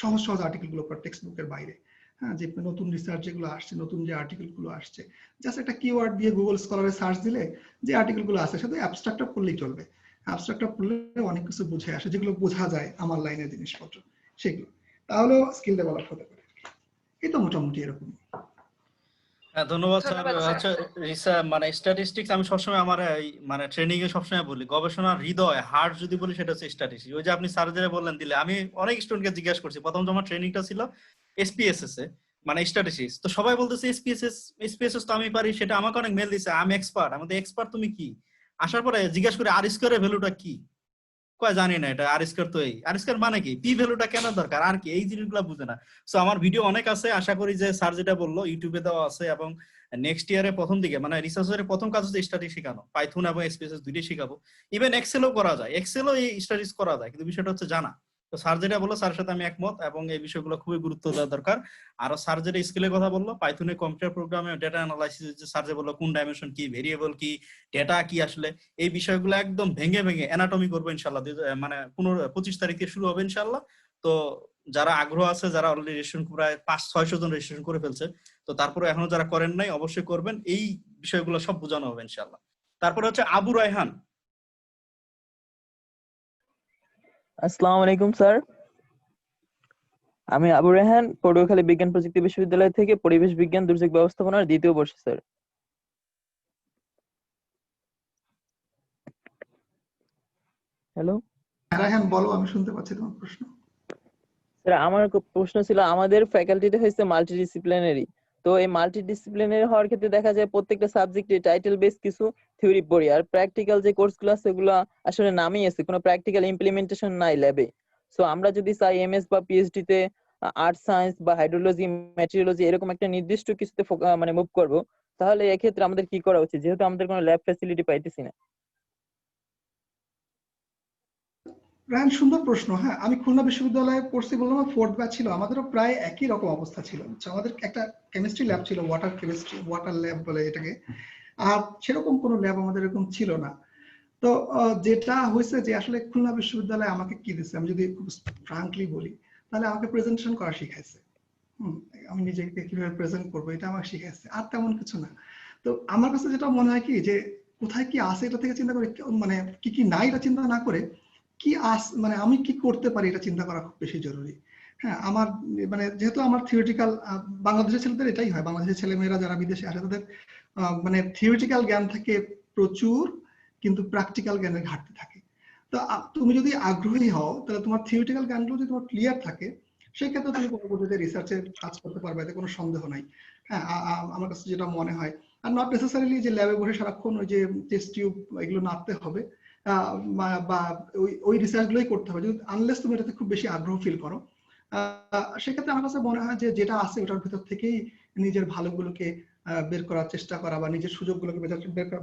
সহজ সহজ আর্টিকেল গুলো পড়া টেক্সট বুকের বাইরে। হ্যাঁ, যে নতুন রিসার্চ যেগুলো আসছে, নতুন যে আর্টিকেল গুলো আসছে, জাস্ট একটা কিওয়ার্ড দিয়ে গুগল স্কলারে সার্চ দিলে যে আর্টিকেল গুলো আসে শুধু অ্যাবস্ট্রাক্টটা পড়লেই চলবে। অ্যাবস্ট্রাক্টটা পড়লে অনেক কিছু বুঝে আসে, যেগুলো বোঝা যায় আমার লাইনের জিনিসপত্র সেগুলো, তাহলেও স্কিল ডেভেলপ হতে পারে। এই তো মোটামুটি এরকম। হ্যাঁ, ধন্যবাদ স্যার। ধন্যবাদ স্যার। হচ্ছে মানে স্ট্যাটিস্টিক্স আমি সবসময় আমার মানে ট্রেনিং এ সবসময় বলি, গবেষণার হৃদয় হার্ট যদি বলি সেটা হচ্ছে স্ট্যাটিস্টিক্স। ওই যে আপনি স্যার বললেন দিলে, আমি অনেক স্টুডেন্টকে জিজ্ঞাসা করছি, প্রথম যখন ট্রেনিংটা ছিল এসপিএসএস এ মানে স্ট্যাটিস্টিক্স, তো সবাই বলতেছে এসপিএসএস তো আমি পারি, সেটা আমাকে অনেক মেল দিছে, আমি এক্সপার্ট। আমাদের এক্সপার্ট তুমি কি? আসার পরে জিজ্ঞাসা করে আর স্কয়ারের ভ্যালুটা কি, কয় জানি না, এটা আর স্কয়ার তো এই আর স্কয়ার মানে কি, পি ভ্যালুটা কেন দরকার, আর কি, এই জিনিসগুলো বুঝে না। সো আমার ভিডিও অনেক আছে, আশা করি যে স্যার যেটা বললো ইউটিউবে দেওয়া আছে, এবং নেক্সট ইয়ারে প্রথম দিকে মানে রিসার্চের প্রথম কাজ হচ্ছে স্ট্যাটিস্টিক্স শেখানো, পাইথন এবং এসপিএসএস দুইটাই শেখাবো। ইভেন এক্সেলও করা যায়, এক্সেলও এই স্ট্যাটিস্টিক্স করা যায়, কিন্তু বিষয়টা হচ্ছে জানা। তো স্যার যেটা বললো, স্যারের সাথে আমি একমত, এবং এই বিষয়গুলো খুবই গুরুত্ব দেওয়া দরকার। আর স্যার যেটা স্কিলের কথা বললো, পাইথনে কম্পিউটার প্রোগ্রামে ডেটা অ্যানালাইসিস, যে স্যার যে বললো কোন ডাইমেনশন কি, ভেরিয়েবল কি, ডেটা কি, আসলে এই বিষয়গুলো একদম ভেঙে ভেঙে অ্যানাটমি করবো ইনশাল্লাহ। মানে 25 তারিখ থেকে শুরু হবে ইনশাল্লাহ। তো যারা আগ্রহ আছে, যারা অলরেডি রেজিস্ট্রেশন প্রায় 500-600 জন রেজিস্ট্রেশন করে ফেলছে, তো তারপরে এখনো যারা করেন নাই অবশ্যই করবেন, এই বিষয়গুলো সব বোঝানো হবে ইনশাল্লাহ। তারপরে হচ্ছে আবু রায়হান। আসসালামু আলাইকুম স্যার, আমি আবু রায়হান, পটুয়াখালী বিজ্ঞান প্রযুক্তি বিশ্ববিদ্যালয় থেকে পরিবেশ বিজ্ঞান দুর্যোগ ব্যবস্থাপনার 2য় বর্ষে স্যার। হ্যালো রায়হান বলো, আমি শুনতে পাচ্ছি তোমার প্রশ্ন। স্যার, আমার প্রশ্ন ছিল, আমাদের ফ্যাকাল্টিতে হয়েছে মাল্টিডিসিপ্লিনারি, তো এই মাল্টিডিসিপ্লিনারি হওয়ার ক্ষেত্রে দেখা যায় প্রত্যেকটা সাবজেক্টে টাইটেল বেস কিছু থিওরি পড়ি, আর প্র্যাকটিক্যাল যে কোর্সগুলো আছে সেগুলো আসলে নামই আছে, কোনো প্র্যাকটিক্যাল ইমপ্লিমেন্টেশন নাই ল্যাবে। সো আমরা যদি চাই এমএস বা পিএইচডি তে আর্থ সায়েন্স বা হাইড্রোলজি, ম্যাটেরিওলজি এরকম একটা নির্দিষ্ট কিছুতে মানে মুভ করব, তাহলে এক্ষেত্রে আমাদের কি করা উচিত, যেহেতু আমাদের কোনো ল্যাব ফ্যাসিলিটি পাইতেছি না? রায়হান, সুন্দর প্রশ্ন। হ্যাঁ, আমি খুলনা বিশ্ববিদ্যালয়ে পড়ছি, বললাম ফোর্থ ব্যাচ ছিল, আমাদেরও প্রায় একই রকম অবস্থা ছিল। আমাদের একটা কেমিস্ট্রি ল্যাব ছিল, ওয়াটার কেমিস্ট্রি, ওয়াটার ল্যাব বলে এটাকে, আর সেরকম কোনো ল্যাব আমাদের এরকম ছিল না। তো যেটা হয়েছে যে আসলে খুলনা বিশ্ববিদ্যালয়ে আমাকে কি দিচ্ছে, আমি যদি খুব ফ্রাঙ্কলি বলি, তাহলে আমাকে প্রেজেন্টেশন করা শিখাইছে। আমি নিজেকে কিভাবে প্রেজেন্ট করবো এটা আমাকে শিখাইছে, আর তেমন কিছু না। তো আমার কাছে যেটা মনে হয় কি, যে কোথায় কি আছে এটা থেকে চিন্তা করে, মানে কি কি নাই এটা চিন্তা না করে কি মানে আমি কি করতে পারি এটা চিন্তা করা খুব বেশি জরুরি। হ্যাঁ, আমার মানে যেহেতু আমার থিওরিটিক্যাল, বাংলাদেশের ছেলেদের এটাই হয়, বাংলাদেশের ছেলেমেয়েরা যারা বিদেশে আসে তাদের মানে থিওরিটিক্যাল জ্ঞান থেকে প্রচুর, কিন্তু প্র্যাকটিক্যাল জ্ঞানের ঘাটতি থাকে। তো তুমি যদি আগ্রহী হও, তাহলে তোমার থিওরিটিক্যাল জ্ঞানগুলো যদি তোমার ক্লিয়ার থাকে, সেক্ষেত্রে তুমি পরবর্তীতে রিসার্চে কাজ করতে পারবে, এতে কোনো সন্দেহ নাই। হ্যাঁ, আমার কাছে যেটা মনে হয়, আর নট নেসেসারিলি যে ল্যাবে বসে সারাক্ষণ ওই যে টেস্ট টিউব এগুলো নাড়তে হবে, বা ওই রিসার্চ গুলোই করতে হবে, আনলেস তুমি এটাতে খুব বেশি আগ্রহ ফিল করো। সেক্ষেত্রে আমার কাছে মনে হয় যে যেটা আছে ওটার ভিতর থেকেই নিজের ভালোগুলোকে বের করার চেষ্টা করা, বা নিজের সুযোগগুলোকে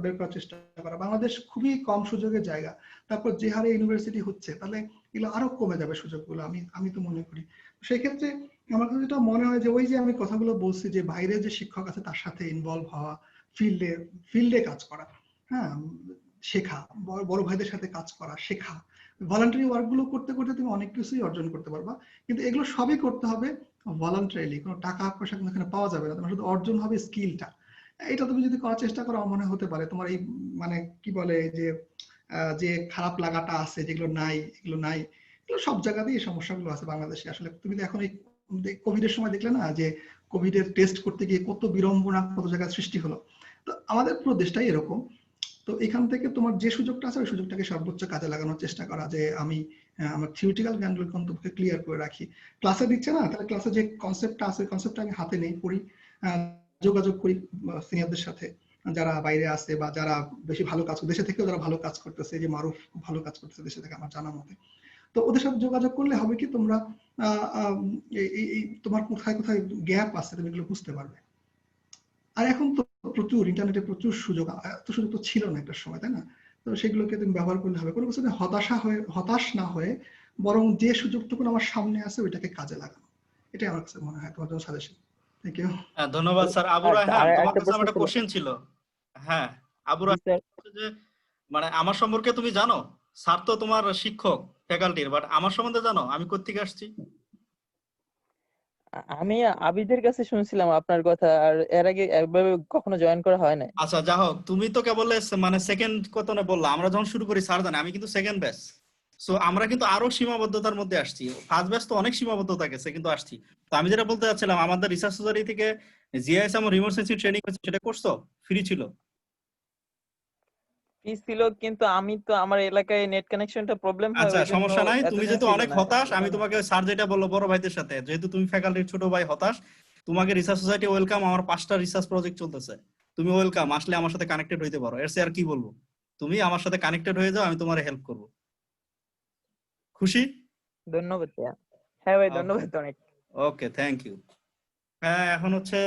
বের করার চেষ্টা করা। বাংলাদেশ খুবই কম সুযোগের জায়গা, তারপর যে হারে ইউনিভার্সিটি হচ্ছে, তাহলে এগুলো আরো কমে যাবে সুযোগগুলো, আমি তো মনে করি। সেই ক্ষেত্রে আমার কাছে যেটা মনে হয় যে ওই যে আমি কথাগুলো বলছি, যে বাইরে যে শিক্ষক আছে তার সাথে ইনভলভ হওয়া, ফিল্ডে কাজ করা, হ্যাঁ, শেখা, বড় ভাইদের সাথে কাজ করা, শেখা, ভলান্টারি ওয়ার্ক গুলো করতে করতে তুমি অনেক কিছুই অর্জন করতে পারবা, কিন্তু এগুলো সবই করতে হবে ভলান্টারিলি, কোনো টাকা পয়সা কিন্তু এখানে পাওয়া যাবে না, তোমার শুধু অর্জন হবে স্কিলটা। এটা তুমি যদি করার চেষ্টা করো আমার মনে হতে পারে তোমার এই মানে কি বলে যে যে খারাপ লাগাটা আছে, যেগুলো নাই এগুলো নাই, এগুলো সব জায়গাতেই এই সমস্যাগুলো আছে বাংলাদেশে। আসলে তুমি তো এখন এই কোভিড এর সময় দেখলে না যে কোভিড এর টেস্ট করতে গিয়ে কত বিড়ম্বনা কত জায়গায় সৃষ্টি হলো। তো আমাদের পুরো দেশটাই এরকম। তো এখান থেকে তোমার যে সুযোগটা আছে ওই সুযোগটাকে সর্বোচ্চ কাজে লাগানোর চেষ্টা করা, যে আমি আমার থিওরিটিক্যাল জ্ঞানগুলো কমপক্ষে ক্লিয়ার করে রাখি। ক্লাসে দিচ্ছে না, তাহলে ক্লাসে যে কনসেপ্টটা আছে কনসেপ্টটা আমি হাতে নেই, পড়ি, যোগাযোগ করি সিনিয়রদের সাথে যারা বাইরে আছে বা যারা বেশি ভালো কাজ, দেশে থেকেও যারা ভালো কাজ করতেছে, যে মারুফ খুব ভালো কাজ করতেছে দেশে থেকে আমার জানা মতে। তো ওদের সাথে যোগাযোগ করলে হবে কি তোমরা এই তোমার কোথায় কোথায় গ্যাপ আছে তুমি এগুলো বুঝতে পারবে। আর এখন তো প্রচুর ইন্টারনেটে প্রচুর সুযোগ, এত সুযোগ তো ছিল না একটা সময়, তাই না? তো সেগুলোকে তুমি ব্যবহার করলে হবে, কোনো কিছু হতাশ না হয়ে বরং যে সুযোগটুকু আমার সামনে আছে ওইটাকে কাজে লাগানো, এটাই আমার কাছে মনে হয় তোমার জন্য সাজেশন। Thank you. ধন্যবাদ স্যার। আবু রায়হান, তোমার কাছে আমার একটা কোশ্চেন ছিল। হ্যাঁ আবু রায়হান, যে মানে আমার সম্পর্কে তুমি জানো, স্যার তো তোমার শিক্ষক ফ্যাকাল্টির, বাট আমার সম্বন্ধে জানো আমি কোত্থেকে আসছি? আমি আবিদের কাছে শুনছিলাম আপনার কথা, আর এর আগে একবার কখনো জয়েন করা হয় না। আচ্ছা যা হোক, তুমি তো কেবল মানে সেকেন্ড কত না বললা, আমরা যখন শুরু করি স্যার জানে আমি কিন্তু সেকেন্ড ব্যাচ। সো আমরা কিন্তু আরো সীমাবদ্ধতার মধ্যে আসছি, ফার্স্ট ব্যাচ তো অনেক সীমাবদ্ধতা গেছে কিন্তু আসছি। তো আমি যেটা বলতে চাচ্ছিলাম, আমাদের রিসার্চ সোসাইটি থেকে জিআইএস এবং রিমোট সেন্সিং ট্রেনিং হচ্ছে, সেটা করছো? ফ্রি ছিল? ফ্রি ছিল, কিন্তু আমি তো আমার এলাকায় নেট কানেকশনটা প্রবলেম হয়, আচ্ছা ওই জন্য সমস্যা নাই, তুমি এতদিন যেহেতু ছিল অনেক না। হতাশ, আমি তোমাকে স্যার যেটা বললো বড় ভাইদের সাথে, যেহেতু তুমি ফ্যাকাল্টির ছোট ভাই হতাশ, তোমাকে রিসার্চ সোসাইটি ওয়েলকাম। আমার 5টা রিসার্চ প্রজেক্ট চলতেছে, তুমি ওয়েলকাম, আসলে আমার সাথে কানেক্টেড হইতে পারো। এর চেয়ে আর কি বলবো, তুমি আমার সাথে কানেক্টেড হয়ে যাও, আমি তোমার হেল্প করব। খুশি? ধন্যবাদ ভাইয়া। হ্যাঁ ভাই, ধন্যবাদ অনেক। ওকে, থ্যাংক ইউ। হ্যাঁ এখন হচ্ছে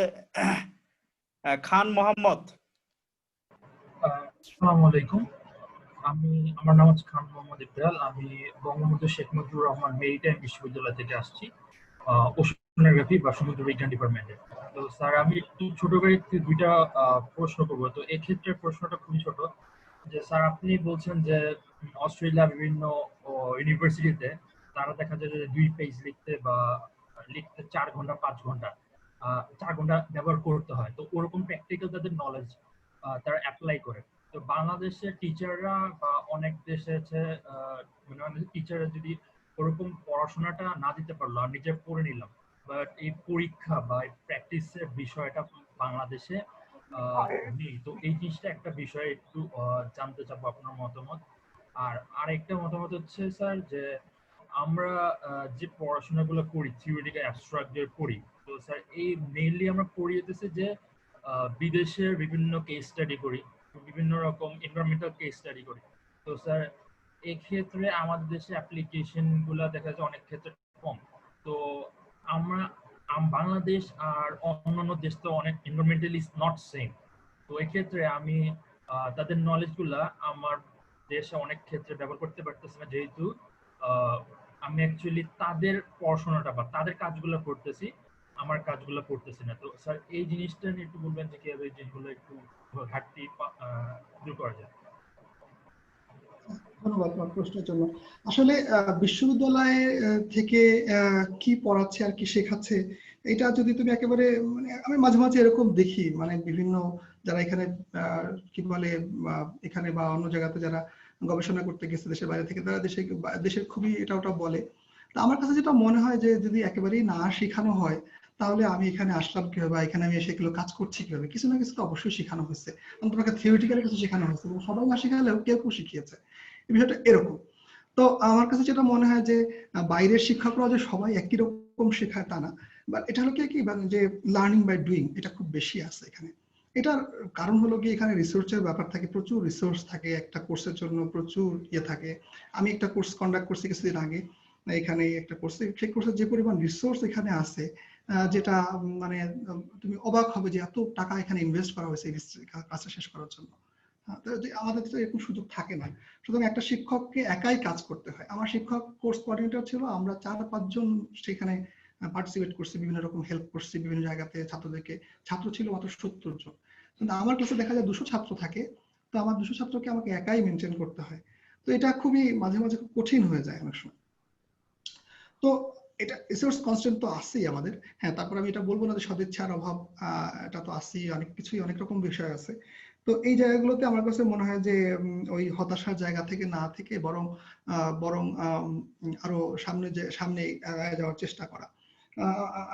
খান মোহাম্মদ। আসসালামু আলাইকুম। আমার নাম হচ্ছে খান মোহাম্মদ ইকবাল। আমি বঙ্গবন্ধু শেখ মুজিবুর রহমান মেরিটাইম বিশ্ববিদ্যালয় থেকে আসছি, ওশানোগ্রাফি বা সমুদ্র বিজ্ঞান ডিপার্টমেন্টে। তো স্যার আমি একটু ছোট করে দুইটা প্রশ্ন করবো। তো এক্ষেত্রে প্রশ্নটা খুবই ছোট, যে স্যার আপনি বলছেন যে অস্ট্রেলিয়া বিভিন্ন ইউনিভার্সিটিতে তারা দেখা যায় যে 2 পেজ লিখতে 4 ঘন্টা 5 ঘন্টা 4 ঘন্টা ব্যবহার করতে হয়। তো ওরকম প্র্যাকটিক্যাল তাদের নলেজ তারা অ্যাপ্লাই করে। তো বাংলাদেশের টিচাররা বা অনেক দেশে আছে মানে অনেক টিচাররা যদি ওরকম পড়াশোনাটা না দিতে পারলো, আর নিজে পড়ে নিলাম, বাট এই পরীক্ষা বা প্র্যাকটিসের বিষয়টা বাংলাদেশে নেই। তো এই জিনিসটা একটা বিষয় একটু জানতে চাবো আপনার মতামত। আর আরেকটা মতামত হচ্ছে স্যার, যে আমরা যে পড়াশোনাগুলো করি থিওরিটিক্যাল অ্যাবস্ট্রাক্ট পড়ি, তো স্যার এই মেইনলি আমরা পড়িয়েতেছে যে বিদেশের বিভিন্ন কেস স্টাডি করি, বিভিন্ন রকম এনভায়রনমেন্টাল কেস স্টাডি করি। তো স্যার এক্ষেত্রে আমাদের দেশে অ্যাপ্লিকেশন গুলা দেখা যায় অনেক ক্ষেত্রে কম। তো আমরা বাংলাদেশ আর অন্যান্য দেশ তো অনেক এনভায়রনমেন্টালি নট সেম। তো এক্ষেত্রে আমি তাদের নলেজ গুলা আমার দেশে অনেক ক্ষেত্রে ব্যবহার করতে পারতেছি না, যেহেতু আমি অ্যাকচুয়ালি তাদের পড়াশোনাটা বা তাদের কাজগুলো করতেছি, আমার কাজগুলো করতেছি না। তো স্যার এই জিনিসটা নিয়ে একটু বলবেন যে কিভাবে এই জিনিসগুলো একটু ঘাটতি দূর করা যায়। ধন্যবাদ তোমার প্রশ্নের জন্য। আসলে বিশ্ববিদ্যালয়ে থেকে কি পড়াচ্ছে আর কি শেখাচ্ছে, এটা যদি তুমি একেবারে মানে আমি মাঝে মাঝে এরকম দেখি, মানে বিভিন্ন যারা এখানে কি বলে এখানে বা অন্য জায়গাতে যারা গবেষণা করতে গেছে দেশের বাইরে থেকে, তারা দেশের খুবই এটা ওটা বলে। তা আমার কাছে যেটা মনে হয় যে যদি একেবারেই না শেখানো হয়, তাহলে আমি এখানে আসলাম কিভাবে, এখানে আমি এসে এগুলো কাজ করছি কিভাবে? কিছু না কিছু তো অবশ্যই শেখানো হয়েছে, তোমাকে থিওরিটিক্যালি কিছু শেখানো হয়েছে, সবাই না শেখালেও কেউ কেউ শিখিয়েছে। এই বিষয়টা এরকম। তো আমার কাছে যেটা মনে হয় যে বাইরের শিক্ষকরা যে সবাই একই রকম শেখায় তা না, বাট এটা হলো কি যে লার্নিং বাই ডুইং এটা খুব বেশি আছে এখানে। এটার কারণ হলো কি এখানে রিসার্চের ব্যাপার থাকে, প্রচুর রিসোর্স থাকে, একটা কোর্সের জন্য প্রচুর থাকে। আমি একটা কোর্স কন্ডাক্ট করছি কিছুদিন আগে এখানে একটা কোর্সে, সেই কোর্সের যে পরিমাণ রিসোর্স এখানে আছে যেটা মানে তুমি অবাক হবে যে এত টাকা এখানে ইনভেস্ট করা হয়েছে এই কাজটা শেষ করার জন্য। আমাদের তো এরকম সুযোগ থাকে না, সুতরাং একটা শিক্ষককে একাই কাজ করতে হয়। আমার শিক্ষক কোর্স কোঅর্ডিনেটর ছিল, আমরা 4-5 জন সেখানে পার্টিসিপেট করছি, বিভিন্ন রকম হেল্প করছি বিভিন্ন জায়গাতে ছাত্রদেরকে। ছাত্র ছিল মাত্র 70 জন, কিন্তু আমার ক্লাসে দেখা যায় 200 ছাত্র থাকে। তো আমার 200 ছাত্রকে আমাকে একাই মেনটেন করতে হয়। তো এটা খুবই মাঝে মাঝে খুব কঠিন হয়ে যায় অনেক সময়। তো এটা রিসোর্স কনস্ট্রেন্ট তো আছেই আমাদের। হ্যাঁ, তারপর আমি এটা বলবো না যে সদিচ্ছার অভাব, এটা তো আছেই, অনেক কিছুই, অনেক রকম বিষয় আছে। তো এই জায়গাগুলোতে আমার কাছে মনে হয় যে ওই হতাশার জায়গা থেকে না থেকে বরং বরং আরো সামনে যাওয়ার চেষ্টা করা।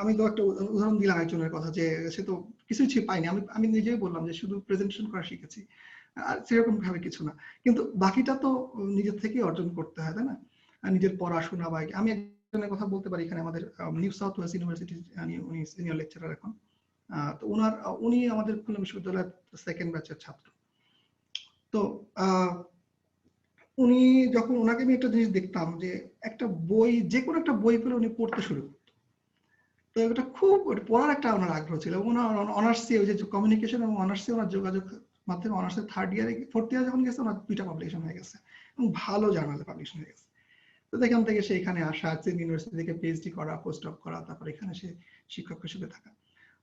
আমি তো একটা উদাহরণ দিলাম একজনের কথা, যে সে তো কিছুই পাইনি, আমি নিজেই বললাম যে শুধু প্রেজেন্টেশন করা শিখেছি, আর সেরকম ভাবে কিছু না, কিন্তু বাকিটা তো নিজের থেকেই অর্জন করতে হয়, তাই না? নিজের পড়াশোনা বা আমি একজনের কথা বলতে পারি, এখানে আমাদের নিউ সাউথ ওয়েলস ইউনিভার্সিটি, উনি সিনিয়র লেকচারার এখন। তো উনি আমাদের খুলনা বিশ্ববিদ্যালয়ের সেকেন্ড ব্যাচের ছাত্র। তো উনি যখন, ওনাকে আমি একটা জিনিস দেখতাম যে একটা বই, যে কোনো একটা বই পেলে উনি পড়তে শুরু করতো। তো এটা খুব পড়ার একটা ওনার আগ্রহ ছিল। ওনার অনার্সে ওই যে কমিউনিকেশন এবং অনার্সে ওনার যোগাযোগ মাধ্যমে অনার্সের ফোর্থ ইয়ারে যখন গেছে, ওনার 2টা পাবলিকেশন হয়ে গেছে এবং ভালো জার্নালে পাবলিকেশন হয়ে গেছে। তো এখান থেকে সে এখানে আসা, চেন ইউনিভার্সিটি থেকে পিএইচডি করা, পোস্ট ডক করা, তারপর এখানে সে শিক্ষক হিসেবে থাকা।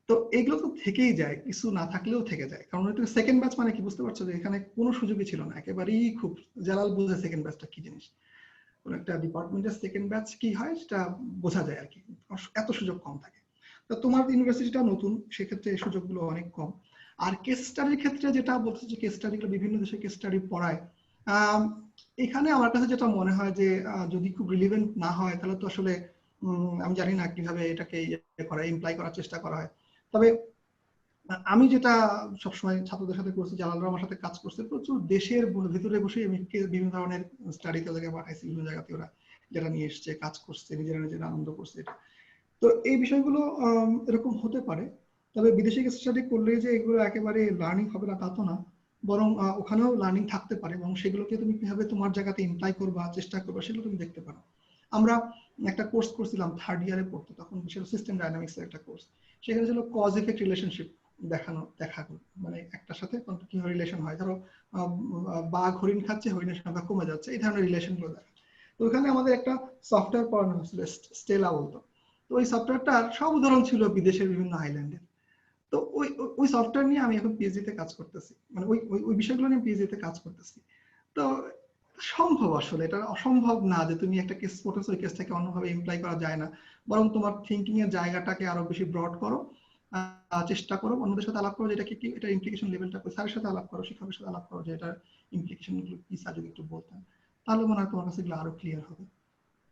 তো এগুলো তো থেকেই যায়, কিছু না থাকলেও থেকে যায়, কারণ এটা সেকেন্ড ব্যাচ মানে কি, বুঝতে পারছো যে এখানে কোনো সুযোগই ছিল না, একেবারেই খুব জালাল বোঝে সেকেন্ড ব্যাচটা কি জিনিস, কোন একটা ডিপার্টমেন্টের সেকেন্ড ব্যাচ কি হয় সেটা বোঝা যায় আর কি, এত সুযোগ কম থাকে। তো তোমার ইউনিভার্সিটিটা নতুন, সেক্ষেত্রে এই সুযোগগুলো অনেক কম। আর কেস স্টাডির ক্ষেত্রে যেটা বলছো যে কেস স্টাডিগুলো বিভিন্ন দেশে কেস স্টাডি পড়ায়, এখানে আমার কাছে যেটা মনে হয় যে যদি খুব রিলিভেন্ট না হয় তাহলে তো আসলে আমি জানি না কিভাবে এটাকে ইমপ্লাই করার চেষ্টা করা হয়। তবে আমি যেটা সবসময় ছাত্রদের সাথে করছি, জালালরা আমার সাথে কাজ করছে, প্রচুর দেশের ভিতরে বসে আমি বিভিন্ন ধরনের স্টাডি তাদেরকে পাঠাইছি, বিভিন্ন জায়গাতে ওরা যারা নিয়ে এসছে, কাজ করছে, নিজেরা আনন্দ করছে এটা। তো এই বিষয়গুলো এরকম হতে পারে। তবে বিদেশি স্টাডি করলে যে এগুলো একেবারে লার্নিং হবে না তা তো না, বরং ওখানেও লার্নিং থাকতে পারে, এবং সেগুলোকে তুমি কিভাবে তোমার জায়গাতে ইমপ্লাই করবা, চেষ্টা করবা, সেগুলো তুমি দেখতে পারো। আমরা একটা কোর্স করছিলাম থার্ড ইয়ারে পড়তো, তখন সেটা সিস্টেম ডাইনামিক্স এর একটা কোর্স। সেখানে ছিল কজ এফেক্ট রিলেশনশিপ দেখা, মানে একটার সাথে কিভাবে রিলেশন হয়। ধরো বাঘ হরিণ খাচ্ছে, হরিণের সংখ্যা কমে যাচ্ছে, এই ধরনের রিলেশন গুলো দেখা। তো ওখানে আমাদের একটা সফটওয়্যার পড়ানো হয়েছিল, স্টেলা বলতো। তো ওই সফটওয়্যারটার সব উদাহরণ ছিল বিদেশের বিভিন্ন আইল্যান্ডের। তো ওই সফটওয়্যার নিয়ে আমি এখন পিএইচডি তে কাজ করতেছি, মানে ওই বিষয়গুলো নিয়ে পিএইচডি তে কাজ করতেছি। তো সম্ভব, আসলে এটা অসম্ভব না যে তুমি একটা কেস পড়তেছো, ওই কেসটাকে অন্যভাবে ইমপ্লাই করা যায় না, বরং তোমার থিঙ্কিং এর জায়গাটাকে আরো বেশি ব্রড করো, চেষ্টা করো, অন্যদের সাথে আলাপ করো, যেটা কি এটা ইমপ্লিকেশন লেভেলটা, স্যারের সাথে আলাপ করো, শিক্ষকের সাথে আলাপ করো, যে এটার ইমপ্লিকেশন গুলো কি স্যার যদি একটু বলতেন, তাহলে মনে হয় তোমার কাছে এগুলো আরো ক্লিয়ার হবে।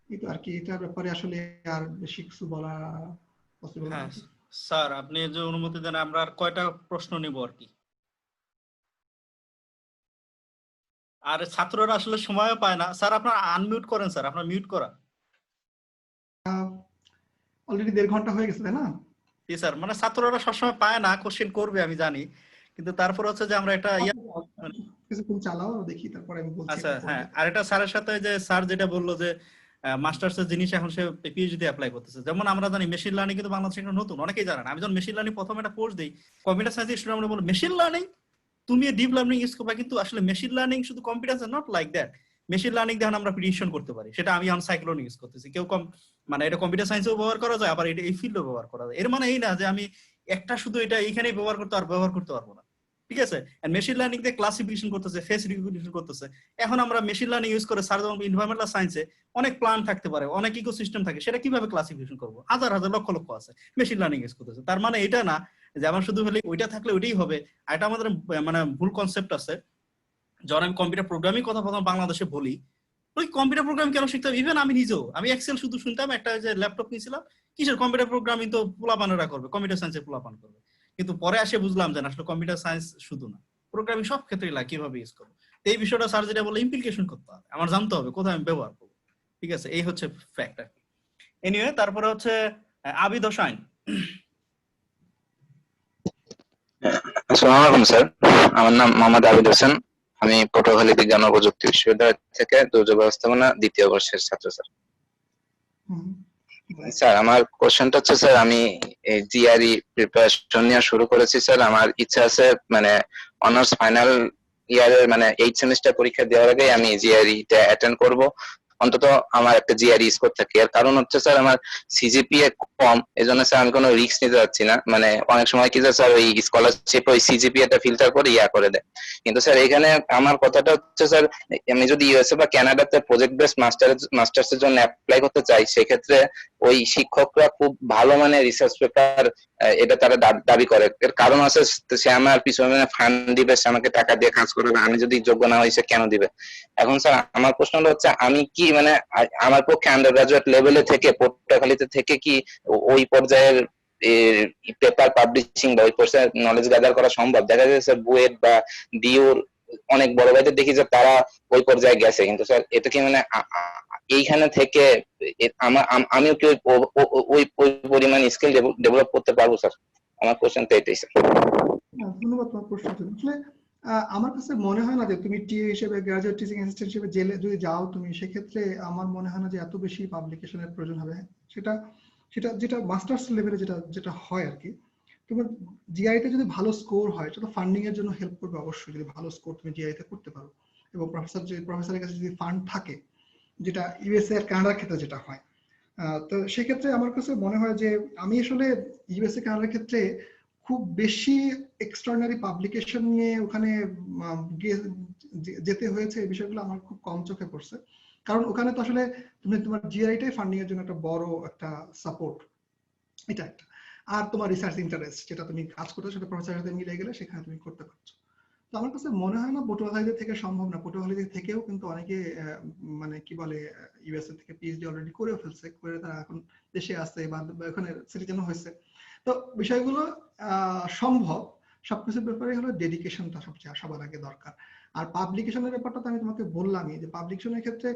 কিন্তু আর কি, এটার ব্যাপারে আসলে আর বেশি কিছু বলা পসিবল না। স্যার, আপনি যে অনুমতি দেন, আমরা আর কয়টা প্রশ্ন নিব আর কি? আর ছাত্ররা আসলে সময়ও পায় না। স্যার আপনার আনমিউট করেন, স্যার আপনার মিউট করা। অলরেডি 1.5 ঘন্টা হয়ে গেছে, তাই না? জি স্যার, মানে ছাত্ররা সবসময় পায় না, কোশ্চেন করবে আমি জানি, কিন্তু তারপর হচ্ছে যে আমরা একটা কিছুক্ষণ চালাও, দেখি, তারপরে আমি বলছি। আচ্ছা হ্যাঁ, আর এটা স্যারের সাথে যে স্যার যেটা বললো যে মাস্টার্স এর জিনিস এখন সে পিএইচডি অ্যাপ্লাই করতেছে। যেমন আমরা জানি মেশিন লার্নিং কিন্তু বাংলাদেশে একটা নতুন, অনেকেই জানেন। আমি যখন মেশিন লার্নিং প্রথম একটা কোর্স দেই, কম্পিউটার সায়েন্স স্টুডেন্ট আমরা বলি মেশিন লার্নিং তুমি ডিপ লার্নিং ইউজ করবা, কিন্তু আসলে মেশিন লার্নিং শুধু computer science not like that. Machine learning দেখেন আমরা প্রিডিকশন করতে পারি, সেটা আমি এখন সাইক্লোন ইউজ করতেছি। কেউ মানে এটা কম্পিউটার সায়েন্সেও ব্যবহার করা যায়, আবার এটা এই ফিল্ডেও ব্যবহার করা যায়। এর মানে এই না যে আমি একটা শুধু এটা এইখানেই ব্যবহার করতে পারবো না, ঠিক আছে? মেশিন লার্নিং তে ক্লাসিফিকেশন করতেছে, ফেস রিকগনিশন করতেছে। এখন আমরা মেশিন লার্নিং ইউজ করে স্যার যেমন এনভায়রনমেন্টাল সায়েন্সে অনেক প্ল্যান থাকতে পারে, অনেক ইকোসিস্টেম থাকে, সেটা কিভাবে ক্লাসিফিকেশন করবো? হাজার হাজার লক্ষ লক্ষ আছে, মেশিন লার্নিং ইউজ করতেছে। তার মানে এটা না যে আমার শুধু হলে ওইটা থাকলে ওইটাই হবে। এটা আমাদের মানে ভুল কনসেপ্ট আছে। যখন আমি কম্পিউটার প্রোগ্রামিং কথা প্রথম বাংলাদেশে বলি, ওই কম্পিউটার প্রোগ্রামিং কেন শিখতাম? ইভেন আমি নিজেও, আমি এক্সেল শুধু শুনতাম, একটা যে ল্যাপটপ নিয়েছিলাম, কিসের কম্পিউটার প্রোগ্রামিং তো পোলাপানেরা করবে, কম্পিউটার সায়েন্সে পোলাপান করবে। কিন্তু পরে এসে বুঝলাম যে আসলে কম্পিউটার সায়েন্স শুধু না, প্রোগ্রামিং সব ক্ষেত্রেই লাগে, কিভাবে ইউজ করবো। এই বিষয়টা স্যার যেটা বলে ইমপ্লিকেশন করতে হবে, আমার জানতে হবে কোথায় আমি ব্যবহার করবো, ঠিক আছে? এই হচ্ছে ফ্যাক্ট আর কি। এনিওয়ে, তারপরে হচ্ছে আবিদ হোসাইন। আসসালামু আলাইকুম স্যার, আমার নাম মোহাম্মদ আবিদ হোসেন। আমি পটুয়াখালী বিজ্ঞান ও প্রযুক্তি বিশ্ববিদ্যালয় থেকে দুর্যোগ ব্যবস্থাপনা 2য় বর্ষের ছাত্র স্যার। স্যার আমার কোশ্চেনটা হচ্ছে, স্যার আমি জিআরই প্রিপারেশন নিয়ে শুরু করেছি স্যার। আমার ইচ্ছা আছে মানে অনার্স ফাইনাল ইয়ারের মানে 8 সেমিস্টার পরীক্ষা দেওয়ার আগে আমি জিআরই টা অ্যাটেন্ড করব। অন্তত আমার একটা জিআরই স্কোর থাকে। এর কারণ হচ্ছে স্যার আমার সিজিপিএ কম, এজন্য স্যার আমি কোনো রিস্ক নিতে যাচ্ছি না। মানে অনেক সময় কি স্যার ওই স্কলারশিপ ওই সিজিপিএ টা ফিল্টার করে করে দেয়। কিন্তু স্যার এখানে আমার কথাটা হচ্ছে স্যার, আমি যদি ইউএসএ বা কানাডাতে প্রজেক্ট বেসড মাস্টার্সের জন্য অ্যাপ্লাই করতে চাই, সেক্ষেত্রে ওই শিক্ষকরা খুব ভালো মানে রিসার্চ পেপার এটা তারা দাবি করে। এর কারণ আছে, সে আমার পিছনে ফান্ড দিবে, সে আমাকে টাকা দিয়ে কাজ করবে, আমি যদি যোগ্য না হই সে কেন দিবে? এখন স্যার আমার প্রশ্নটা হচ্ছে, আমি কি মানে আমার পক্ষে আন্ডার গ্রাজুয়েট লেভেলে থেকে পটুয়াখালীতে থেকে কি ওই পর্যায়ের পেপার পাবলিশিং বা ওই পর্যায়ে নলেজ গ্যাদার করা সম্ভব? দেখা যাচ্ছে স্যার বুয়েট বা ডিউর অনেক বড় ভাইদের দেখি যে তারা ওই পর্যায়ে গেছে, কিন্তু স্যার এটা কি মানে এইখানে থেকে আমিও কি ওই পরিমাণ স্কিল ডেভেলপ করতে পারবো স্যার? আমার কোশ্চেন তো এটাই স্যার। ধন্যবাদ তোমার প্রশ্নের জন্য। আসলে আমার কাছে মনে হয় না যে তুমি টিএ হিসেবে, গ্রাজুয়েট টিচিং অ্যাসিস্ট্যান্ট হিসেবে জেলে যদি যাও তুমি, সেক্ষেত্রে আমার মনে হয় না যে এত বেশি পাবলিকেশনের প্রয়োজন হবে। সেটা সেটা যেটা মাস্টার্স লেভেলে যেটা যেটা হয় আর কি, তোমার জিআইতে যদি ভালো স্কোর হয় সেটা ফান্ডিং এর জন্য হেল্প করবে অবশ্যই, যদি ভালো স্কোর তুমি জিআইতে করতে পারো এবং প্রফেসরের কাছে যদি ফান্ড থাকে, যেটা ইউএসএ আর কানাডার ক্ষেত্রে যেটা হয়। তো সেক্ষেত্রে আমার কাছে মনে হয় যে আমি আসলে ইউএসএ কানাডার ক্ষেত্রে খুব বেশি এক্সট্রাঅর্ডিনারি পাবলিকেশন নিয়ে ওখানে যেতে হয়েছে, এই বিষয়গুলো আমার খুব কম চোখে পড়ছে। কারণ ওখানে তো আসলে তুমি তোমার জিআইটাই ফান্ডিং এর জন্য একটা বড় একটা সাপোর্ট, এটা একটা। আর তোমার রিসার্চ ইন্টারেস্ট, যেটা তুমি কাজ করতে সেটা প্রফেসরের সাথে মিলে গেলে সেখানে তুমি করতে পারছো। তো আমার কাছে মনে হয় না পটুয়াখালী থেকে সম্ভব না। পটুয়াখালী থেকেও কিন্তু অনেকে মানে কি বলে ইউএসএ থেকে পিএইচডি অলরেডি করেও ফেলছে, করে তারা এখন দেশে আছে বা ওখানে সিটিজেন হয়েছে। তো বিষয়গুলো সম্ভব। সবকিছুর ব্যাপারে হলো ডেডিকেশনটা সবচেয়ে সবার আগে দরকার। আর পাবলিকেশনের ব্যাপারটা তো আমি তোমাকে বললামই, যে পাবলিকেশনের ক্ষেত্রে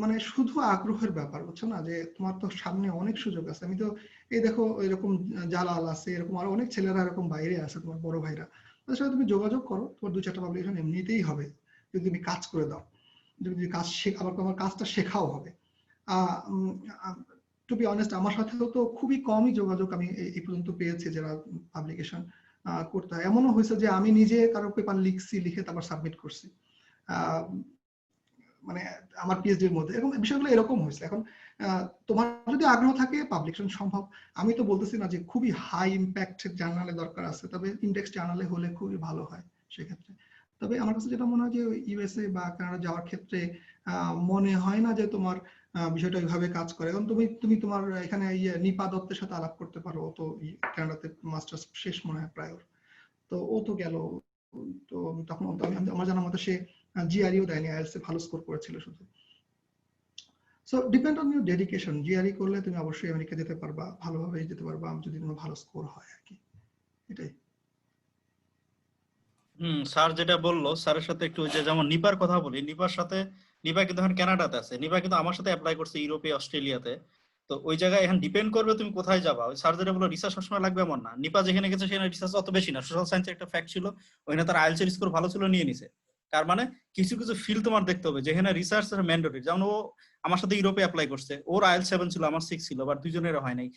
মানে শুধু আগ্রহের ব্যাপার, বুঝছো না, যে তোমার তো সামনে অনেক সুযোগ আছে। আমি তো এই দেখো এরকম জালাল আছে, এরকম আরো অনেক ছেলেরা এরকম বাইরে আছে, তোমার বড় ভাইরা, তাদের সাথে তুমি যোগাযোগ করো, তোমার 2-4টা পাবলিকেশন এমনিতেই হবে যদি তুমি কাজ করে দাও, যদি কাজ আবার তোমার কাজটা শেখাও হবে। টু বি অনেস্ট, আমার সাথেও তো খুবই কমই যোগাযোগ আমি এই পর্যন্ত পেয়েছি যারা পাবলিকেশন করতে হয়। এমনও হয়েছে যে আমি নিজে কারো পেপার লিখছি, লিখে তারপর সাবমিট করছি মানে আমার পিএইচডির মধ্যে, এরকম বিষয়গুলো এরকম হয়েছে। এখন তোমার যদি আগ্রহ থাকে পাবলিকেশন সম্ভব। আমি তো বলতেছি না যে খুবই হাই ইম্প্যাক্ট জার্নালে দরকার আছে, তবে ইন্ডেক্স জার্নালে হলে খুবই ভালো হয় সেক্ষেত্রে। তবে আমার কাছে যেটা মনে হয় যে ইউএসএ বা কানাডা যাওয়ার ক্ষেত্রে মনে হয় না যে তোমার বিষয়টা ওইভাবে কাজ করে। এখন তুমি তোমার এখানে নিপা দত্তের সাথে আলাপ করতে পারো, তো কানাডাতে মাস্টার্স শেষ মনে হয় প্রায়, তো ও তো গেল। তো তখন আমার জানার মতো সে জিআরইও দেয়নি, আইএলটিএস এ ভালো স্কোর করেছিল শুধু। So depend on your dedication. GRE করলে তুমি অবশ্যই আমেরিকা যেতে পারবা, ভালোভাবে যেতে পারবা যদি তোমার ভালো স্কোর হয় আর কি, এটাই। স্যার যেটা বললো, স্যারের সাথে একটু যে যেমন নিপার কথা বলি, নিপার সাথে, নিপা কিন্তু এখন কানাডাতে আছে, নিপা কিন্তু আমার সাথে অ্যাপ্লাই করছে ইউরোপে, অস্ট্রেলিয়াতে। তো ওই জায়গায় এখন ডিপেন্ড করবে তুমি কোথায় যাবা। ওই স্যার যেটা বললো রিসার্চ সবসময় লাগবে এমন না। নিপা যেখানে গেছে সেখানে রিসার্চ অত বেশি না, সোশ্যাল সায়েন্সের একটা ফ্যাক্ট ছিল, ওখানে তার আইএলটিএস এর স্কোর ভালো ছিল, নিয়ে নিছে। তার মানে কিছু কিছু ফিল্ড তোমার দেখতে হবে যেখানে রিসার্চ ম্যান্ডেটরি। যেমন ও আমার সাথে ইউরোপে অ্যাপ্লাই করছে, ওর আইএলটিএস 7 ছিল, আমার 6 ছিল, বাট দুইজনের হয় নাই।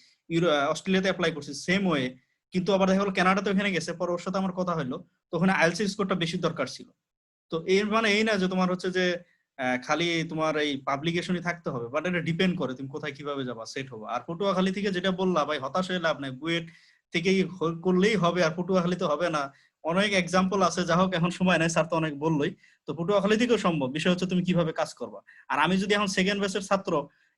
অস্ট্রেলিয়াতে অ্যাপ্লাই করছে সেম ওয়ে, কিন্তু আবার দেখা গেলো কানাডাতে ওখানে গেছে, পরে ওর সাথে আমার কথা হলো, তো ওখানে আইএলটিএস স্কোরটা বেশি দরকার ছিল। তো এর মানে এই না যে তোমার হচ্ছে যে খালি তোমার এই পাবলিকেশনই থাকতে হবে, বাট এটা ডিপেন্ড করে তুমি কোথায় কিভাবে যাবা, সেট হবে। আর পটুয়াখালী থেকে যেটা বললা ভাই, হতাশ হয়ে লাভ নাই, বুয়েট থেকেই করলেই হবে, আর পটুয়াখালীতে হবে না। অনেক এক্সাম্পল আছে, যা হোক এখন সময় নাই, স্যার তো অনেক বললোই। তো পটুয়াখালী থেকেও সম্ভব, বিষয় হচ্ছে তুমি কিভাবে কাজ করবা। আর আমি যদি এখন সেকেন্ড ব্যাচের ছাত্র,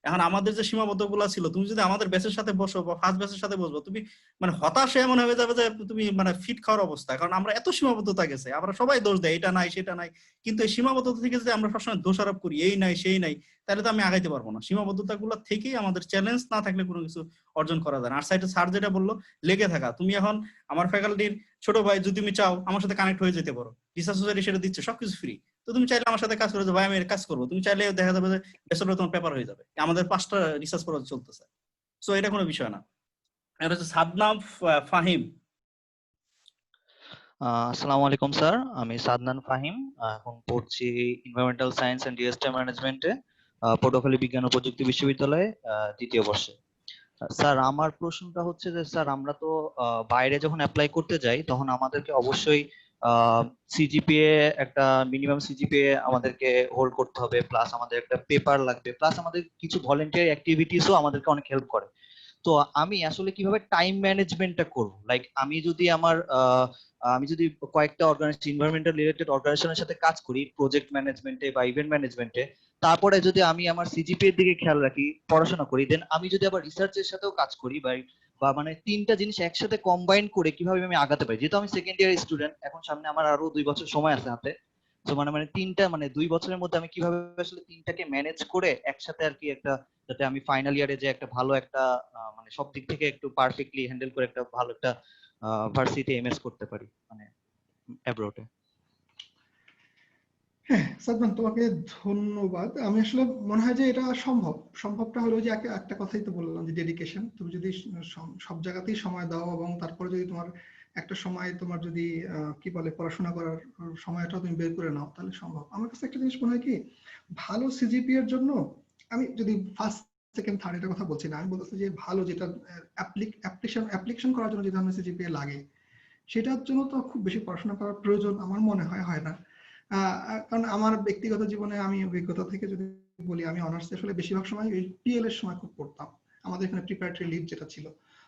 এখন আমাদের যে সীমাবদ্ধগুলো ছিল, তুমি যদি আমাদের ব্যাচের সাথে বসো বা ফার্স্ট ব্যাচের সাথে বসবো, তুমি মানে হতাশে এমন হয়ে যাবে যে তুমি মানে ফিট খাওয়ার অবস্থা। কারণ আমরা এত সীমাবদ্ধতা গেছে, আমরা সবাই দোষ দেয়, এটা নাই সেটা নাই, কিন্তু এই সীমাবদ্ধতা থেকে যদি আমরা সবসময় দোষারোপ করি এই নাই সেই নাই, তাহলে তো আমি আগাইতে পারবো না। সীমাবদ্ধতা গুলো থেকেই আমাদের চ্যালেঞ্জ না থাকলে কোনো কিছু অর্জন করা যায় না। আর সাইডে স্যার যেটা বললো লেগে থাকা, তুমি এখন আমার ফ্যাকাল্টির ছোট ভাই, যদি তুমি চাও আমার সাথে কানেক্ট হয়ে যেতে পারো, রিসার্চ সোসাইটি সেটা দিচ্ছে সবকিছু ফ্রি, তো তুমি চাইলে আমার সাথে কাজ করে যাবো, ভাই আমি কাজ করবো, তুমি চাইলে দেখা যাবে যে বেসরকারি তোমার পেপার হয়ে যাবে। আমাদের 5টা রিসার্চ প্রজেক্ট চলতেছে, সো এটা কোনো বিষয় না। এটা হচ্ছে সাদনাম ফাহিম। আসসালামু আলাইকুম স্যার, আমি সাদনান ফাহিম, এখন পড়ছি এনভায়রনমেন্টাল সায়েন্স এন্ড ডিজাস্টার ম্যানেজমেন্টে পটুয়াখালী বিজ্ঞান ও প্রযুক্তি বিশ্ববিদ্যালয়ে 3য় বর্ষে। স্যার আমার প্রশ্নটা হচ্ছে যে স্যার আমরা তো বাইরে যখন অ্যাপ্লাই করতে যাই তখন আমাদেরকে অবশ্যই সিজিপিএ একটা মিনিমাম সিজিপিএ আমাদেরকে হোল্ড করতে হবে, প্লাস আমাদের একটা পেপার লাগবে, প্লাস আমাদের কিছু ভলেন্টিয়ার অ্যাক্টিভিটিসও আমাদেরকে অনেক হেল্প করে। তো আমি আসলে কিভাবে টাইম ম্যানেজমেন্টটা করব, লাইক আমি যদি কয়েকটা অর্গানাইজেশন এনভায়রনমেন্টাল রিলেটেড অর্গানাইজেশনের সাথে কাজ করি প্রজেক্ট ম্যানেজমেন্টে বা ইভেন্ট ম্যানেজমেন্টে, তারপরে যদি আমি আমার সিজিপিএ এর দিকে খেয়াল রাখি, পড়াশোনা করি, দেন আমি যদি আবার রিসার্চের সাথেও কাজ করি বা বা মানে তিনটা জিনিস একসাথে কম্বাইন করে কিভাবে আমি আগাতে পারি। যেহেতু আমি সেকেন্ড ইয়ার স্টুডেন্ট, এখন সামনে আমার আরো 2 বছর সময় আছে হাতে, তো মানে 2 বছরের মধ্যে আমি কিভাবে আসলে তিনটাকে ম্যানেজ করে একসাথে আর কি একটা, যাতে আমি ফাইনাল ইয়ারে যে একটা ভালো একটা মানে সব দিক থেকে একটু পারফেক্টলি হ্যান্ডেল করে একটা ভালো একটা ভার্সিটি এমএস করতে পারি মানে অ্যাব্রোডে। হ্যাঁ সাদমান, তোমাকে ধন্যবাদ। আমি আসলে মনে হয় যে এটা সম্ভবটা হলো যে একটা কথাই তো বললাম যে ডেডিকেশন। তুমি যদি সব জায়গাতেই সময় দাও এবং তারপরে যদি তোমার একটা সময় তোমার যদি কি বলে পড়াশোনা করার সময়টা তুমি বের করে নাও, তাহলে সম্ভব। আমার কাছে একটা জিনিস মনে হয় কি, ভালো সিজিপি এর জন্য আমি যদি ফার্স্ট সেকেন্ড থার্ড এর কথা বলছি না, আমি বলতেছি যে ভালো যেটা অ্যাপ্লিকেশন করার জন্য যে ধরনের সিজিপিএ লাগে, সেটার জন্য তো খুব বেশি পড়াশোনা করার প্রয়োজন আমার মনে হয় না। কারণ আমার ব্যক্তিগত জীবনে আমি অভিজ্ঞতা থেকে যদি বলি, আমি অনার্স আসলে বেশিরভাগ সময় ওই পিএল এর সময় খুব পড়তাম। আমাদের এখানে প্রিপারেটরি লিভ যেটা ছিল,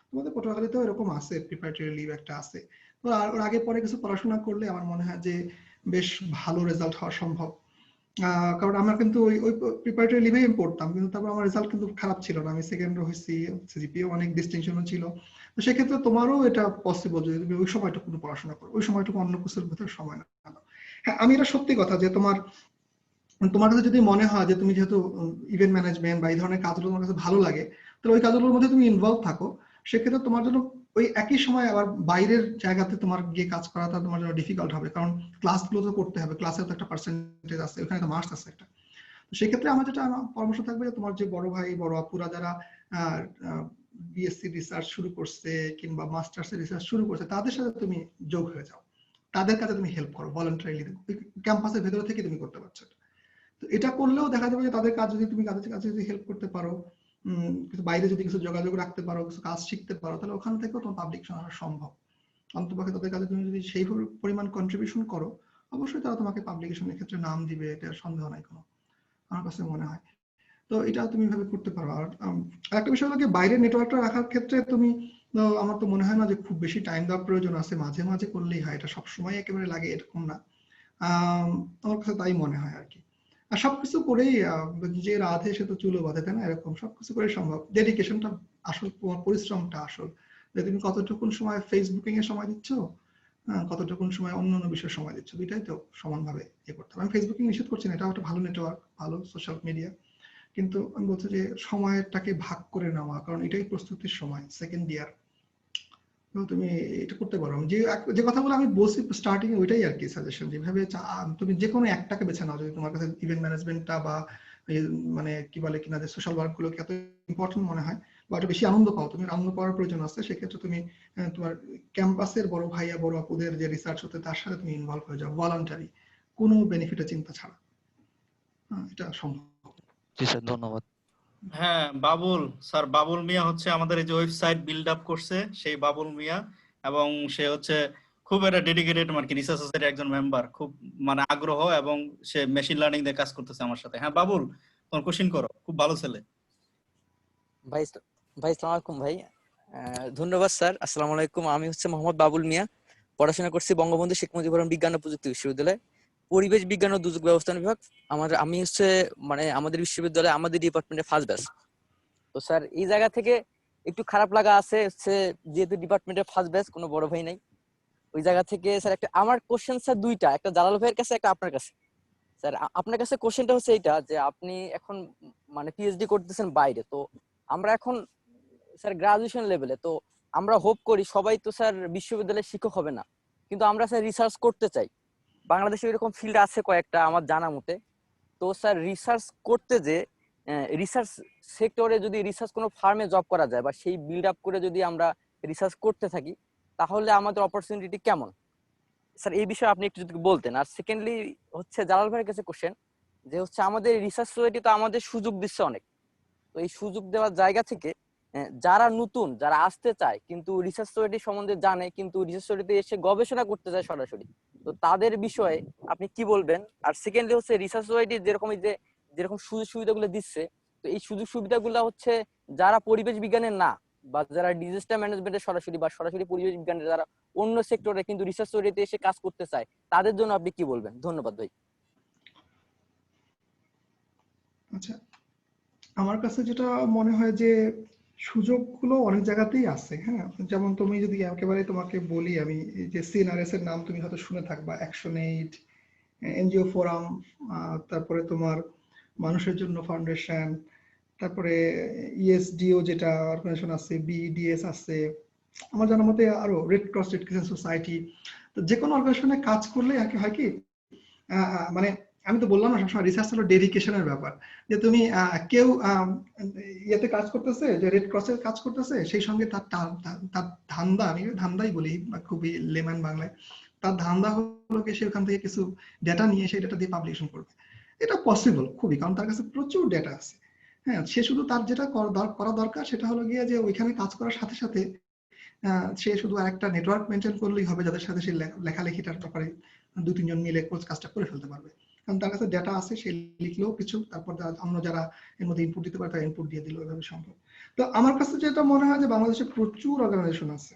তোমাদের পটুয়াখালীতেও এরকম আছে, প্রিপারেটরি লিভ একটা আছে। তো ওর আগে পরে কিছু পড়াশোনা করলে আমার মনে হয় যে বেশ ভালো রেজাল্ট হওয়া সম্ভব। কারণ আমরা কিন্তু ওই প্রিপারেটরি লিভেই পড়তাম, কিন্তু তারপর আমার রেজাল্ট কিন্তু খারাপ ছিল না, আমি সেকেন্ড হয়েছি, সিজিপিএ অনেক ডিস্টিংশনও ছিল। তো সেক্ষেত্রে তোমারও এটা পসিবল যদি তুমি ওই সময়টুকু পড়াশোনা করো, ওই সময়টুকু অন্য কিছুর ভিতরে সময় না দাও। হ্যাঁ, আমি এটা সত্যি কথা যে তোমার কাছে যদি মনে হয় যে তুমি যেহেতু ইভেন্ট ম্যানেজমেন্ট বা এই ধরনের কাজগুলো তোমার কাছে ভালো লাগে, তাহলে ওই কাজগুলোর মধ্যে তুমি ইনভলভ থাকো। সেক্ষেত্রে তোমার জন্য ওই একই সময় আবার বাইরের জায়গাতে তোমার গিয়ে কাজ করাটা তোমার জন্য ডিফিকাল্ট হবে, কারণ ক্লাসগুলো তো করতে হবে, ক্লাসের তো একটা পার্সেন্টেজ আছে, ওখানে তো মার্কস আছে একটা। তো সেক্ষেত্রে আমার যেটা পরামর্শ থাকবে যে তোমার যে বড় ভাই বড় আপুরা যারা বিএসসি রিসার্চ শুরু করছে কিংবা মাস্টার্স রিসার্চ শুরু করছে, তাদের সাথে তুমি যোগ হয়ে যাও, তাদের কাছে তুমি হেল্প করো ভলান্টারিলি, ক্যাম্পাসের ভেতরে থেকে তুমি করতে পারছো। তো এটা করলেও দেখা যাবে যে তাদের কাজ যদি তুমি কাছে যদি হেল্প করতে পারো, কিছু বাইরে যদি কিছু যোগাযোগ রাখতে পারো, কিছু কাজ শিখতে পারো, তাহলে ওখান থেকেও তোমার পাবলিকেশন আনা সম্ভব। অন্তপক্ষে তাদের কাছে তুমি যদি সেই পরিমাণ কন্ট্রিবিউশন করো, অবশ্যই তারা তোমাকে পাবলিকেশনের ক্ষেত্রে নাম দিবে, এটা সন্দেহ নাই কোনো, আমার কাছে মনে হয়। তো এটা তুমি ভাবে করতে পারো। আর একটা বিষয় হলো কি, বাইরের নেটওয়ার্কটা রাখার ক্ষেত্রে তুমি, আমার তো মনে হয় না যে খুব বেশি টাইম দেওয়ার প্রয়োজন আছে, মাঝে মাঝে করলেই হয়, এটা সবসময় একেবারে লাগে এরকম না। আমার কাছে তাই মনে হয় আর কি। আর সবকিছু করেই যে রাধে সে তো চুলো বাঁধে, তাই না, এরকম সবকিছু করে সম্ভব। ডেডিকেশনটা আসল, তোমার পরিশ্রমটা আসল, যে তুমি কতটুকুন সময় ফেসবুকিং এ সময় দিচ্ছ, কতটুকুন সময় অন্য অন্য বিষয়ে সময় দিচ্ছ, দুইটাই তো সমানভাবে করতে হবে। আমি ফেসবুকিং নিষেধ করছি না, এটাও একটা ভালো নেটওয়ার্ক, ভালো সোশ্যাল মিডিয়া, কিন্তু আমি বলছি যে সময়টাকে ভাগ করে নেওয়া, কারণ এটাই প্রস্তুতির সময়, সেকেন্ড ইয়ার। তুমি এটা করতে পারো। যে কথাগুলো আমি বলছি স্টার্টিং এ, ওইটাই আর কি সাজেশন, যেভাবে তুমি যে কোনো একটাকে বেছে নাও, যদি তোমার কাছে ইভেন্ট ম্যানেজমেন্টটা বা মানে কি বলে কিনা যে সোশ্যাল ওয়ার্ক গুলোকে এত ইম্পর্টেন্ট মনে হয় বা একটু বেশি আনন্দ পাও, তুমি আনন্দ পাওয়ার প্রয়োজন আছে, সেক্ষেত্রে তুমি তোমার ক্যাম্পাসের বড় ভাইয়া বড় আপুদের যে রিসার্চ হতে, তার সাথে তুমি ইনভলভ হয়ে যাও ভলান্টারি, কোনো বেনিফিটের চিন্তা ছাড়া। এটা সম্ভব। জি স্যার, ধন্যবাদ। হ্যাঁ, বাবুল স্যার, বাবুল মিয়া হচ্ছে আমাদের এই যে ওয়েবসাইট বিল্ড আপ করছে সেই বাবুল মিয়া, এবং সে হচ্ছে খুব একটা ডেডিকেটেড আর কি রিসার্চ সোসাইটির একজন মেম্বার, খুব মানে আগ্রহ, এবং সে মেশিন লার্নিং দিয়ে কাজ করতেছে আমার সাথে। হ্যাঁ বাবুল, তোমার কোশ্চিন করো, খুব ভালো ছেলে। ভাই ভাই আসসালামু আলাইকুম ভাই। ধন্যবাদ স্যার। আসসালামু আলাইকুম। আমি হচ্ছে মোহাম্মদ বাবুল মিয়া, পড়াশোনা করছি বঙ্গবন্ধু শেখ মুজিবুর রহমান বিজ্ঞান ও প্রযুক্তি বিশ্ববিদ্যালয়, পরিবেশ বিজ্ঞান ও দুর্যোগ ব্যবস্থাপনা বিভাগ। আমি হচ্ছে মানে আমাদের বিশ্ববিদ্যালয়ে আমাদের ডিপার্টমেন্টে ফার্স্ট ব্যাচ। তো স্যার এই জায়গা থেকে একটু খারাপ লাগা আছে, হচ্ছে যেহেতু ডিপার্টমেন্টে ফার্স্ট ব্যাচ, কোনো বড় ভাই নাই, ওই জায়গা থেকে স্যার একটা আমার কোশ্চেন স্যার দুইটা, একটা জালাল ভাইয়ের কাছে, একটা আপনার কাছে। স্যার আপনার কাছে কোশ্চেনটা হচ্ছে এইটা যে আপনি এখন মানে পিএইচডি করতেছেন বাইরে, তো আমরা এখন স্যার গ্রাজুয়েশন লেভেলে, তো আমরা হোপ করি সবাই তো স্যার বিশ্ববিদ্যালয়ের শিক্ষক হবে না, কিন্তু আমরা স্যার রিসার্চ করতে চাই। বাংলাদেশে এরকম ফিল্ড আছে কয়েকটা আমার জানা মতে। তো স্যার রিসার্চ করতে যে রিসার্চ সেক্টরে যদি রিসার্চ কোনো ফার্মে জব করা যায় বা সেই বিল্ড আপ করে যদি আমরা রিসার্চ করতে থাকি, তাহলে আমাদের অপরচুনিটি কেমন স্যার, এই বিষয়ে আপনি একটু যদি বলতেন। আর সেকেন্ডলি হচ্ছে জালাল ভাইয়ের কাছে কোশ্চেন, যে হচ্ছে আমাদের রিসার্চ সোসাইটি তো আমাদের সুযোগ দিচ্ছে অনেক, তো এই সুযোগ দেওয়ার জায়গা থেকে যারা নতুন, যারা আসতে চায় কিন্তু রিসার্চ সোসাইটি সম্বন্ধে জানে, কিন্তু রিসার্চ সোসাইটিতে এসে গবেষণা করতে চায় সরাসরি, তো তো তাদের বিষয়ে আপনি কি বলবেন? আর সেকেন্ডলি হচ্ছে রিসার্চ সোসাইটি যেরকম সুযোগ সুবিধাগুলো দিচ্ছে, তো এই সুযোগ সুবিধাগুলো হচ্ছে যারা পরিবেশ বিজ্ঞানের না বা যারা ডিজাস্টার ম্যানেজমেন্টের সরাসরি পরিবেশ বিজ্ঞানের যারা অন্য সেক্টরে কিন্তু রিসার্চ সোসাইটিতে এসে কাজ করতে চায়, তাদের জন্য আপনি কি বলবেন? ধন্যবাদ ভাই। আচ্ছা, আমার কাছে যেটা মনে হয় যে সুযোগগুলো অনেক জায়গাতেই আছে। হ্যাঁ, যেমন তুমি যদি একেবারে তোমাকে বলি, আমি যে সিএনআরএস এর নাম তুমি হয়তো শুনে থাকবা, অ্যাকশন8, এনজিও ফোরাম, তারপরে তোমার মানুষের জন্য ফাউন্ডেশন, তারপরে ইএসডিও যেটা অর্গানাইজেশন আছে, বিডিএস আছে, আমার জানার মতে আরো red cross, red crescent society. তো যে কোনো অর্গানাইজেশনে কাজ করলে আর কি হয় কি, মানে আমি তো বললাম না সবসময় রিসার্চ হলো ডেডিকেশনের ব্যাপার, যে তুমি কেউ ইয়েতে কাজ করতেছে, যে রেড ক্রসের কাজ করতেছে, সেই সঙ্গে তার ধান্দা, আমি ধান্দাই বলি খুবই লেম্যান বাংলায়, তার ধান্দা হলো কি সে ওখান থেকে কিছু ডেটা নিয়ে সেই ডেটা দিয়ে পাবলিকেশন করবে। এটা পসিবল খুবই, কারণ তার কাছে প্রচুর ডেটা আছে। হ্যাঁ, সে শুধু তার যেটা করা দরকার সেটা হলো গিয়ে যে ওইখানে কাজ করার সাথে সাথে সে শুধু আরেকটা নেটওয়ার্ক মেনটেন করলেই হবে, যাদের সাথে সে লেখালেখিটার ব্যাপারে 2-3 জন মিলে কাজটা করে ফেলতে পারবে, কারণ তার কাছে ডেটা আছে, সে লিখলেও কিছু, তারপর অন্য যারা এর মধ্যে ইনপুট দিতে পারে তারা ইনপুট দিয়ে দিল, এভাবে সম্ভব। তো আমার কাছে যেটা মনে হয় যে বাংলাদেশে প্রচুর অর্গানাইজেশন আছে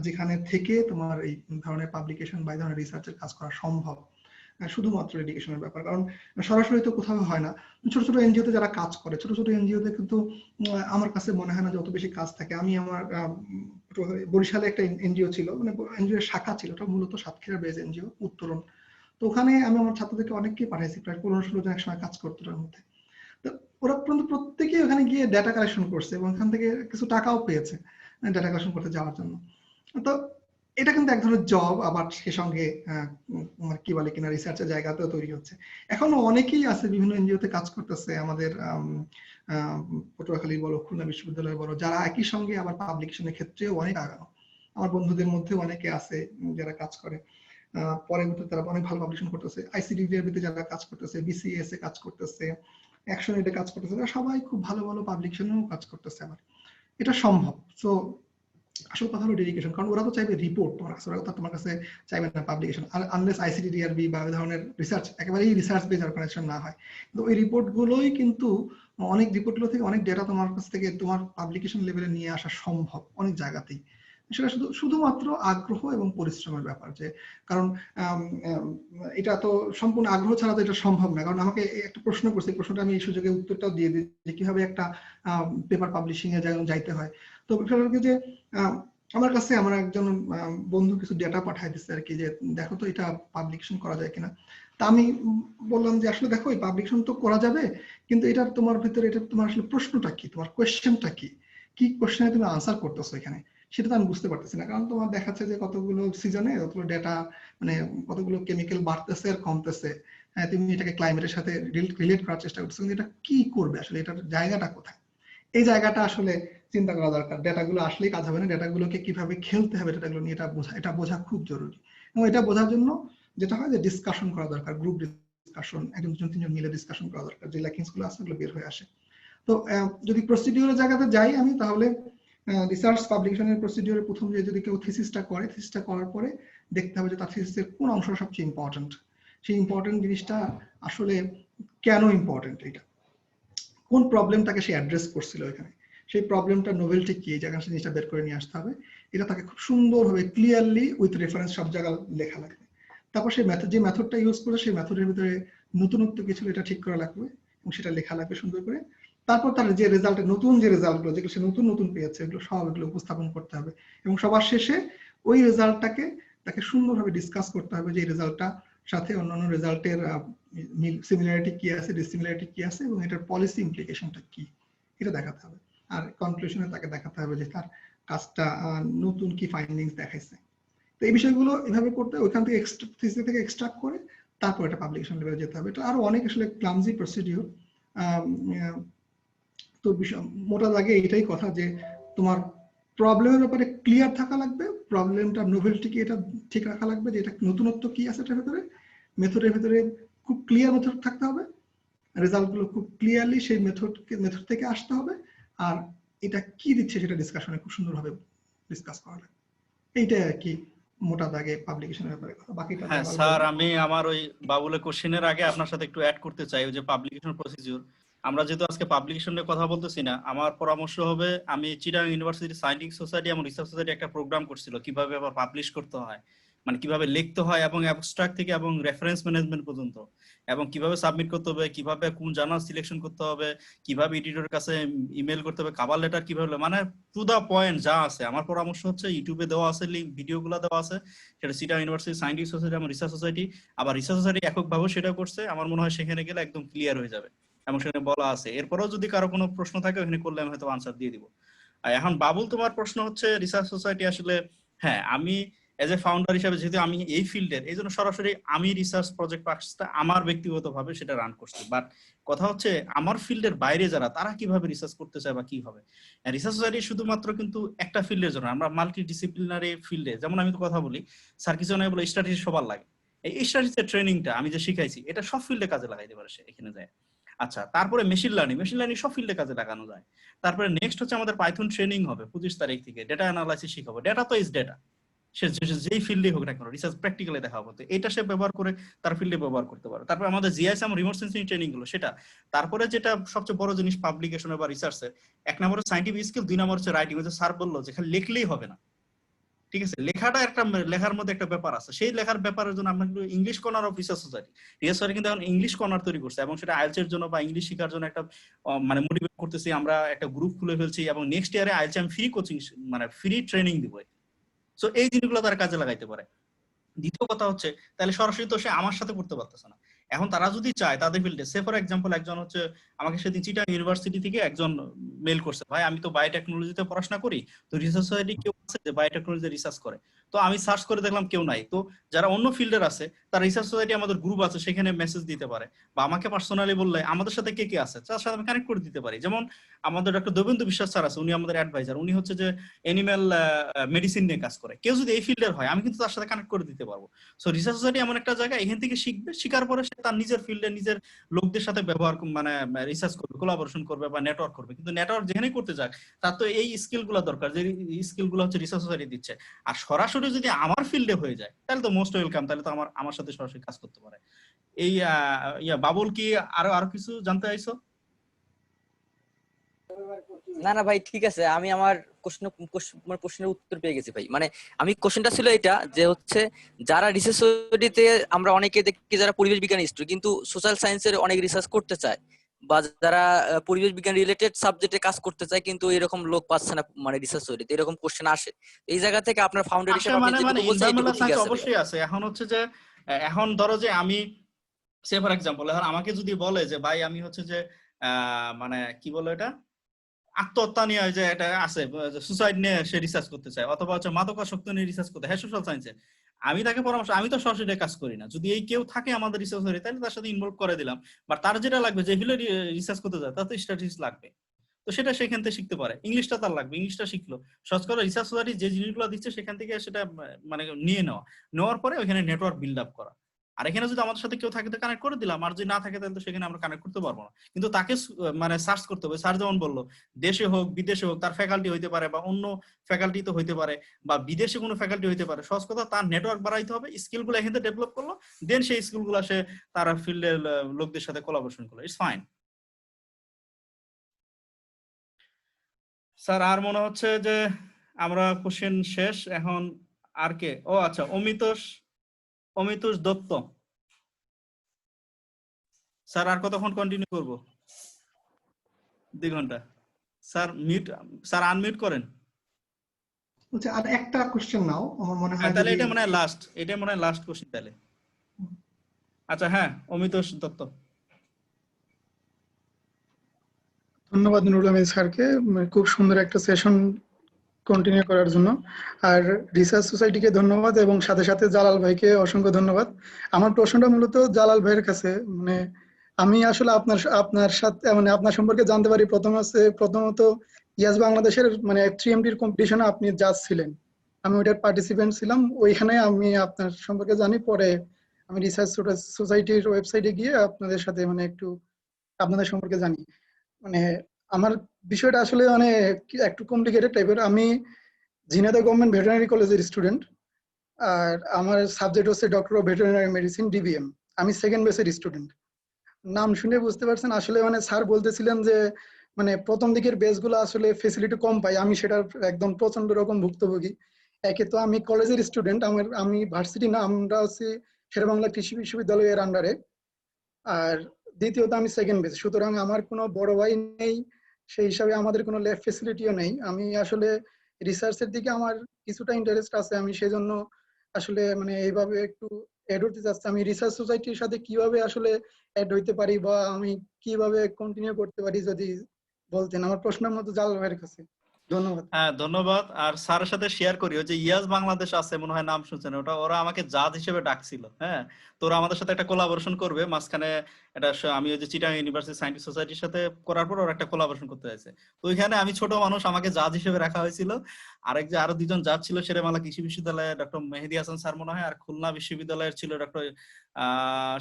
যেখানে থেকে তোমার এই ধরনের পাবলিকেশন বা এই ধরনের রিসার্চের কাজ করা সম্ভব, শুধুমাত্র এডুকেশনের ব্যাপার, কারণ সরাসরি তো কোথাও হয় না। ছোট ছোট এনজিওতে যারা কাজ করে, ছোট ছোট এনজিওতে কিন্তু আমার কাছে মনে হয় না যে অত বেশি কাজ থাকে। আমি আমার বরিশালে একটা এনজিও ছিল, মানে এনজিও এর শাখা ছিল, ওটা মূলত সাতক্ষীরা বেজ এনজিও উত্তরণ। তো ওখানে আমি আমার ছাত্রদেরকে অনেককেই পাঠাইছি, প্রায় 15-16 জন একসময় কাজ করতো ওটার মধ্যে। তো ওরা প্রত্যেকেই ওখানে গিয়ে ডেটা কালেকশন করছে এবং ওখান থেকে কিছু টাকাও পেয়েছে ডেটা কালেকশন করতে যাওয়ার জন্য। তো এটা কিন্তু এক ধরনের জব, আবার সে সঙ্গে কি বলে কিনা রিসার্চের জায়গাতেও তৈরি হচ্ছে। এখনো অনেকেই আছে বিভিন্ন এনজিওতে কাজ করতেছে, আমাদের পটুয়াখালী বলো, খুলনা বিশ্ববিদ্যালয় বলো, যারা একই সঙ্গে আবার পাবলিকেশনের ক্ষেত্রেও অনেক আগানো। আমার বন্ধুদের মধ্যে অনেকে আছে যারা কাজ করে, পরবর্তীতে তারা অনেক ভালো পাবলিকেশন করতেছে, আইসিডিডিআরবিতে যারা কাজ করতেছে, বিসিএস এ কাজ করতেছে, অ্যাকশন8 এ কাজ করতেছে, তারা সবাই খুব ভালো ভালো পাবলিকেশনেও কাজ করতেছে। আবার এটা সম্ভব। সো আসল কথা হলো ডেডিকেশন, কারণ ওরা তো চাইবে রিপোর্ট, ওরা তোমার কাছে চাইবে না পাবলিকেশন, আনলেস আইসিডিডিআরবি বা ওই ধরনের রিসার্চ একেবারেই রিসার্চ বেস অর্গানাইজেশন না হয়। কিন্তু ওই রিপোর্ট গুলোই কিন্তু অনেক রিপোর্টগুলো থেকে অনেক ডেটা তোমার কাছ থেকে তোমার পাবলিকেশন লেভেলে নিয়ে আসা সম্ভব অনেক জায়গাতেই। সেটা শুধুমাত্র আগ্রহ এবং পরিশ্রমের ব্যাপার, যে কারণ এটা তো সম্পূর্ণ আগ্রহ ছাড়া তো এটা সম্ভব না। কারণ আমাকে একটা প্রশ্ন করছে, এই প্রশ্নটা আমি এই সুযোগে উত্তরটাও দিয়ে দিই যে কিভাবে একটা পেপার পাবলিশিং এ যাইতে হয়। তো যে আমার কাছে আমার একজন বন্ধু কিছু ডেটা পাঠায় দিচ্ছে আর কি, যে দেখো তো এটা পাবলিকেশন করা যায় কিনা। তা আমি বললাম যে আসলে দেখো এই পাবলিকেশন তো করা যাবে, কিন্তু এটা তোমার ভিতরে, এটা তোমার আসলে প্রশ্নটা কি, তোমার কোয়েশ্চেনটা কি, কি কোয়েশ্চেনে তুমি আনসার করতেছো এখানে, সেটা তো আমি বুঝতে পারতেছি না। কারণ তোমার দেখাচ্ছে যে কতগুলো সিজনে কতগুলো ডেটা, মানে কতগুলো কেমিক্যাল বাড়তেছে আর কমতেছে, হ্যাঁ তুমি এটাকে ক্লাইমেটের সাথে রিলেট করার চেষ্টা করতেছো, কিন্তু এটা কি করবে আসলে, এটার জায়গাটা কোথায়, এই জায়গাটা আসলে চিন্তা করা দরকার। ডেটাগুলো আসলেই কাজ হবে না, ডেটাগুলোকে কিভাবে খেলতে হবে ডেটাগুলো নিয়ে এটা বোঝা খুব জরুরি। এবং এটা বোঝার জন্য যেটা হয় যে ডিসকাশন করা দরকার, গ্রুপ ডিসকাশন, 1-2-3 জন মিলে ডিসকাশন করা দরকার, যে ল্যাকিংস গুলো আছে ওগুলো বের হয়ে আসে। তো যদি প্রসিডিউরের জায়গাতে যাই আমি, তাহলে রিসার্চ পাবলিকেশনের প্রসিডিউরে প্রথম যে যদি কেউ থিসিসটা করে, থিসিসটা করার পরে দেখতে হবে যে তার থিসিসের কোন অংশটা সবচেয়ে ইম্পর্টেন্ট, সেই ইম্পর্টেন্ট জিনিসটা আসলে কেন ইম্পর্টেন্ট, এটা কোন প্রবলেমটাকে সে অ্যাড্রেস করছিল এখানে, সেই প্রবলেমটা নোভেলটি কি, এই জায়গায় জিনিসটা বের করে নিয়ে আসতে হবে। এটা তাকে খুব সুন্দরভাবে ক্লিয়ারলি উইথ রেফারেন্স সব জায়গায় লেখা লাগবে। তারপর সেই যে মেথডটা ইউজ করে সেই মেথডের ভিতরে নতুনত্ব কিছু এটা ঠিক করা লাগবে এবং সেটা লেখা লাগবে সুন্দর করে। তারপর তার যে রেজাল্ট, নতুন যে রেজাল্টগুলো যেগুলো সে নতুন পেয়েছে, এগুলো সব এগুলো উপস্থাপন করতে হবে এবং সবার শেষে ওই রেজাল্টটাকে তাকে সুন্দরভাবে ডিসকাস করতে হবে, যে এই রেজাল্টটা সাথে অন্যান্য রেজাল্টের সিমিলারিটি কি আছে, ডিসিমিলারিটি কি আছে এবং এটার পলিসি ইমপ্লিকেশনটা কি, এটা দেখাতে হবে। আর কনক্লুশনে তাকে দেখাতে হবে যে তার কাজটা নতুন কি ফাইন্ডিংস দেখাইছে। তো এই বিষয়গুলো এভাবে করতে ওইখান থেকে থিসিস থেকে এক্সট্রাক্ট করে তারপর এটা পাবলিকেশন লেভেলে যেতে হবে। এটা আরো অনেক আসলে ক্লামজি প্রসিডিউর। তো মোটা দাগে এটাই কথা, যে তোমার প্রবলেমের ব্যাপারে ক্লিয়ার থাকা লাগবে, প্রবলেমটা নোভেলটিকে এটা ঠিক রাখা লাগবে, যে এটা নতুনত্ব কি আছে এটার ভিতরে, মেথডের ভিতরে খুব ক্লিয়ার মেথড থাকতে হবে, রেজাল্ট গুলো খুব ক্লিয়ারলি সেই মেথড থেকে আসতে হবে, আর এটা কি দিচ্ছে সেটা ডিসকাশনে খুব সুন্দরভাবে ডিসকাস করা লাগবে। এইটাই আর কি মোটা দাগে পাবলিকেশনের ব্যাপারে কথা, বাকিটা হ্যাঁ জালাল স্যার, ভাই। আমি আমার ওই বাবুলের কোশ্চেনের আগে আপনার সাথে একটু অ্যাড করতে চাই, ওই যে পাবলিকেশন প্রসিডিউর। আমরা যেহেতু আজকে পাবলিকেশন নিয়ে কথা বলতেছি না, আমার পরামর্শ হবে, আমি চিটাগাং ইউনিভার্সিটি সায়েন্টিফিক সোসাইটি এবং রিসার্চ সোসাইটি একটা প্রোগ্রাম করছিল কিভাবে আবার পাবলিশ করতে হয়, মানে কিভাবে লিখতে হয় এবং অ্যাবস্ট্রাক্ট থেকে এবং রেফারেন্স ম্যানেজমেন্ট পর্যন্ত, এবং কিভাবে সাবমিট করতে হবে, কিভাবে কোন জার্নাল সিলেকশন করতে হবে, কিভাবে এডিটরের কাছে ইমেল করতে হবে, কভার লেটার কিভাবে, মানে টু দা পয়েন্ট যা আছে। আমার পরামর্শ হচ্ছে ইউটিউবে দেওয়া আছে, লিঙ্ক ভিডিওগুলো দেওয়া আছে, সেটা চিটাগাং ইউনিভার্সিটি সায়েন্টিফিক সোসাইটি এবং রিসার্চ সোসাইটি। আবার রিসার্চ সোসাইটি এককভাবে সেটা করছে, আমার মনে হয় সেখানে গেলে একদম ক্লিয়ার হয়ে যাবে এবং সেখানে বলা আছে। এরপরেও যদি কারো কোনো প্রশ্ন থাকে ওখানে করলে আমি হয়তো আনসার দিয়ে দিব। আর এখন বাবুল, তোমার প্রশ্ন হচ্ছে রিসার্চ সোসাইটি আসলে, হ্যাঁ আমি এজ এ ফাউন্ডার হিসেবে যেহেতু আমি এই ফিল্ডের, এই জন্য সরাসরি আমি রিসার্চ প্রজেক্ট পার্কসটা আমার ব্যক্তিগতভাবে সেটা রান করছি। বাট কথা হচ্ছে আমার ফিল্ডের বাইরে যারা, তারা কিভাবে রিসার্চ করতে চায় বা কিভাবে। রিসার্চ সোসাইটি শুধুমাত্র কিন্তু একটা ফিল্ডের জন্য, আমরা মাল্টি ডিসিপ্লিনারি ফিল্ডে, যেমন আমি তো কথা বলি, স্যার কিছু নয় বলে স্ট্র্যাটেজি সবার লাগে, এই স্ট্র্যাটেজির ট্রেনিংটা আমি যে শিখাইছি এটা সব ফিল্ডে কাজে লাগাইতে পারে সে এখানে যায়। আচ্ছা, তারপরে মেশিন লার্নিং সব ফিল্ডে কাজে লাগানো যায়। তারপরে নেক্সট হচ্ছে আমাদের পাইথন ট্রেনিং হবে 25 তারিখ থেকে, ডেটা অ্যানালাইসিস শিখাবো। ডেটা তো ইজ ডেটা, সে যেই ফিল্ডে হোক না কেন, রিসার্চ প্র্যাকটিক্যালি দেখা হবে, এটা সে ব্যবহার করে তার ফিল্ডে ব্যবহার করতে পারে। তারপরে আমাদের জিআইএসএম রিমোট সেন্সিং ট্রেনিং গুলো সেটা। তারপরে যেটা সবচেয়ে বড় জিনিস পাবলিকেশনে বা রিসার্চে, 1 নম্বরে সায়েন্টিফিক স্কিল, 2 নম্বর হচ্ছে রাইটিং। ওই যে স্যার বললো যে খালি লিখলেই হবে না, ঠিক আছে, লেখাটা একটা, লেখার মধ্যে একটা ব্যাপার আছে। সেই লেখার ব্যাপারের জন্য আমরা কিন্তু English corner of research society কিন্তু এখন ইংলিশ কর্নার তৈরি করছে, এবং সেটা আইএলটিএস এর জন্য বা ইংলিশ শেখার জন্য একটা মানে মোটিভেট করতেছি। আমরা একটা গ্রুপ খুলে ফেলছি এবং নেক্সট ইয়ারে আইএলটিএস আমি ফ্রি কোচিং, মানে ফ্রি ট্রেনিং দিব। সো এই জিনিসগুলো তারা কাজে লাগাইতে পারে। দ্বিতীয় কথা হচ্ছে, তাহলে সরাসরি তো সে আমার সাথে করতে পারতেছে না। এখন তারা যদি চায় তাদের ফিল্ডে, সে ফর এক্সাম্পল একজন হচ্ছে আমাকে সেদিন চিটাগাং ইউনিভার্সিটি থেকে একজন মেল করছে, ভাই আমি তো বায়োটেকনোলজিতে পড়াশোনা করি, তো রিসার্চ সোসাইটি কেউ আছে যে বায়োটেকনোলজি রিসার্চ করে? তো আমি সার্চ করে দেখলাম কেউ নাই। তো যারা অন্য ফিল্ডের আছে, তারা রিসার্চ সোসাইটি আমাদের গ্রুপ আছে, সেখানে মেসেজ দিতে পারে, বা আমাকে পার্সোনালি বললে আমাদের সাথে কে কে আছে তার সাথে আমি কানেক্ট করে দিতে পারি। যেমন আমাদের ডক্টর দেবেন্দু বিশ্বাস স্যার আছে, উনি আমাদের অ্যাডভাইজার, উনি হচ্ছে যে অ্যানিম্যাল মেডিসিন নিয়ে কাজ করে। কেউ যদি এই ফিল্ডের হয়, আমি কিন্তু তার সাথে কানেক্ট করে দিতে পারবো। সো রিসার্চ সোসাইটি এমন একটা জায়গা, এখান থেকে শিখবে, শিখার পরে সে তার নিজের ফিল্ডে নিজের লোকদের সাথে ব্যবহার, মানে রিসার্চ করবে, কোলাবোরেশন করবে বা নেটওয়ার্ক করবে। কিন্তু নেটওয়ার্ক যেখানেই করতে যাক, তার তো এই স্কিলগুলো দরকার, যে স্কিলগুলো হচ্ছে রিসার্চ সোসাইটি দিচ্ছে। আর সরাসরি যদি আমার ফিল্ডে হয়ে যায়, তাহলে তো মোস্ট ওয়েলকাম, তাহলে তো আমার সাথে সরাসরি কাজ করতে পারে। এই বাবুল, কি আরো কিছু জানতে চাইছো? না না ভাই, ঠিক আছে, আমি আমার কোশ্চেনের উত্তর পেয়ে গেছি ভাই। মানে আমি কোশ্চেনটা ছিল এটা যে হচ্ছে, যারা রিসার্চ সোসাইটিতে আমরা অনেকে দেখি যারা পরিবেশ বিজ্ঞান স্টুডেন্ট কিন্তু সোশ্যাল সায়েন্সের অনেক রিসার্চ করতে চায়, বা যারা পরিবেশ বিজ্ঞান রিলেটেড সাবজেক্টে কাজ করতে চায় কিন্তু এরকম লোক পাচ্ছে না, মানে রিসার্চ সোসাইটিতে এরকম কোশ্চেন আসে। এই জায়গা থেকে আপনার ফাউন্ডার হিসেবে আপনি যেটুকু বলছেন এটুকু ঠিক আছে অবশ্যই আছে। এখন হচ্ছে যে, এখন ধরো যে আমি সে ফর এক্সাম্পল, এখন আমাকে যদি বলে যে ভাই আমি হচ্ছে যে মানে কি বলে এটা, আত্মহত্যা নিয়ে যে এটা আছে, সুসাইড নিয়ে সে রিসার্চ করতে চায়, অথবা হচ্ছে মাদকাসক্ত নিয়ে রিসার্চ করতে, হ্যাঁ সোশ্যাল সায়েন্সে, আমি তাকে পরামর্শ, আমি তো সরাসরি কাজ করি না, যদি এই কেউ থাকে আমাদের রিসার্চ করে তাহলে তার সাথে ইনভলভ করে দিলাম। বা তার যেটা লাগবে, যে ফিল্ডে রিসার্চ করতে যায় তাতে স্ট্র্যাটেজিস লাগবে, তো সেটা সেখান থেকে শিখতে পারে। ইংলিশটা তার লাগবে, ইংলিশটা শিখলো, সহজ করে রিসার্চ সোসাইটি যে জিনিসগুলো দিচ্ছে সেখান থেকে সেটা মানে নিয়ে নেওয়ার পরে ওইখানে নেটওয়ার্ক বিল্ড আপ করা। আর এখানে যদি আমাদের সাথে কেউ থাকে তো কানেক্ট করে দিলাম, আর যদি না থাকে তাহলে তো সেখানে আমরা কানেক্ট করতে পারবো না। কিন্তু তাকে মানে সার্চ করতে হবে। স্যার যেমন বললো, দেশে হোক বিদেশে হোক, তার ফ্যাকাল্টি হইতে পারে বা অন্য ফ্যাকাল্টি তো হইতে পারে, বা বিদেশে কোনো ফ্যাকাল্টি হইতে পারে। সহজ কথা, তার নেটওয়ার্ক বাড়াইতে হবে, স্কিলগুলো এখান থেকে ডেভেলপ করলো, দেন সেই স্কিলগুলো সে তার ফিল্ডের লোকদের সাথে কোলাবোরেশন করলো, ইটস ফাইন। স্যার আর মনে হচ্ছে যে আমরা কোশ্চেন শেষ এখন। আর কে? ও আচ্ছা, অমিতোষ দত্ত স্যার, আর কতক্ষণ কন্টিনিউ করব? 2 ঘন্টা। স্যার মিউট, স্যার আনমিউট করেন। আচ্ছা, আর একটা কোশ্চেন নাও, আমার মনে হয় তাহলে এটা মনে হয় লাস্ট কোশ্চেন তাহলে। আচ্ছা হ্যাঁ, অমিতোষ দত্ত। ধন্যবাদ নুরুল আমিন স্যারকে খুব সুন্দর একটা সেশন কন্টিনিউ করার জন্য। আর রিসার্চ সোসাইটিকে ধন্যবাদ, এবং সাথে সাথে জালাল ভাইকে অসংখ্য ধন্যবাদ। আমার প্রশ্নটা মূলত জালাল ভাইয়ের কাছে, মানে আমি আসলে আপনার সাথে মানে আপনার সম্পর্কে জানতে পারি প্রথমত ইয়াস বাংলাদেশের মানে 3MD কম্পিটিশনে আপনি জাজ ছিলেন, আমি ওইটার পার্টিসিপেন্ট ছিলাম, ওইখানে আমি আপনার সম্পর্কে জানি। পরে আমি রিসার্চ সোসাইটির ওয়েবসাইটে গিয়ে আপনাদের সাথে মানে একটু আপনাদের সম্পর্কে জানি। মানে আমার বিষয়টা আসলে মানে একটু কমপ্লিকেটেড টাইপের। আমি ঝিনাইদহ গভর্নমেন্ট ভেটেরিনারি কলেজের স্টুডেন্ট। আর আমার সাবজেক্ট হচ্ছে doctor of veterinary medicine dBm. আমি সেকেন্ড বেসের স্টুডেন্ট। নাম শুনে বুঝতে পারছেন আসলে মানে স্যার বলতেছিলেন যে মানে প্রথম দিকের বেসগুলো আসলে ফেসিলিটি কম পাই, আমি সেটার একদম প্রচন্ড রকম ভুক্তভোগী। একে তো আমি কলেজের স্টুডেন্ট, আমি ভার্সিটি না, আমরা হচ্ছে শেরেবাংলা কৃষি বিশ্ববিদ্যালয়ের আন্ডারে। আর দ্বিতীয়ত আমি সেকেন্ড বেস, সুতরাং আমার কোনো বড় ভাই নেই, সেই হিসাবে আমাদের কোনো ল্যাব ফেসিলিটিও নেই। আমি আসলে রিসার্চের দিকে আমার কিছুটা ইন্টারেস্ট আছে, আমি সেজন্য আসলে মানে এইভাবে একটু অ্যাড হতে চাচ্ছি। আমি রিসার্চ সোসাইটির সাথে কিভাবে আসলে অ্যাড হইতে পারি বা আমি কিভাবে কন্টিনিউ করতে পারি যদি বলতেন। আমার প্রশ্নের মতো জালাল ভাইয়ের কাছে। ধন্যবাদ। হ্যাঁ ধন্যবাদ। আর স্যারের সাথে শেয়ার করি, ওই যে ইয়াস বাংলাদেশ আছে মনে হয়, নাম শুনছেন, ওরা আমাকে জাজ হিসেবে ডাকছিল। হ্যাঁ, তো ওরা আমাদের সাথে একটা কোলাবোরেশন করবে মাঝখানে। আমি ওই যে চিটাং ইউনিভার্সিটি সায়েন্টিস্ট সোসাইটির সাথে করার পর ওরা একটা কোলাবোরেশন করতে চাইছে। তো ওইখানে আমি ছোট মানুষ, আমাকে জাজ হিসেবে রাখা হয়েছিল। আরো দুজন জাজ ছিল, শেরেবাংলা কৃষি বিশ্ববিদ্যালয়ের ডক্টর মেহেদী হাসান স্যার মনে হয়, আর খুলনা বিশ্ববিদ্যালয়ের ছিল ডক্টর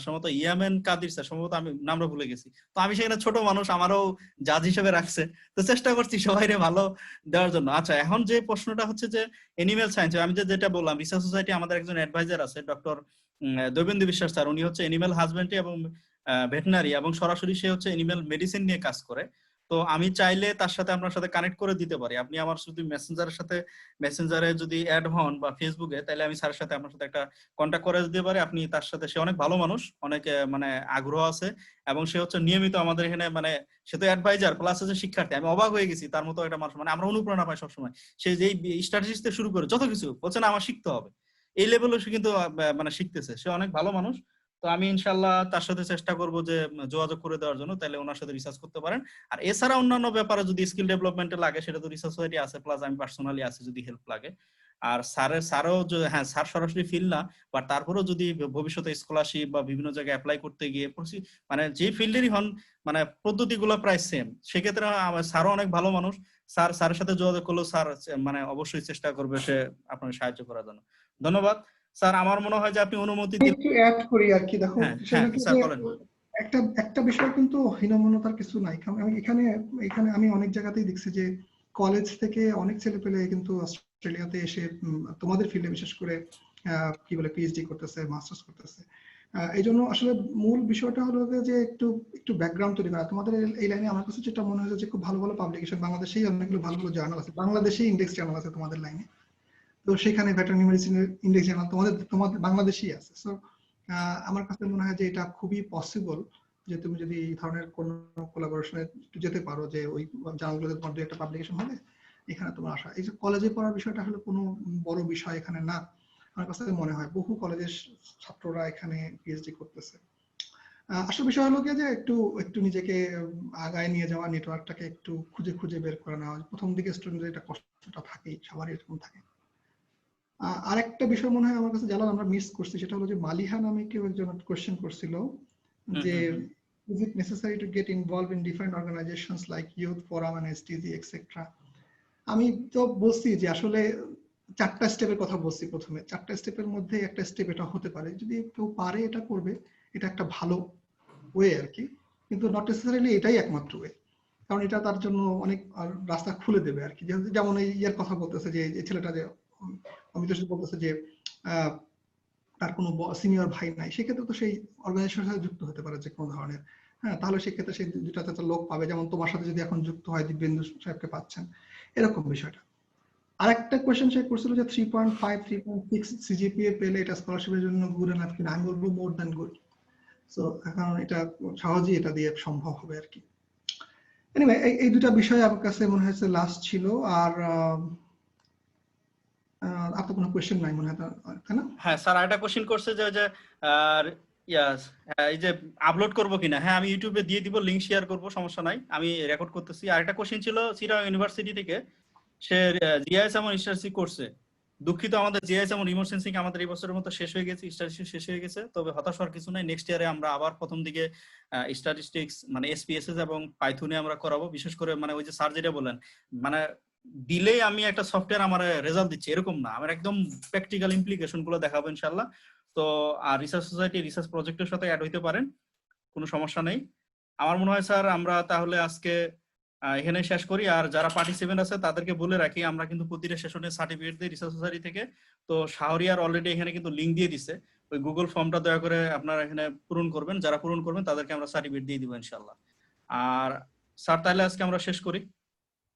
সম্ভবত ইয়ামেন কাদির স্যার, সম্ভবত আমি নামটা ভুলে গেছি। তো আমি সেখানে ছোট মানুষ, আমারও জাজ হিসেবে রাখছে। তো চেষ্টা করছি সবাইরে ভালো দেওয়ার জন্য। আচ্ছা, এখন যে প্রশ্নটা হচ্ছে যে এনিম্যাল সায়েন্স, আমি যেটা বললাম, রিসার্চ সোসাইটি আমাদের একজন অ্যাডভাইজার আছে ডক্টর দৈবেন্দু বিশ্বাস স্যার। উনি হচ্ছে এনিম্যাল হাজবেন্ডারি এবং ভেটেনারি, এবং সরাসরি সে হচ্ছে এনিম্যাল মেডিসিন নিয়ে কাজ করে। তো আমি চাইলে তার সাথে আপনার সাথে কানেক্ট করে দিতে পারি। আপনি আমার শুধু মেসেঞ্জারে যদি অ্যাড হন বা ফেসবুকে, তাহলে আমি স্যারের সাথে আপনার সাথে একটা কন্ট্যাক্ট করে দিতে পারি। আপনি তার সাথে, সে অনেক ভালো মানুষ, অনেক মানে আগ্রহ আছে, এবং সে হচ্ছে নিয়মিত আমাদের এখানে, মানে সে তো অ্যাডভাইজার প্লাস হচ্ছে শিক্ষার্থী। আমি অবাক হয়ে গেছি, তার মতো একটা মানুষ, মানে আমরা অনুপ্রেরণা পাই সবসময়। সে যেই স্ট্র্যাটেজিস থেকে শুরু করে যত কিছু বলছে না, আমার শিখতে হবে, এই লেভেলে সে কিন্তু মানে শিখতেছে। সে অনেক ভালো মানুষ। তো আমি ইনশাল্লাহ তার সাথে চেষ্টা করব যে যোগাযোগ করে দেওয়ার জন্য, তাহলে ওনার সাথে রিসার্চ করতে পারেন। আর এছাড়া অন্যান্য ব্যাপারে যদি স্কিল ডেভেলপমেন্টে লাগে, সেটা তো রিসার্চ সোসাইটি আছে, প্লাস আমি পার্সোনালি আছি যদি হেল্প লাগে। আর স্যারও হ্যাঁ, স্যার সরাসরি ফিল্ড না, বাট তারপরেও যদি ভবিষ্যতে স্কলারশিপ বা বিভিন্ন জায়গায় অ্যাপ্লাই করতে গিয়ে মানে যে ফিল্ডেরই হন, মানে পদ্ধতিগুলো প্রায় সেম, সেক্ষেত্রে স্যারও অনেক ভালো মানুষ। স্যারের সাথে যোগাযোগ করলেও স্যার মানে অবশ্যই চেষ্টা করবে সে আপনাকে সাহায্য করার জন্য। ধন্যবাদ স্যার। আমার মনে হয় যে আপনি অনুমতি দিলে একটু অ্যাড করি আর কি। দেখো হ্যাঁ সেটা কি স্যার যে বলেন। একটা বিষয় কিন্তু হীনমন্যতার কিছু নাই, কারণ আমি এখানে আমি অনেক জায়গাতেই দেখছি যে কলেজ থেকে অনেক ছেলে পেলে কিন্তু অস্ট্রেলিয়াতে এসে তোমাদের ফিল্ডে বিশেষ করে কি বলে পিএইচডি করতেছে, মাস্টার্স করতেছে। এই জন্য আসলে মূল বিষয়টা হলো যে একটু ব্যাকগ্রাউন্ড তৈরি করা। তোমাদের এই লাইনে আমার কাছে যেটা মনে হয়েছে যে খুব ভালো ভালো পাবলিকেশন, বাংলাদেশেই অনেকগুলো ভালো ভালো জার্নাল আছে, বাংলাদেশেই ইন্ডেক্স জার্নাল আছে তোমাদের লাইনে। তো সেখানে ভেটেরিনারি মেডিসিনের ইন্ডেক্স জার্নাল তোমাদের বাংলাদেশেই আছে। সো আমার কাছে মনে হয় যে এটা খুবই পসিবল যে তুমি যদি এই ধরনের কোন কোলাবোরেশনে যেতে পারো, যে ওই জার্নালগুলোতে তোমার দুই একটা পাবলিকেশন হবে, এখানে তোমার আসা। এই যে কলেজে পড়ার বিষয়টা হলো কোনো বড় বিষয় এখানে না, আমার কাছে মনে হয়। বহু কলেজের ছাত্ররা এখানে পিএইচডি করতেছে। আসল বিষয় হলো যে একটু নিজেকে আগায় নিয়ে যাওয়া, নেটওয়ার্কটাকে একটু খুঁজে বের করে নেওয়া। প্রথম দিকে স্টুডেন্টদের এটা কষ্টটা থাকেই, সবারই এরকম থাকে। আরেকটা বিষয় মনে হয় আমার কাছে জালাল আমরা মিস করছি, সেটা হলো যে মালিহা নামে কেউ একজন কোয়েশ্চেন করছিল যে is it necessary to get involved in different organizations like youth forum and STG etc. আমি তো বলছি যে আসলে 4টা স্টেপের কথা বলছি। প্রথমে 4টা স্টেপের মধ্যে একটা স্টেপ এটা হতে পারে, যদি কেউ পারে এটা করবে, এটা একটা ভালো ওয়ে আর কি, কিন্তু নট নেসেসারিলি এটাই একমাত্র ওয়ে, কারণ এটা তার জন্য অনেক রাস্তা খুলে দেবে আর কি। যেমন এই ইয়ার কথা বলতেছে যে এই ছেলেটা যে অমিত বলতেছে যে তার কোনো সিনিয়র ভাই নাই, সেক্ষেত্রে তো সেই অর্গানাইজেশনের সাথে যুক্ত হতে পারে যে কোনো ধরনের। হ্যাঁ, তাহলে সেক্ষেত্রে সেই দুটাতে তো লোক পাবে, যেমন তোমার সাথে যদি এখন যুক্ত হয় দিব্যেন্দু সাহেবকে পাচ্ছেন, এরকম বিষয়টা। আরেকটা কোয়েশ্চেন সে করছিল যে 3.5 3.6 সিজিপিএ পেলে এটা স্কলারশিপের জন্য গুড এনাফ কিনা। আমি বলবো মোর দ্যান গুড। সো এখন এটা সহজেই এটা দিয়ে সম্ভব হবে আর কি। এনিওয়ে এই দুটা বিষয় আমার কাছে মনে হয়েছে লাস্ট ছিল। আর আপনার কোনো কোয়েশ্চেন নাই মনে হয়, তাই না? হ্যাঁ স্যার, আরেকটা কোশ্চেন করছে যে এই যে আপলোড করবো কিনা। হ্যাঁ, আমি ইউটিউবে দিয়ে দিব, লিংক শেয়ার করবো, সমস্যা নাই, আমি রেকর্ড করতেছি। আরেকটা কোশ্চেন ছিল চিটাগং ইউনিভার্সিটি থেকে, সে জিআইএস এমন স্টাডিস্টিক করছে। দুঃখিত, আমাদের জিআইএস এমন রিমোট সেন্সিং আমাদের এই বছরের মতো শেষ হয়ে গেছে, স্ট্যাটিস্টিক্স শেষ হয়ে গেছে। তবে হতাশ হওয়ার কিছু নাই, নেক্সট ইয়ারে আমরা আবার প্রথম দিকে স্ট্যাটিস্টিক্স মানে এসপিএসএস এবং পাইথনে আমরা করাবো। বিশেষ করে মানে ওই যে স্যার যেটা বলেন, মানে দিলেই আমি একটা সফটওয়্যার আমার রেজাল্ট দিচ্ছি এরকম না, আমার একদম প্র্যাকটিক্যাল ইমপ্লিকেশন গুলো দেখাবো ইনশাআল্লাহ। তো আর রিসার্চ সোসাইটি রিসার্চ প্রজেক্টের সাথে অ্যাড হইতে পারেন, কোনো সমস্যা নেই। আমার মনে হয় স্যার আমরা তাহলে আজকে এখানে শেষ করি। আর যারা পার্টিসিপেন্ট আছে তাদেরকে বলে রাখি, আমরা কিন্তু প্রতিটা সেশনে সার্টিফিকেট দিই রিসার্চ সোসাইটি থেকে। তো শাহরিয়ার অলরেডি এখানে কিন্তু লিংক দিয়ে দিছে, ওই গুগল ফর্মটা দয়া করে আপনারা এখানে পূরণ করবেন, যারা পূরণ করবেন তাদেরকে আমরা সার্টিফিকেট দিয়ে দিব ইনশাআল্লাহ। আর স্যার তাহলে আজকে আমরা শেষ করি।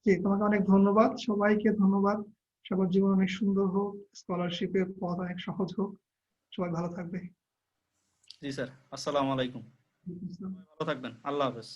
জি, তোমাকে অনেক ধন্যবাদ, সবাইকে ধন্যবাদ। সবার জীবন অনেক সুন্দর হোক, স্কলারশিপের পথ অনেক সহজ হোক, সবাই ভালো থাকবে। জি স্যার, আসসালামু আলাইকুম, ভালো থাকবেন, আল্লাহ হাফেজ।